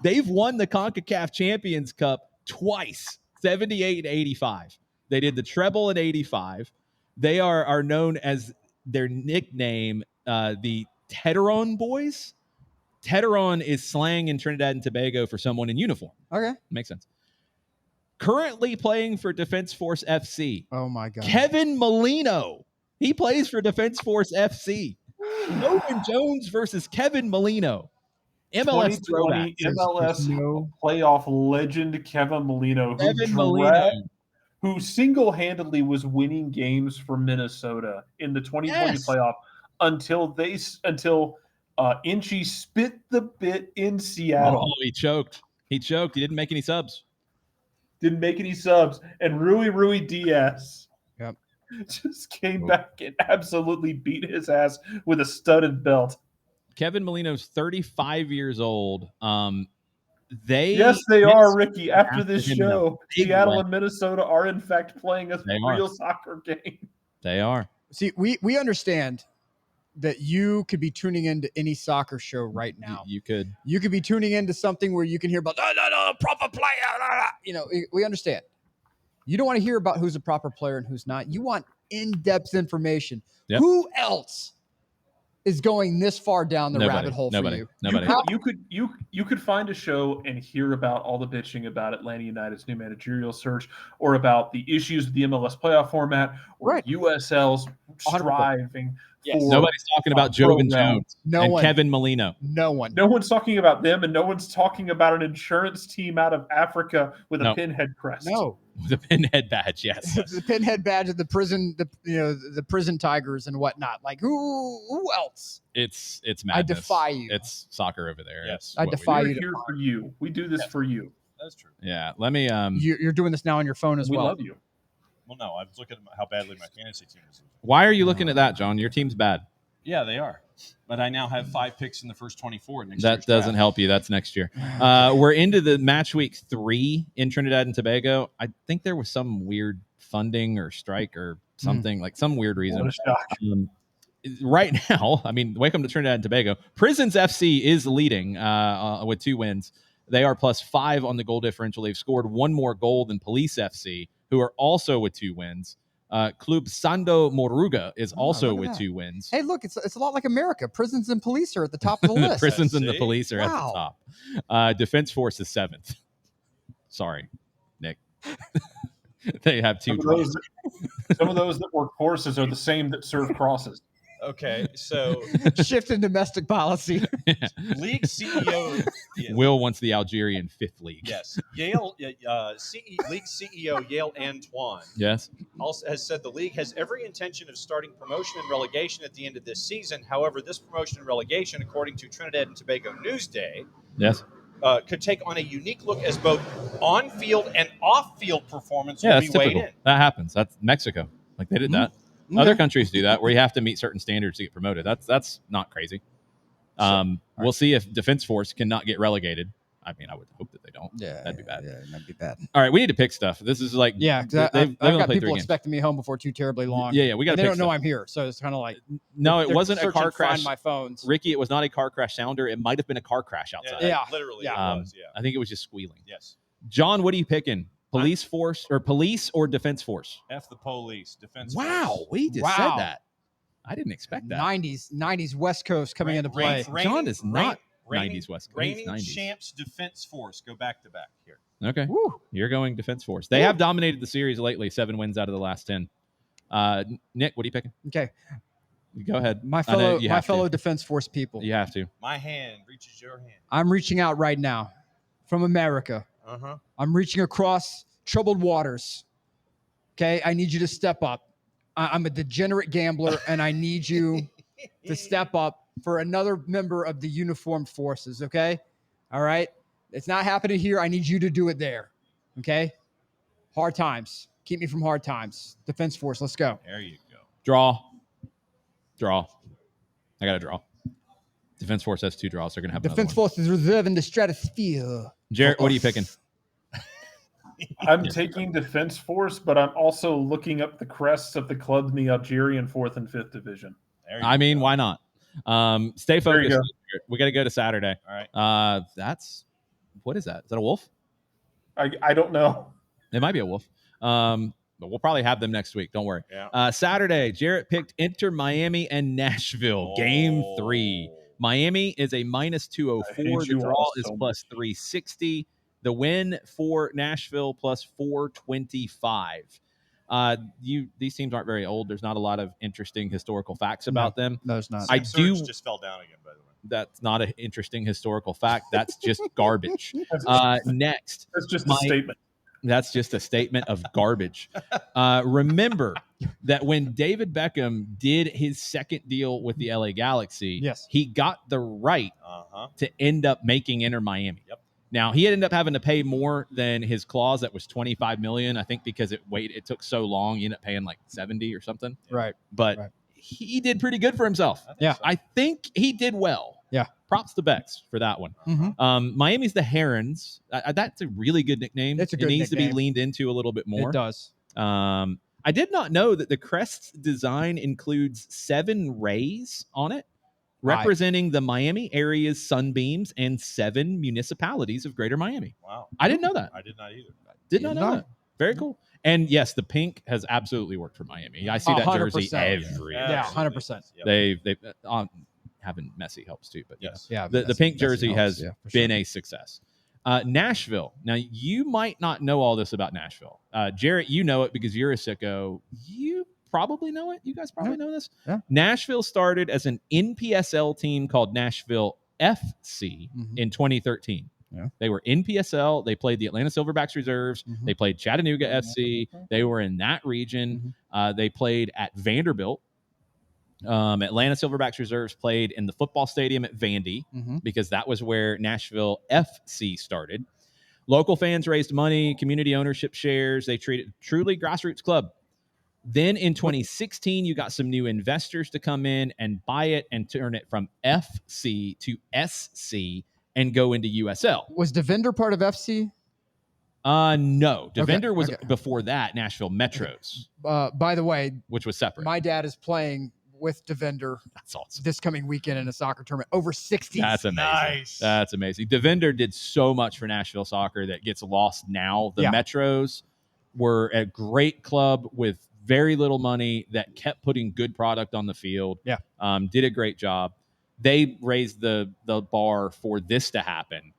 They've won the CONCACAF Champions Cup twice, 78 and 85. They did the treble in 85. They are known as their nickname, the Teteron Boys. Teteron is slang in Trinidad and Tobago for someone in uniform. Okay. Makes sense. Currently playing for Defense Force FC. Oh, my God. Kevin Molino. He plays for Defense Force FC. Jovan Jones versus Kevin Molino. MLS throwback. MLS playoff legend Kevin Molino, who single-handedly was winning games for Minnesota in the 2020 playoff until Inchy spit the bit in Seattle. Oh, he choked. He didn't make any subs. And Rui Diaz just came back and absolutely beat his ass with a studded belt. Kevin Molino's 35 years old. They are, Ricky. After this show, Seattle and Minnesota are in fact playing a real soccer game. They are. See, we understand that you could be tuning into any soccer show right now. You could be tuning into something where you can hear about proper player. We understand. You don't want to hear about who's a proper player and who's not. You want in-depth information. Yep. Who else is going this far down the rabbit hole for you? Nobody. You could find a show and hear about all the bitching about Atlanta United's new managerial search, or about the issues with the MLS playoff format, or USL's striving. Yes. Nobody's talking about Jovan Jones and Kevin Molino. No one. No one's talking about them, and no one's talking about an insurance team out of Africa with a pinhead crest. No. The pinhead badge, yes. The pinhead badge of the prison, the prison tigers and whatnot. Like who else? It's madness. I defy you. It's soccer over there. Yes, I defy you. We're here for you. We do this for you. That's true. Yeah. Let me. You're doing this now on your phone as well. We love you. Well, no, I was looking at how badly my fantasy team is. Why are you looking at that, John? Your team's bad. Yeah, they are. But I now have 5 picks in the first 24 next year. That doesn't help you. That's next year. We're into the match week 3 in Trinidad and Tobago. I think there was some weird funding or strike or something, like some weird reason. Right now, I mean, welcome to Trinidad and Tobago. Prisons FC is leading with 2 wins. They are +5 on the goal differential. They've scored 1 more goal than Police FC, who are also with 2 wins. Club Sando Moruga is also with 2 wins. Hey, look, it's a lot like America. Prisons and police are at the top of the list. Prisons and the police are at the top. Defense Force is 7th. Sorry, Nick. They have 2. Some of those that work horses are the same that serve crosses. Okay, so shift in domestic policy. league CEO Will wants the Algerian 5th league. Yes, Yale league CEO Yale Antoine. Yes, also has said the league has every intention of starting promotion and relegation at the end of this season. However, this promotion and relegation, according to Trinidad and Tobago Newsday, yes, could take on a unique look as both on-field and off-field performance yeah, will that's be weighed typical. in. That happens. That's Mexico. Like they did that. Okay. Other countries do that, where you have to meet certain standards to get promoted. That's not crazy. We'll see if Defense Force cannot get relegated. I mean, I would hope that they don't. Yeah, that'd be bad. Yeah, that'd be bad. All right, we need to pick stuff. This is like because I've got people expecting me home before too terribly long. Yeah, we got. They don't know I'm here, so it's kind of like no, it wasn't a car crash. Find my phones, Ricky. It was not a car crash sounder. It might have been a car crash outside. Yeah, literally. Yeah. It was, yeah. I think it was just squealing. Yes. John, what are you picking? Police or Defense Force? F the police, Defense. Wow, Force. we just said that. I didn't expect that. 90s West Coast coming into play. John is not 90s West Coast. Reigning 90s. champs, Defense Force. Go back to back here. Okay. Woo. You're going Defense Force. They have dominated the series lately, 7 wins out of the last 10. Nick, what are you picking? Okay. Go ahead. My fellow Defense Force people. You have to. My hand reaches your hand. I'm reaching out right now from America. Uh-huh. I'm reaching across troubled waters. Okay? I need you to step up. I'm a degenerate gambler, and I need you to step up for another member of the uniformed forces, okay? All right? It's not happening here. I need you to do it there, okay? Hard times. Keep me from hard times. Defense Force, let's go. There you go. Draw. I got to draw. Defense Force has 2 draws. They're going to have Defense Force is reserved in the stratosphere. Jarrett, what are you picking? I'm taking Defense Force, but I'm also looking up the crests of the clubs in the Algerian 4th and 5th division. I mean, why not? Stay focused. We got to go to Saturday. All right. What is that? Is that a wolf? I don't know. It might be a wolf. But we'll probably have them next week. Don't worry. Yeah. Saturday, Jarrett picked Inter Miami and Nashville. Game 3. Miami is a -204. The draw is +360. The win for Nashville +425. These teams aren't very old. There's not a lot of interesting historical facts about them. No, it's not. Surge just fell down again, by the way. That's not an interesting historical fact. That's just garbage. Next. That's just a statement. That's just a statement of garbage. Remember that when David Beckham did his second deal with the LA Galaxy, yes, he got the right to end up making Inter Miami. Yep. Now, he ended up having to pay more than his clause that was $25 million, I think, because it took so long. He ended up paying like 70 or something. Right. But he did pretty good for himself. I think he did well. Yeah. Props to Bex for that one. Mm-hmm. Miami's the Herons. That's a really good nickname. It's a good It needs nickname. to be leaned into a little bit more. It does. I did not know that the crest's design includes 7 rays on it, representing the Miami area's sunbeams and 7 municipalities of Greater Miami. Wow. I didn't know that. I did not either. Did not know that. Very cool. And yes, the pink has absolutely worked for Miami. I see that jersey 100%. every Yeah, 100%. They having Messi helps too, but yes, the pink jersey has been a success. Nashville. Now, you might not know all this about Nashville. Jarrett, you know it because you're a sicko. You probably know it. You guys probably know this. Yeah. Nashville started as an NPSL team called Nashville FC in 2013. Yeah. They were NPSL. They played the Atlanta Silverbacks Reserves. They played Chattanooga FC. They were in that region. They played at Vanderbilt. Atlanta Silverbacks Reserves played in the football stadium at Vandy because that was where Nashville FC started. Local fans raised money, community ownership shares. They treated truly grassroots club. Then in 2016, you got some new investors to come in and buy it and turn it from FC to SC and go into USL. Was Devender part of FC? No. Devender was before that, Nashville Metros. By the way, which was separate. My dad is playing with Devender. That's awesome. This coming weekend in a soccer tournament. Over 60. That's amazing. Nice. That's amazing. Devender did so much for Nashville soccer that gets lost now. The Metros were a great club with very little money that kept putting good product on the field. Yeah. Did a great job. They raised the bar for this to happen.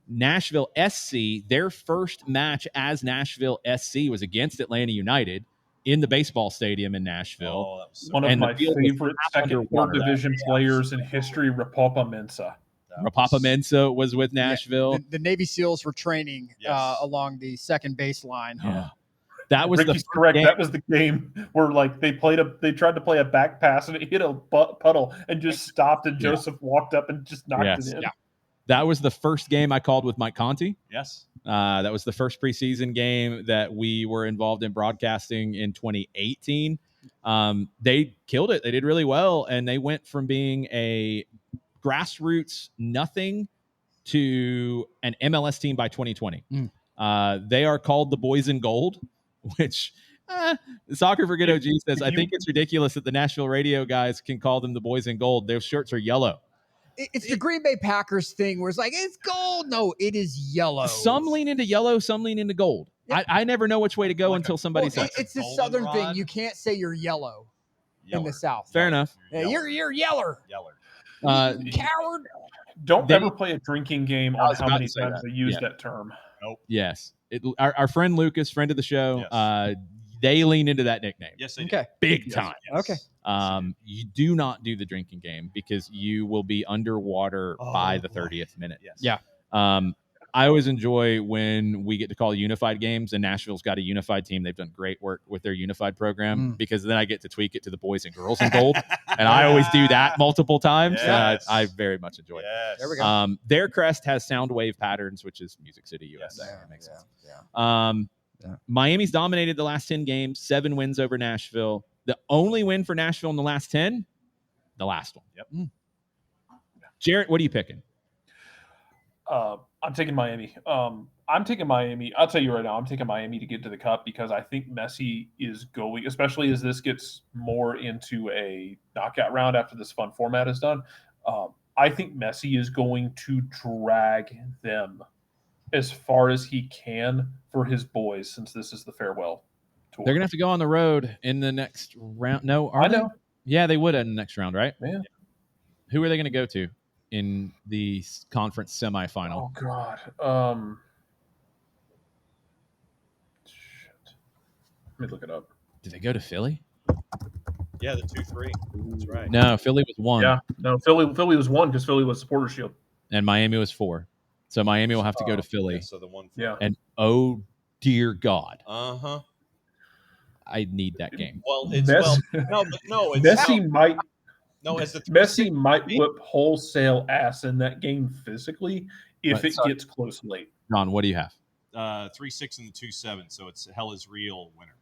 Nashville SC, their first match as Nashville SC was against Atlanta United. in the baseball stadium in Nashville. Oh, that was so One of And the my field was favorite half second underwater. third division players in history, Rapapa Mensah. Rapapa Mensah was with Nashville. The Navy SEALs were training Yes. along the second baseline. Yeah. That was Ricky's the correct. game. That was the game where like they tried to play a back pass and it hit a puddle and just stopped, and Joseph walked up and just knocked it in. Yeah. That was the first game I called with Mike Conti. Yes. That was the first preseason game that we were involved in broadcasting in 2018. They killed it. They did really well, and they went from being a grassroots nothing to an MLS team by 2020. They are called the Boys in Gold, which Soccer for Good OG says, I think it's ridiculous that the Nashville radio guys can call them the Boys in Gold. Their shirts are yellow. It's the Green Bay Packers thing where it's like, it's gold. No, it is yellow. Some lean into yellow, some lean into gold. Yeah. I never know which way to go until somebody says it's the Southern thing. You can't say you're yellow in the South. Fair enough. You're yeller. Coward. Don't ever play a drinking game on how many times they use that term. Nope. Yes. Our friend Lucas, friend of the show, they lean into that nickname. Yes, they do. Big time. Yes. Okay. You do not do the drinking game because you will be underwater by the 30th minute. Yes. Yeah. I always enjoy when we get to call unified games, and Nashville's got a unified team. They've done great work with their unified program because then I get to tweak it to the boys and girls in gold. And I always do that multiple times. Yes. I very much enjoy it. Yes. There we go. Their crest has sound wave patterns, which is Music City, USA. Yes. That makes sense. Yeah. Miami's dominated the last 10 games, 7 wins over Nashville. The only win for Nashville in the last 10, the last one. Yep. Jarrett, what are you picking? I'm taking Miami. I'm taking Miami. I'll tell you right now, I'm taking Miami to get to the cup because I think Messi is going, especially as this gets more into a knockout round after this fun format is done. I think Messi is going to drag them as far as he can for his boys, since this is the farewell tour. They're going to have to go on the road in the next round. No, I know. Yeah, they would in the next round, right? Man. Who are they going to go to in the conference semifinal? Oh, God. Shit. Let me look it up. Did they go to Philly? Yeah, the 2-3. That's right. No, Philly was 1. Yeah, no, Philly was 1 because Philly was Supporter Shield. And Miami was 4. So Miami will have to go to Philly. Yeah, so the 1-4. Yeah. And oh, dear God. Uh-huh. I need that game. Well, it's no. It's Messi might. No, as the Messi might whip wholesale ass in that game physically if it gets close late. John, what do you have? 3-6 and the 2-7, so it's Hell is Real winner.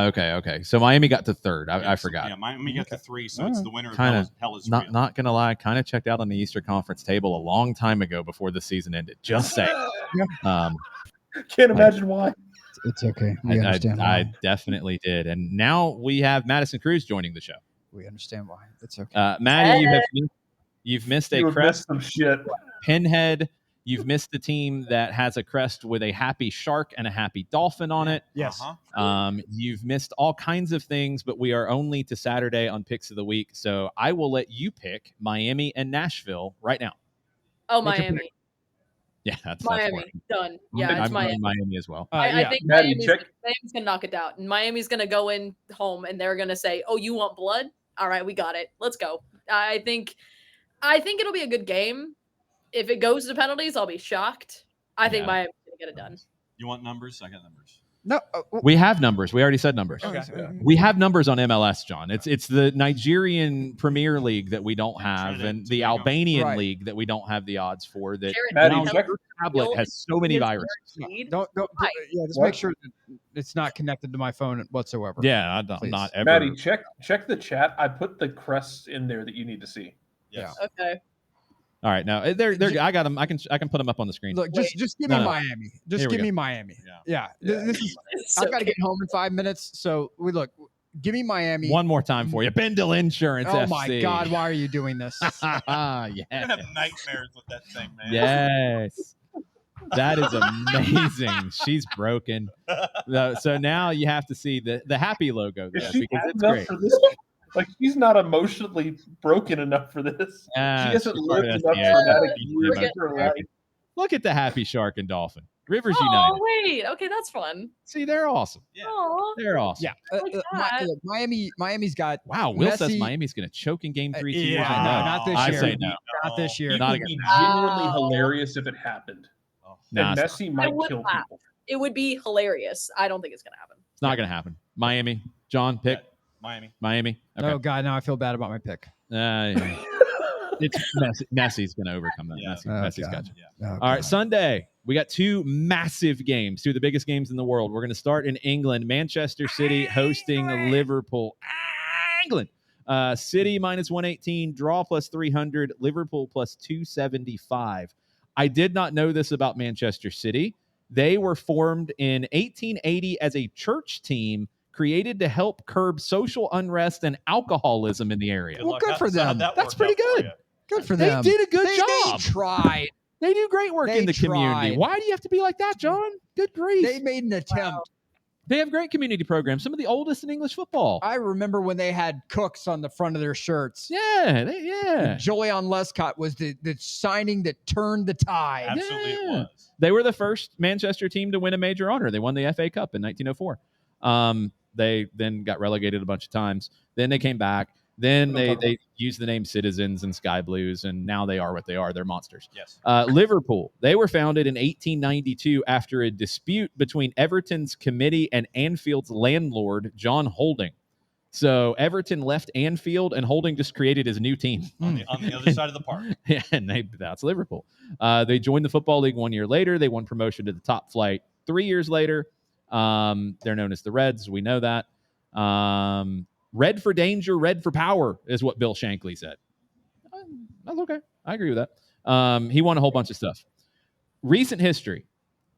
Okay. So Miami got to 3rd. I forgot. Yeah, Miami got to 3, so it's the winner of Hell is Real. Not gonna lie, kind of checked out on the Eastern Conference table a long time ago before the season ended. Just saying. Can't imagine why. It's okay. We understand why. I definitely did. And now we have Madison Cruz joining the show. We understand why. It's okay. Maddie, you've missed a crest. Some shit. Pinhead. You've missed the team that has a crest with a happy shark and a happy dolphin on it. Yes. You've missed all kinds of things, but we are only to Saturday on Picks of the Week. So I will let you pick Miami and Nashville right now. Oh, Miami. Yeah, that's Miami. Done. Yeah, it's Miami. Miami as well. I think Miami's going to knock it out. And Miami's going to go in home and they're going to say, oh, you want blood? All right, we got it. Let's go. I think it'll be a good game. If it goes to penalties, I'll be shocked. I think Miami's going to get it done. You want numbers? I got numbers. No, we have numbers. We already said numbers. Okay. We have numbers on MLS, John. It's the Nigerian Premier League that we don't have, and the Albanian league that we don't have the odds for. That your tablet has so many viruses. Don't. Yeah, just make sure that it's not connected to my phone whatsoever. Yeah, I'm not ever. Maddie, check the chat. I put the crests in there that you need to see. Yes. Yeah. Okay. All right, now they're I got them. I can put them up on the screen. Look, just give me Miami. Just give me Miami. Yeah. This is. I've got to get home in 5 minutes. So give me Miami. One more time for you, Bendel Insurance. Oh FC. my God, why are you doing this? You're gonna have nightmares with that thing, man. Yes. That is amazing. She's broken. So now you have to see the happy logo there because it's great. Like, she's not emotionally broken enough for this. She hasn't lived enough traumatic years in her life. Look at the happy shark and dolphin. Rivers United. Oh, wait. Okay, that's fun. See, they're awesome. Yeah. They're awesome. Yeah. Miami's got. Wow, Will Messi, says Miami's going to choke in Game 3. Yeah, not this year. I say no. Not this year. It Not would against be Messi. genuinely hilarious if it happened. And Messi might kill people. It would be hilarious. I don't think it's going to happen. It's not going to happen. Miami. John, pick. Miami. Okay. Oh, God, now I feel bad about my pick. It's Messi's going to overcome that. Yeah. Messi's got you. Yeah. All right, Sunday, we got two massive games, two of the biggest games in the world. We're going to start in England. Manchester City hosting Liverpool. England. City minus 118, draw plus 300, Liverpool plus 275. I did not know this about Manchester City. They were formed in 1880 as a church team created to help curb social unrest and alcoholism in the area. Well, good for them. That's pretty good. Good for them. They did a good job. They tried. They do great work in the community. Why do you have to be like that, John? Good grief. They made an attempt. They have great community programs, some of the oldest in English football. I remember when they had cooks on the front of their shirts. Yeah. Julian Lescott was the signing that turned the tide. Absolutely it was. They were the first Manchester team to win a major honor. They won the FA Cup in 1904. They then got relegated a bunch of times. Then they came back. Then they used the name Citizens and Sky Blues, and now they are what they are. They're monsters. Yes. Liverpool, they were founded in 1892 after a dispute between Everton's committee and Anfield's landlord, John Holding. So Everton left Anfield, and Holding just created his new team. On the other side of the park. Yeah, and that's Liverpool. They joined the Football League 1 year later. They won promotion to the top flight 3 years later. They're known as the Reds. We know that. Red for danger, red for power is what Bill Shankly said. That's okay. I agree with that. He won a whole bunch of stuff. Recent history.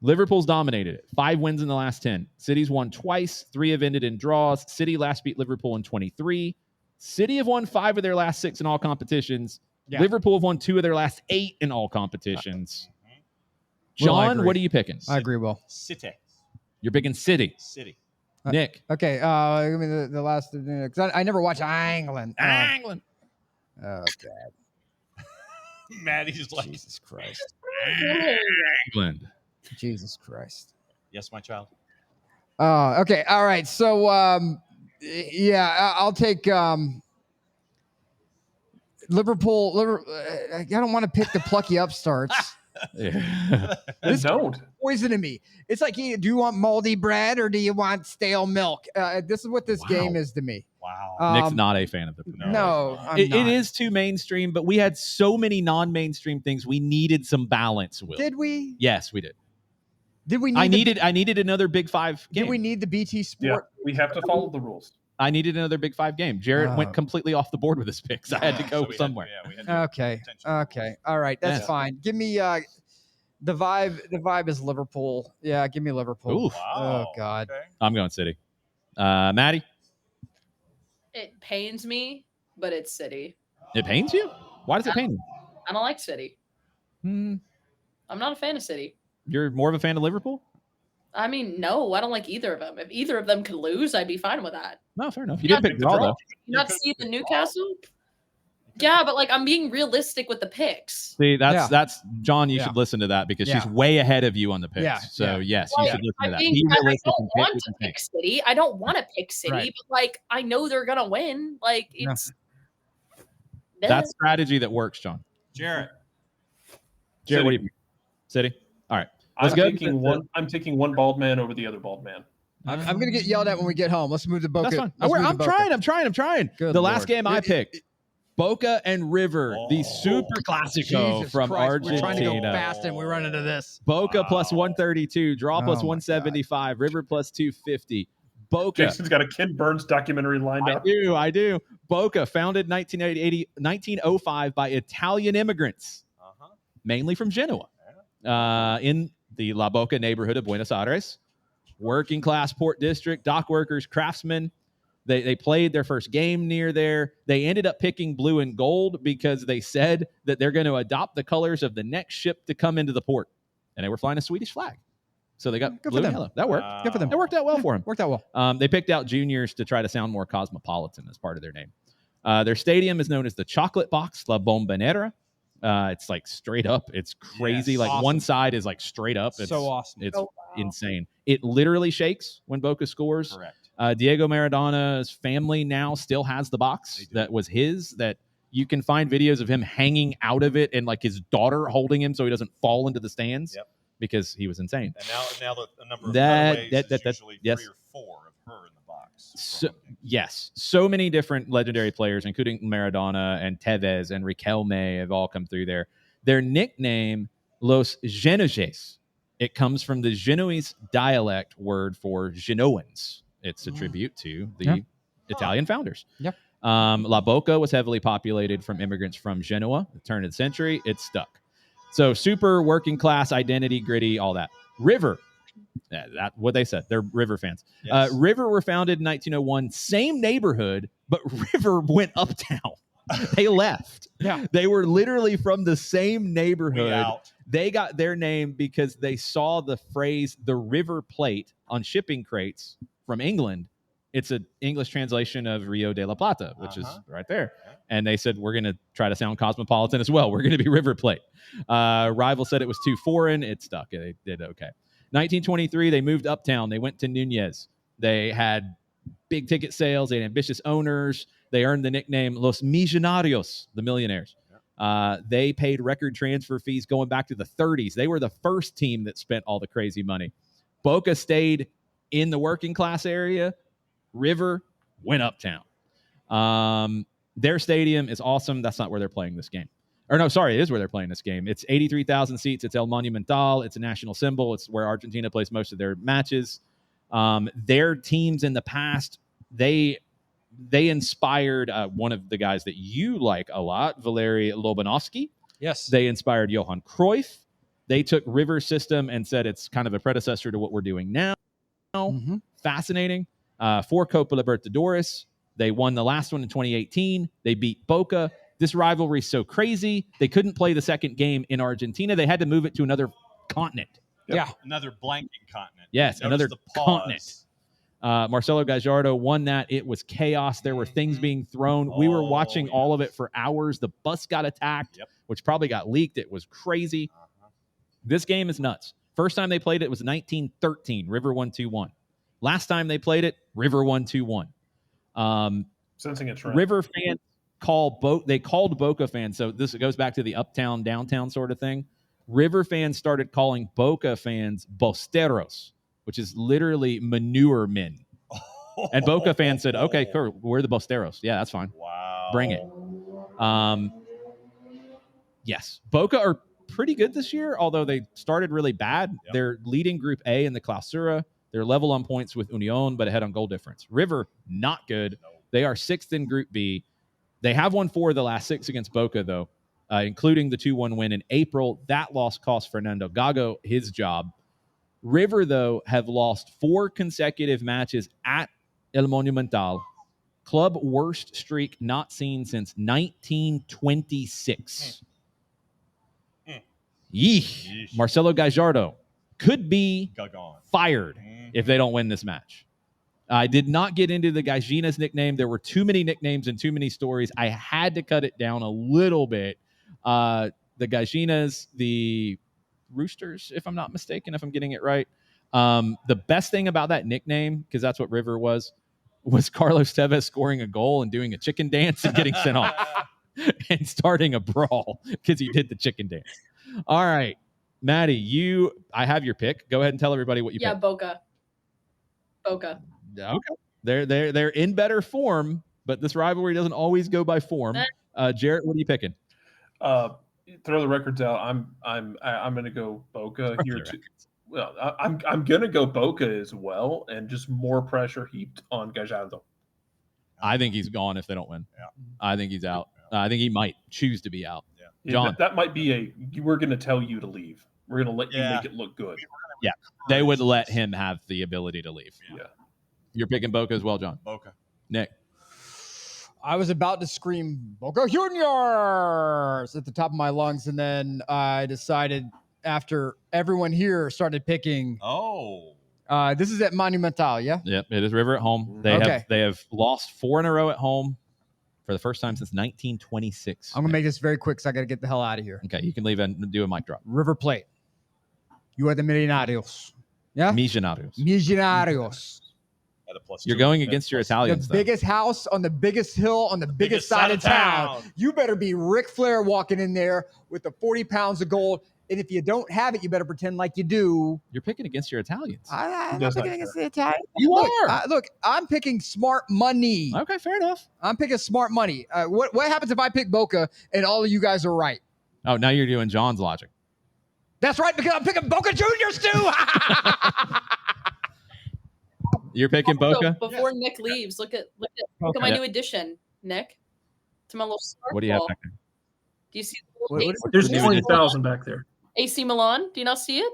Liverpool's dominated it. 5 wins in the last 10. City's won twice. 3 have ended in draws. City last beat Liverpool in 23. City have won 5 of their last 6 in all competitions. Yeah. Liverpool have won 2 of their last 8 in all competitions. John, what are you picking? I agree, Will. City. You're picking City. Nick. Okay. Give me the last. Because I never watched England. England. Oh, God. Maddie's like, Jesus Christ. England. Jesus Christ. Yes, my child. Okay. All right. So, I'll take Liverpool. I don't want to pick the plucky upstarts. This don't poisoning me. It's like, do you want moldy bread or do you want stale milk? This is what this game is to me. Wow. Nick's not a fan of the No, it is too mainstream, but we had so many non-mainstream things. We needed some balance, Will. Did we? Yes, we did. Did we need I needed another Big 5 game. Did we need the BT Sport? Yeah, we have to follow the rules. I needed another Big 5 game. Jared went completely off the board with his picks. I had to go somewhere. Okay. All right. That's fine. Give me the vibe. The vibe is Liverpool. Yeah, give me Liverpool. Ooh. Wow. Oh God. Okay. I'm going City. Maddie? It pains me, but it's City. It pains you? Why does it pain you? I don't like City. I'm not a fan of City. You're more of a fan of Liverpool? I mean, no, I don't like either of them. If either of them could lose, I'd be fine with that. No, fair enough. You did pick draw, though. You not see the Newcastle? Yeah, but like I'm being realistic with the picks. See, that's John. You should listen to that because she's way ahead of you on the picks. Yeah. So yes, well, you should listen to that. I don't want to pick City. I don't want to pick City, but like I know they're gonna win. Like it's that's strategy that works, John. Jared, what do you think? City? All right. I'm taking one bald man over the other bald man. I'm going to get yelled at when we get home. Let's move to Boca. That's fine. I'm trying. Good the Lord. last game I picked, Boca and River, the Superclásico from Argentina. We're trying to go fast and we run into this. Boca plus 132, draw plus 175, River plus 250. Boca. Jason's got a Ken Burns documentary lined up. I do. Boca, founded 1905 by Italian immigrants, mainly from Genoa, in the La Boca neighborhood of Buenos Aires. Working class port district, dock workers, craftsmen. They played their first game near there. They ended up picking blue and gold because they said that they're going to adopt the colors of the next ship to come into the port. And they were flying a Swedish flag. So they got blue and yellow. That worked. Good for them. It worked out well for them. Worked out well. They picked out juniors to try to sound more cosmopolitan as part of their name. Their stadium is known as the Chocolate Box La Bombonera. It's like straight up. It's crazy. Yes. Like Awesome. one side is like straight up. It's so awesome. It's Oh, wow. insane. It literally shakes when Boca scores. Correct. Diego Maradona's family now still has the box that was his, that you can find videos of him hanging out of it and like his daughter holding him so he doesn't fall into the stands because he was insane. And now the number of cutaways is usually yes. 3 or 4 of her in the box. So, yes, so many different legendary players, including Maradona and Tevez and Riquelme, have all come through there. Their nickname, Los Genoese, it comes from the Genoese dialect word for Genoans. It's a tribute to the Italian founders. Yeah. La Boca was heavily populated from immigrants from Genoa. At the turn of the century, it stuck. So super working class, identity, gritty, all that. River. That what they said. They're River fans. Yes. River were founded in 1901. Same neighborhood, but River went uptown. They left. Yeah. They were literally from the same We neighborhood. out. They got their name because they saw the phrase "the River Plate" on shipping crates from England. It's an English translation of Rio de la Plata, which is right there. And they said, we're going to try to sound cosmopolitan as well. We're going to be River Plate. Rival said it was too foreign. It stuck. They did okay. 1923, they moved uptown. They went to Núñez. They had big ticket sales. They had ambitious owners. They earned the nickname Los Millonarios, the millionaires. They paid record transfer fees going back to the 30s. They were the first team that spent all the crazy money. Boca stayed in the working class area. River went uptown. Their stadium is awesome. That's not where they're playing this game. Or no, sorry, it is where they're playing this game. It's 83,000 seats. It's El Monumental. It's a national symbol. It's where Argentina plays most of their matches. Their teams in the past, they inspired one of the guys that you like a lot, Valery Lobanovsky. Yes. They inspired Johan Cruyff. They took River system and said it's kind of a predecessor to what we're doing now. Mm-hmm. Fascinating. 4 Copa Libertadores. They won the last one in 2018. They beat Boca. This rivalry is so crazy, they couldn't play the second game in Argentina. They had to move it to another continent. Yeah. Another blanking continent. Yes, Notice another the pause. continent. Marcelo Gallardo won that. It was chaos. There were things being thrown. We were watching all of it for hours. The bus got attacked, which probably got leaked. It was crazy. This game is nuts. First time they played it was 1913. River won 2-1. Last time they played it, River won 2-1. Sensing a trend. River fans called Boca fans. So this goes back to the uptown, downtown sort of thing. River fans started calling Boca fans bosteros, which is literally manure men. And Boca fans said, okay, cool, we're the bosteros. Yeah, that's fine. Wow. Bring it. Yes. Boca are pretty good this year, although they started really bad. Yep. They're leading Group A in the Clausura. They're level on points with Union, but ahead on goal difference. River, not good. No. They are 6th in Group B. They have won 4 of the last 6 against Boca, though, including the 2-1 win in April. That loss cost Fernando Gago his job. River, though, have lost 4 consecutive matches at El Monumental. Club worst streak not seen since 1926. Yeesh. Marcelo Gallardo could be fired if they don't win this match. I did not get into the Gallina's nickname. There were too many nicknames and too many stories. I had to cut it down a little bit. The Gallinas, the Roosters, if I'm not mistaken, if I'm getting it right. The best thing about that nickname, because that's what River was Carlos Tevez scoring a goal and doing a chicken dance and getting sent off and starting a brawl because he did the chicken dance. All right, Maddie, I have your pick. Go ahead and tell everybody what you picked. Boca. Okay. They're in better form, but this rivalry doesn't always go by form. Jarrett, what are you picking? Throw the records out. I'm going to go Boca here too. Well, I'm going to go Boca as well, and just more pressure heaped on Gallardo. I think he's gone if they don't win. Yeah. I think he's out. I think he might choose to be out. Yeah. John, that might be we're going to tell you to leave. We're going to let you make it look good. Yeah, they would let him have the ability to leave. Yeah. You're picking Boca as well, John. Boca. Nick. I was about to scream Boca Juniors at the top of my lungs, and then I decided after everyone here started picking. This is at Monumental, yeah? Yep, it is River at home. They have lost 4 in a row at home. for the first time since 1926. I'm going to make this very quick because I got to get the hell out of here. Okay, you can leave and do a mic drop. River Plate. You are the Millonarios. Yeah? Millonarios. You're going against your Italians. The biggest house on the biggest hill on the biggest side of town. You better be Ric Flair walking in there with the 40 pounds of gold. And if you don't have it, you better pretend like you do. You're picking against your Italians. I'm not picking against the Italians. You are. Look, I'm picking smart money. Okay, fair enough. I'm picking smart money. What happens if I pick Boca and all of you guys are right? Oh, now you're doing John's logic. That's right, because I'm picking Boca Juniors too. You're picking Boca? Before Nick leaves, look at my new addition, Nick. To my little sparkle. What do you have back there? Do you see There's 20,000 back there. AC Milan? Do you not see it?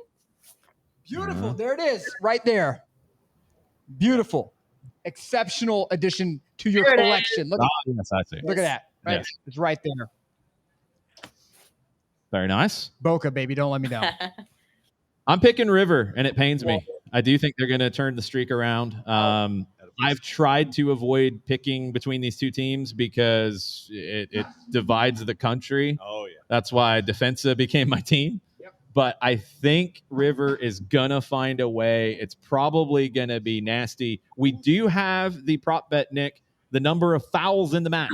Beautiful. There it is. Right there. Beautiful. Exceptional addition to your collection. Look, yes, I see. Look at that. Right? Yes. It's right there. Very nice. Boca, baby. Don't let me down. I'm picking River, and it pains me. I do think they're going to turn the streak around. I've tried to avoid picking between these two teams because it divides the country. Oh, yeah. That's why Defensa became my team. Yep. But I think River is going to find a way. It's probably going to be nasty. We do have the prop bet, Nick, the number of fouls in the match.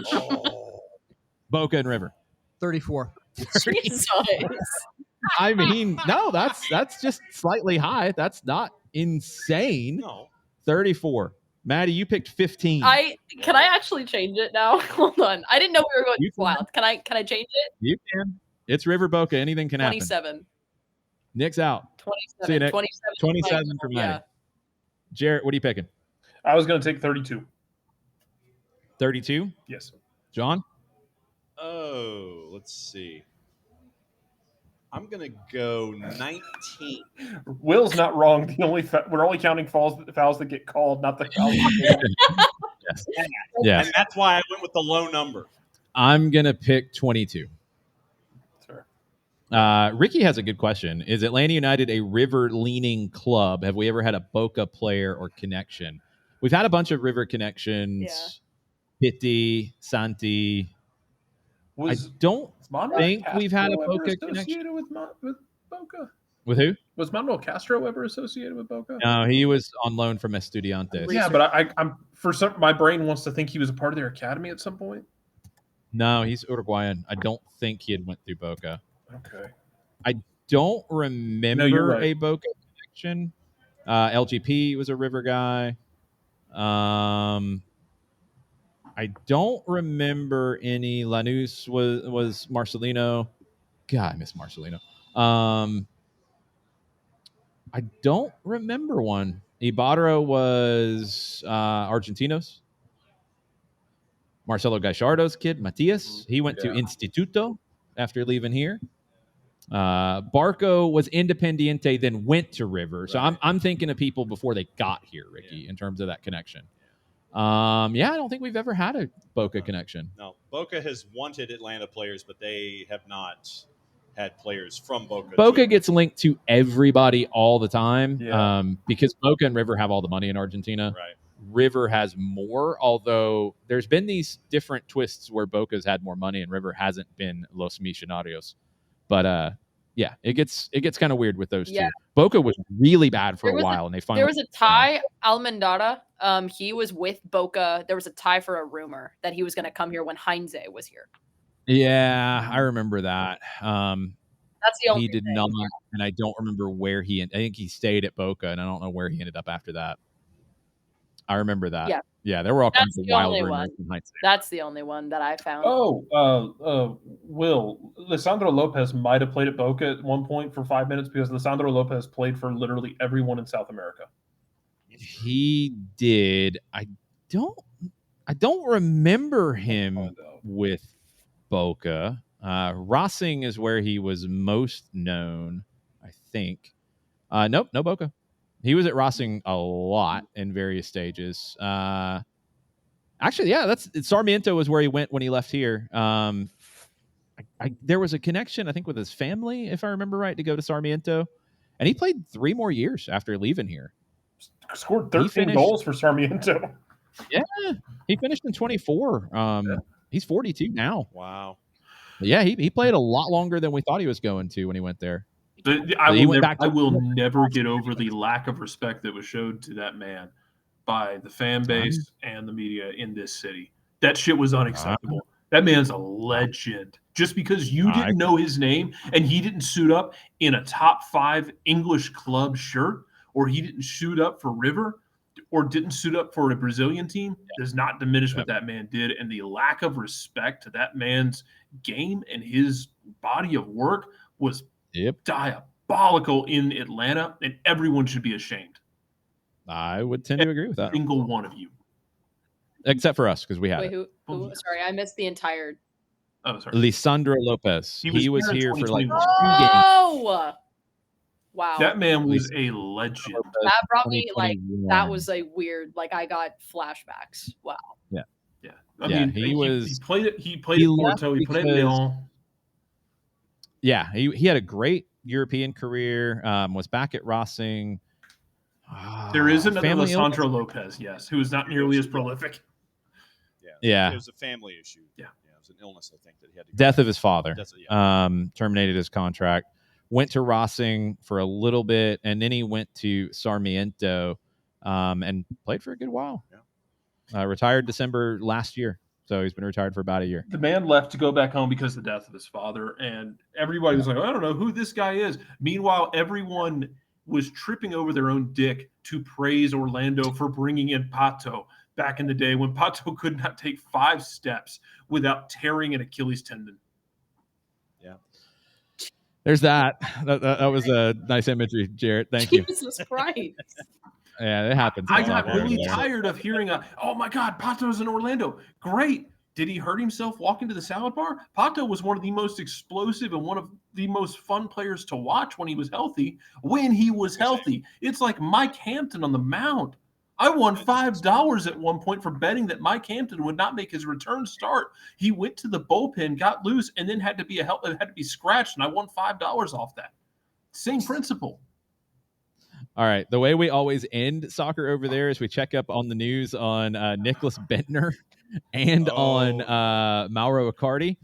Boca and River. 34. Jesus. I mean, no, that's just slightly high. That's not insane. No. 34. Maddie, you picked 15. Can I actually change it now? Hold on. I didn't know we were going You this wild. Can I change it? You can. It's River Boca. Anything can happen. 27. Nick's out. 27. See you, Nick. 27. 27 for Maddie. Yeah. Jarrett, what are you picking? I was going to take 32. 32? Yes. John? Oh, let's see. I'm going to go 19. Will's not wrong. We're only counting fouls that get called, not the fouls. Yes. Yes. And that's why I went with the low number. I'm going to pick 22. Sure. Ricky has a good question. Is Atlanta United a river-leaning club? Have we ever had a Boca player or connection? We've had a bunch of river connections. Yeah. Pitti, Santi. I don't think we've had a Boca connection. With Boca? With who? Was Manuel Castro ever associated with Boca? No, he was on loan from Estudiantes. Yeah, but I'm my brain wants to think he was a part of their academy at some point. No, he's Uruguayan. I don't think he had went through Boca. Okay. I don't remember a Boca connection. LGP was a River guy. I don't remember any. Lanús was Marcelino. God, I miss Marcelino. I don't remember one. Ibarra was Argentinos. Marcelo Gallardo's kid, Matias. He went to Instituto after leaving here. Barco was Independiente, then went to River. So I'm thinking of people before they got here, Ricky, in terms of that connection. I don't think we've ever had a Boca connection. No, Boca has wanted Atlanta players, but they have not had players from Boca. Boca gets linked to everybody all the time because Boca and River have all the money in Argentina. Right. River has more, although there's been these different twists where Boca's had more money and River hasn't been Los Millonarios. But it gets kind of weird with those two. Boca was really bad for a while, and they finally. There was a tie. Almendara, he was with Boca. There was a tie for a rumor that he was going to come here when Heinze was here. Yeah, I remember that. That's the only. He did not, and I don't remember where he. I think he stayed at Boca, and I don't know where he ended up after that. I remember that. Yeah, there were all kinds of wild rumors. That's the only one that I found. Will, Lisandro Lopez might have played at Boca at one point for 5 minutes because Lisandro Lopez played for literally everyone in South America. He did. I don't remember him with Boca. Racing is where he was most known, I think. Nope, no Boca. He was at Racing a lot in various stages. Actually, that's Sarmiento was where he went when he left here. There was a connection, I think, with his family, if I remember right, to go to Sarmiento, and he played 3 more years after leaving here. Scored 13 goals for Sarmiento. Yeah, he finished in 24. He's 42 now. Wow. Yeah, he played a lot longer than we thought he was going to when he went there. I will never get over the lack of respect that was showed to that man by the fan base and the media in this city. That shit was unacceptable. That man's a legend. Just because you didn't know his name and he didn't suit up in a top 5 English club shirt, or he didn't suit up for River, or didn't suit up for a Brazilian team, does not diminish what that man did. And the lack of respect to that man's game and his body of work was diabolical in Atlanta, and everyone should be ashamed. I would tend to agree with that. Single one of you. Except for us, because we had who? Sorry, I missed the entire. Oh, sorry. Lisandro Lopez. He was here for like 2 games. Oh! Wow. That man was a legend. That brought me, that was a weird, I got flashbacks. Wow. Yeah. Yeah. I mean, he played it. He played Porto. He played Lyon. Yeah. He had a great European career, was back at Racing. There is another Lisandro Lopez, yes, who is not nearly as prolific. Yeah. It was a family issue. Yeah. It was an illness, I think, that he had to Death of his father. Terminated his contract. Went to Racing for a little bit, and then he went to Sarmiento and played for a good while. Yeah. Retired December last year. So he's been retired for about a year. The man left to go back home because of the death of his father, and everybody was like, I don't know who this guy is. Meanwhile, everyone was tripping over their own dick to praise Orlando for bringing in Pato back in the day when Pato could not take 5 steps without tearing an Achilles tendon. Yeah. There's that. That was a nice imagery, Jarrett. Thank you. Jesus Christ. Yeah, it happens. I got really tired of hearing, oh my God, Pato's in Orlando. Great. Did he hurt himself walking to the salad bar? Pato was one of the most explosive and one of the most fun players to watch when he was healthy. It's like Mike Hampton on the mound. I won $5 at one point for betting that Mike Hampton would not make his return start. He went to the bullpen, got loose, and then had to be scratched, and I won $5 off that. Same principle. All right. The way we always end soccer over there is we check up on the news on Nicholas Bentner and on Mauro Icardi.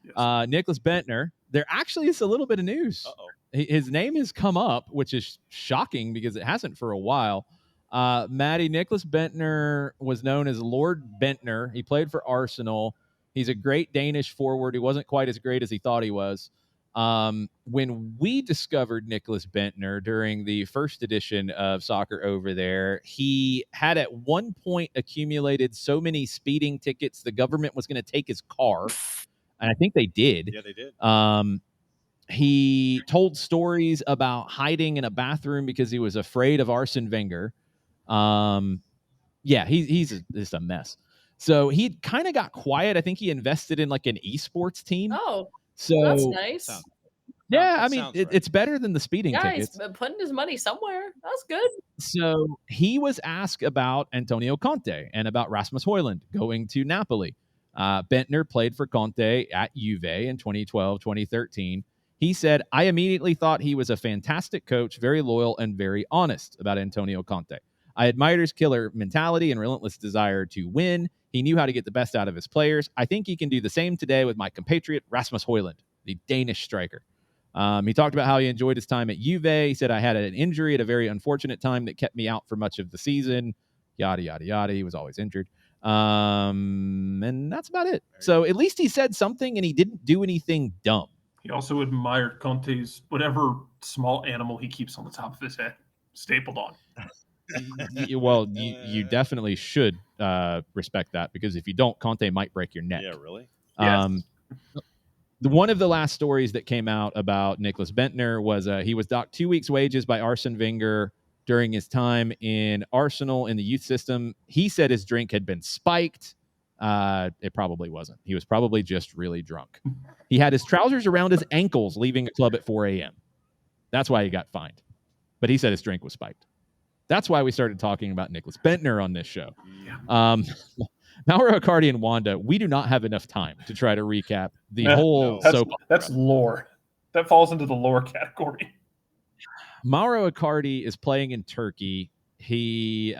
Yes. Nicholas Bentner, there actually is a little bit of news. His name has come up, which is shocking because it hasn't for a while. Maddie, Nicholas Bentner was known as Lord Bentner. He played for Arsenal. He's a great Danish forward. He wasn't quite as great as he thought he was. When we discovered Nicholas Bentner during the first edition of Soccer Over There, he had at one point accumulated so many speeding tickets, the government was going to take his car. And I think they did. Yeah, they did. He told stories about hiding in a bathroom because he was afraid of Arsene Wenger. He's just a mess. So he kind of got quiet. I think he invested in an esports team. Oh, so that's nice. It's better than the speeding tickets. He's putting his money somewhere. That's good. So he was asked about Antonio Conte and about Rasmus Højlund going to Napoli. Bentner played for Conte at Juve in 2012, 2013. He said, I immediately thought he was a fantastic coach, very loyal and very honest about Antonio Conte. I admired his killer mentality and relentless desire to win. He knew how to get the best out of his players. I think he can do the same today with my compatriot, Rasmus Højlund, the Danish striker. He talked about how he enjoyed his time at Juve. He said, I had an injury at a very unfortunate time that kept me out for much of the season. Yada, yada, yada. He was always injured. And that's about it. So at least he said something and he didn't do anything dumb. He also admired Conte's whatever small animal he keeps on the top of his head stapled on. Well, you definitely should respect that, because if you don't, Conte might break your neck. Yeah, really? One of the last stories that came out about Nicholas Bentner was he was docked 2 weeks' wages by Arsene Wenger during his time in Arsenal in the youth system. He said his drink had been spiked. It probably wasn't. He was probably just really drunk. He had his trousers around his ankles leaving a club at 4 a.m. That's why he got fined. But he said his drink was spiked. That's why we started talking about Nicholas Bentner on this show. Mauro Icardi and Wanda, we do not have enough time to try to recap the whole soap. That's lore. That falls into the lore category. Mauro Icardi is playing in Turkey. He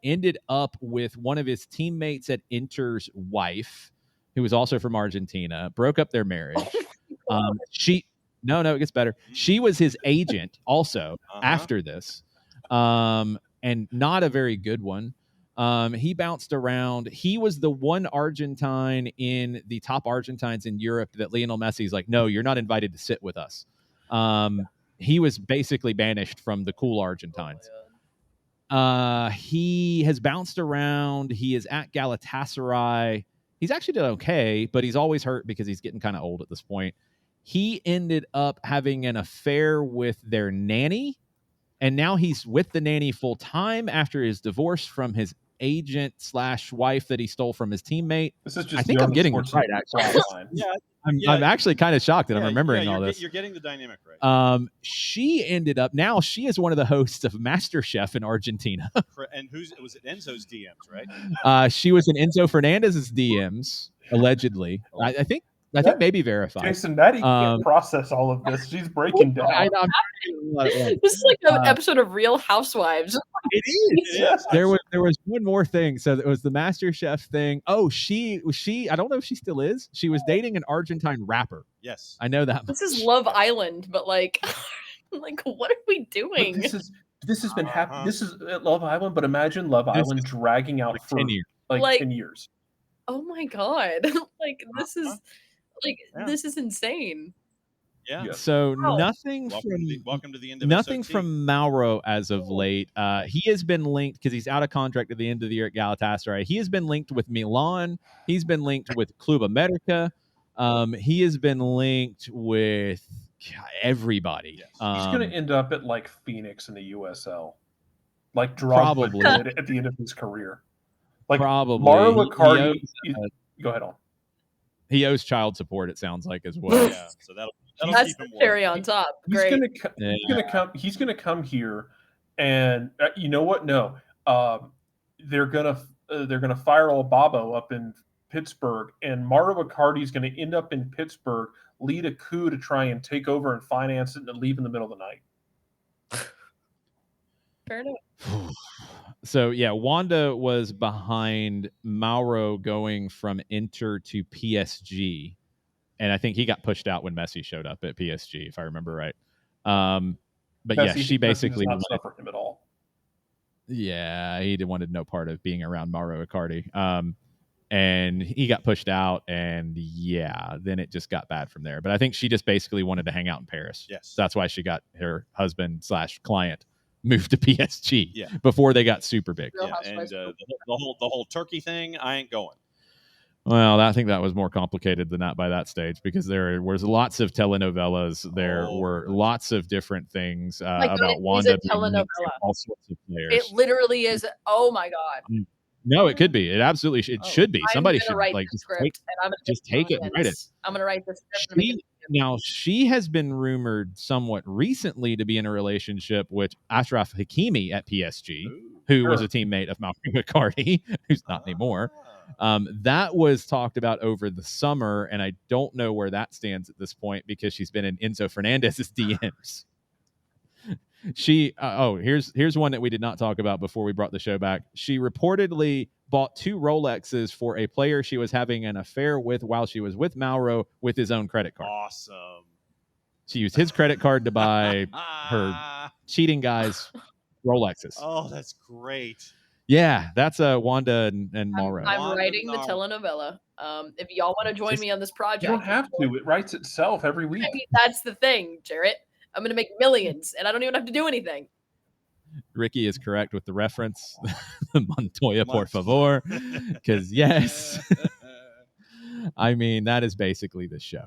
ended up with one of his teammates at Inter's wife. who was also from Argentina, broke up their marriage. No, it gets better. She was his agent also after this, and not a very good one. He bounced around. He was the one Argentine in the top Argentines in Europe that Lionel Messi's like, no, you're not invited to sit with us. He was basically banished from the cool Argentines. He has bounced around. He is at Galatasaray. He's actually done okay, but he's always hurt because he's getting kind of old at this point. He ended up having an affair with their nanny, and now he's with the nanny full time after his divorce from his agent / wife that he stole from his teammate. This is just I think I'm getting it right, actually. I'm actually kind of shocked that I'm remembering all this. You're getting the dynamic right. She ended up, now she is one of the hosts of MasterChef in Argentina. And was it Enzo's DMs, right? She was in Enzo Fernandez's DMs, allegedly. I think maybe verified. Jason, Maddie can't process all of this. She's breaking down. This is like an episode of Real Housewives. It is. Yes. There was one more thing. So it was the MasterChef thing. Oh, she I don't know if she still is. She was dating an Argentine rapper. Yes, I know that. This is Love Island, but like what are we doing? This has been happening. This is Love Island, but imagine Love Island dragging out for 10 years. Like 10 years. Oh my god! This is. This is insane. Yeah. So nothing welcome to the end of nothing SOT. from Mauro as of late. He has been linked because he's out of contract at the end of the year at Galatasaray. He has been linked with Milan. He's been linked with Club America. He has been linked with everybody. Yes. He's going to end up at like Phoenix in the USL, like Drogba did at the end of his career. Like probably. Mauro Icardi. Go ahead on. He owes child support, it sounds like, as well. Yeah, so that'll that's keep him the cherry on top. Great. He's gonna come here, and you know what? No, they're gonna fire old Bobo up in Pittsburgh, and Mauro Icardi is gonna end up in Pittsburgh, lead a coup to try and take over and finance it, and leave in the middle of the night. Fair enough. So, yeah, Wanda was behind Mauro going from Inter to PSG. And I think he got pushed out when Messi showed up at PSG, if I remember right. But Messi, she basically does not suffer him at all. Yeah, he wanted no part of being around Mauro Icardi. And he got pushed out, and then it just got bad from there. But I think she just basically wanted to hang out in Paris. Yes. So that's why she got her husband / client moved to PSG before they got super big. Yeah, and the whole Turkey thing, I ain't going. Well, I think that was more complicated than that by that stage, because there was lots of telenovelas. There were lots of different things about Wanda. Telenovela. All sorts of players. It literally is. Oh my god. No, it could be. It absolutely should be. Somebody should just take it and write it. I'm going to write this script. Now, she has been rumored somewhat recently to be in a relationship with Achraf Hakimi at PSG, who was a teammate of Mauro Icardi, who's not anymore. That was talked about over the summer, and I don't know where that stands at this point because she's been in Enzo Fernandez's DMs. Here's one that we did not talk about before we brought the show back. She reportedly bought 2 Rolexes for a player she was having an affair with while she was with Mauro with his own credit card. Awesome. She used his credit card to buy her cheating guy's Rolexes. Oh, that's great. Yeah, that's Wanda and Mauro. I'm writing the telenovela. If y'all want to join me on this project. You don't have to. It writes itself every week. I mean, that's the thing, Jarrett. I'm going to make millions, and I don't even have to do anything. Ricky is correct with the reference. Montoya, por favor. Because, yes. I mean, that is basically the show.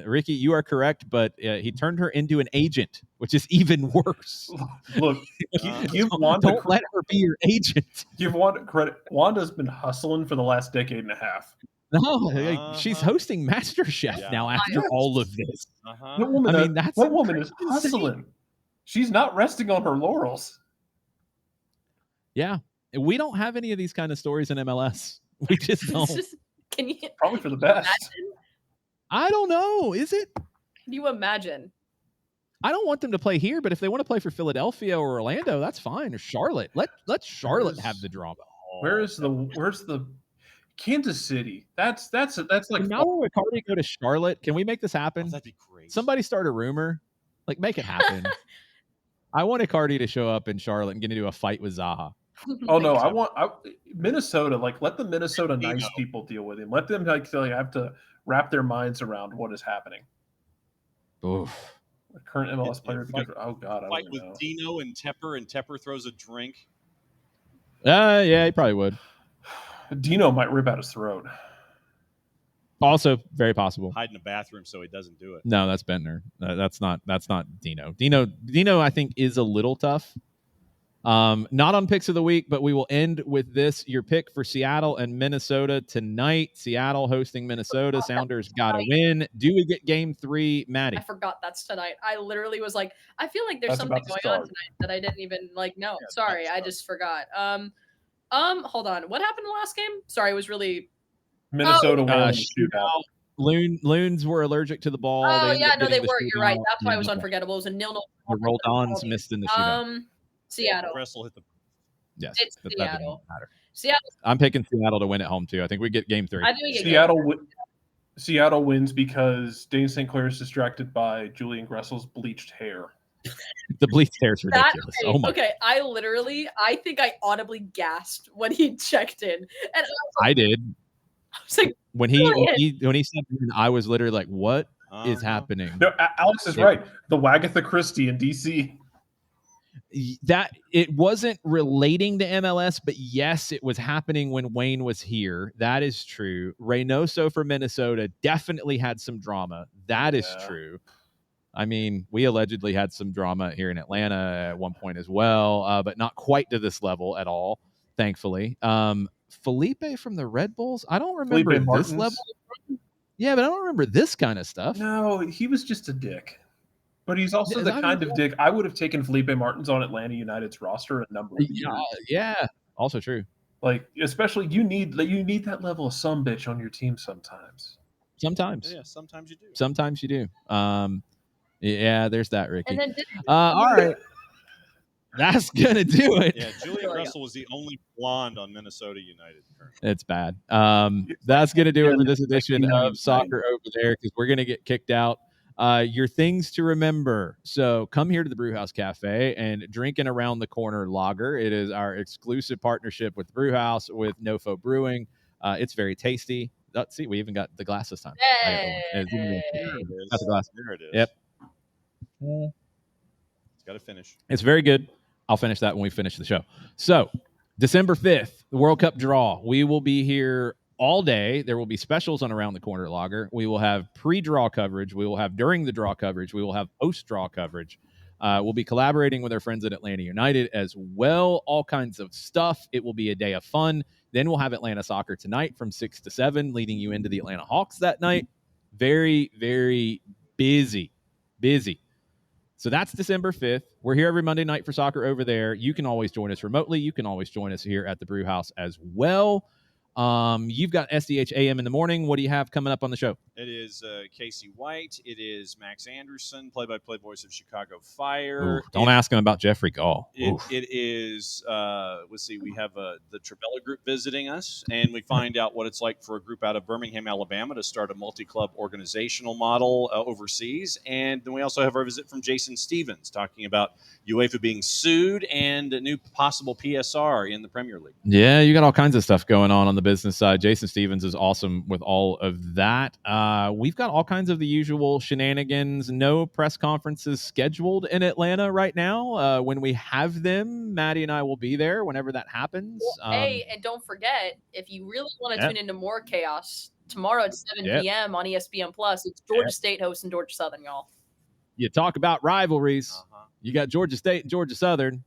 Ricky, you are correct, but he turned her into an agent, which is even worse. Look, give Wanda don't let her be your agent. Give Wanda credit. Wanda's been hustling for the last decade and a half. No, she's hosting MasterChef now after all of this. That woman is hustling. She's not resting on her laurels. Yeah, we don't have any of these kind of stories in MLS. We just don't. Can you probably for the best? Imagine? I don't know. Is it? Can you imagine? I don't want them to play here, but if they want to play for Philadelphia or Orlando, that's fine. Or Charlotte. Let Charlotte have the drama. Where's the Kansas City. That's like. Now when Icardi go to Charlotte, can we make this happen? Oh, that'd be great. Somebody start a rumor, like make it happen. I want Icardi to show up in Charlotte and get into a fight with Zaha. Oh no, I want Minnesota. Like, let the Minnesota nice people deal with him. Let them have to wrap their minds around what is happening. Oof. The current MLS player. Oh God, fight with Dino and Tepper throws a drink. Yeah, he probably would. Dino might rip out his throat. Also, very possible. Hide in a bathroom so he doesn't do it. No, that's Bentner. That's not Dino. Dino, I think, is a little tough. Not on picks of the week, but we will end with this. Your pick for Seattle and Minnesota tonight. Seattle hosting Minnesota. Sounders got to win. Do we get game 3, Maddie? I forgot that's tonight. I literally was like, I feel like there's something going on tonight that I didn't even know. Yeah, sorry, I just forgot. Hold on. What happened in the last game? Sorry, it was really Minnesota won. Loons were allergic to the ball. Oh, yeah, no, they were. You're right. That's why it was unforgettable. It was a 0-0. The Roldans missed in the shootout. Seattle. Wrestle hit the. Yes, it's Seattle. Seattle. I'm picking Seattle to win at home too. I think we get game 3. I think we get Seattle wins because Dane St. Clair is distracted by Julian Gressel's bleached hair. The bleached hair is ridiculous. Okay, I think I audibly gasped when he checked in, and I did. I was like, when he said, I was literally like, "What is happening?" No, Alex is right. The Wagatha Christie in DC. That it wasn't relating to MLS, but yes, it was happening when Wayne was here. That is true. Reynoso for Minnesota definitely had some drama. That is true. I mean, we allegedly had some drama here in Atlanta at one point as well, but not quite to this level at all, thankfully. Felipe from the Red Bulls, I don't remember this level. Yeah, but I don't remember this kind of stuff. No, he was just a dick. But he's also the kind of dick. I would have taken Felipe Martins on Atlanta United's roster a number of years. Yeah, also true. Like, especially you need that level of sumbitch on your team sometimes. Sometimes. Yeah, sometimes you do. Sometimes you do. Yeah, there's that, Ricky. And then all right. That's going to do it. Yeah, Julian Russell was the only blonde on Minnesota United currently. It's bad. That's going to do it for this edition of Soccer Over There because we're going to get kicked out. Your things to remember. So come here to the Brewhouse Cafe and drink an Around the Corner lager. It is our exclusive partnership with Brewhouse with NoFo Brewing. It's very tasty. Let's see, we even got the glass this time. There it is. Got the glass. There it is. Yep. It's got to finish. It's very good. I'll finish that when we finish the show. So December 5th, the World Cup draw. We will be here all day. There will be specials on Around the Corner Lager. We will have pre-draw coverage. We will have during the draw coverage. We will have post-draw coverage. We'll be collaborating with our friends at Atlanta United as well. All kinds of stuff. It will be a day of fun. Then we'll have Atlanta Soccer tonight from 6 to 7, leading you into the Atlanta Hawks that night. Very, very busy. So that's December 5th. We're here every Monday night for Soccer Over There. You can always join us remotely. You can always join us here at the Brewhouse as well. You've got SDH AM in the morning. What do you have coming up on the show? It is Casey White. It is Max Anderson, play-by-play voice of Chicago Fire. Ooh, don't ask him about Jeffrey Gall. It is, let's see, we have the Trabella group visiting us, and we find out what it's like for a group out of Birmingham, Alabama to start a multi-club organizational model overseas. And then we also have our visit from Jason Stevens talking about UEFA being sued and a new possible PSR in the Premier League. Yeah, you got all kinds of stuff going on the business side. Jason Stevens is awesome with all of that. We've got all kinds of the usual shenanigans. No press conferences scheduled in Atlanta right now. When we have them, Maddie and I will be there whenever that happens. Hey, and don't forget, if you really want to tune into more chaos, tomorrow at 7 p.m. on ESPN Plus, it's Georgia State hosting Georgia Southern, y'all. You talk about rivalries. You got Georgia State and Georgia Southern.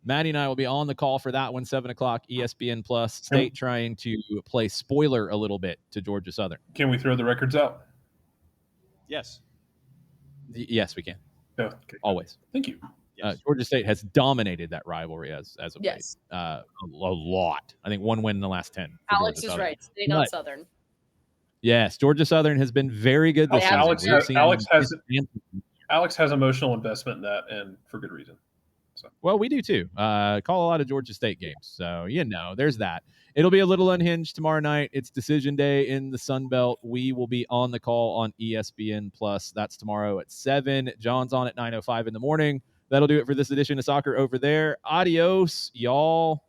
Maddie and I will be on the call for that one, 7 o'clock, ESPN Plus. State trying to play spoiler a little bit to Georgia Southern. Can we throw the records out? Yes. Yes, we can. Oh, okay. Always. Thank you. Yes. Georgia State has dominated that rivalry as of late. A lot. I think one win in the last 10. Alex is right. State on Southern. Yes, Georgia Southern has been very good this season. Alex has emotional investment in that, and for good reason. So. Well, we do too. Call a lot of Georgia State games. So, there's that. It'll be a little unhinged tomorrow night. It's decision day in the Sun Belt. We will be on the call on ESPN Plus. That's tomorrow at 7. John's on at 9:05 in the morning. That'll do it for this edition of Soccer Over There. Adios, y'all.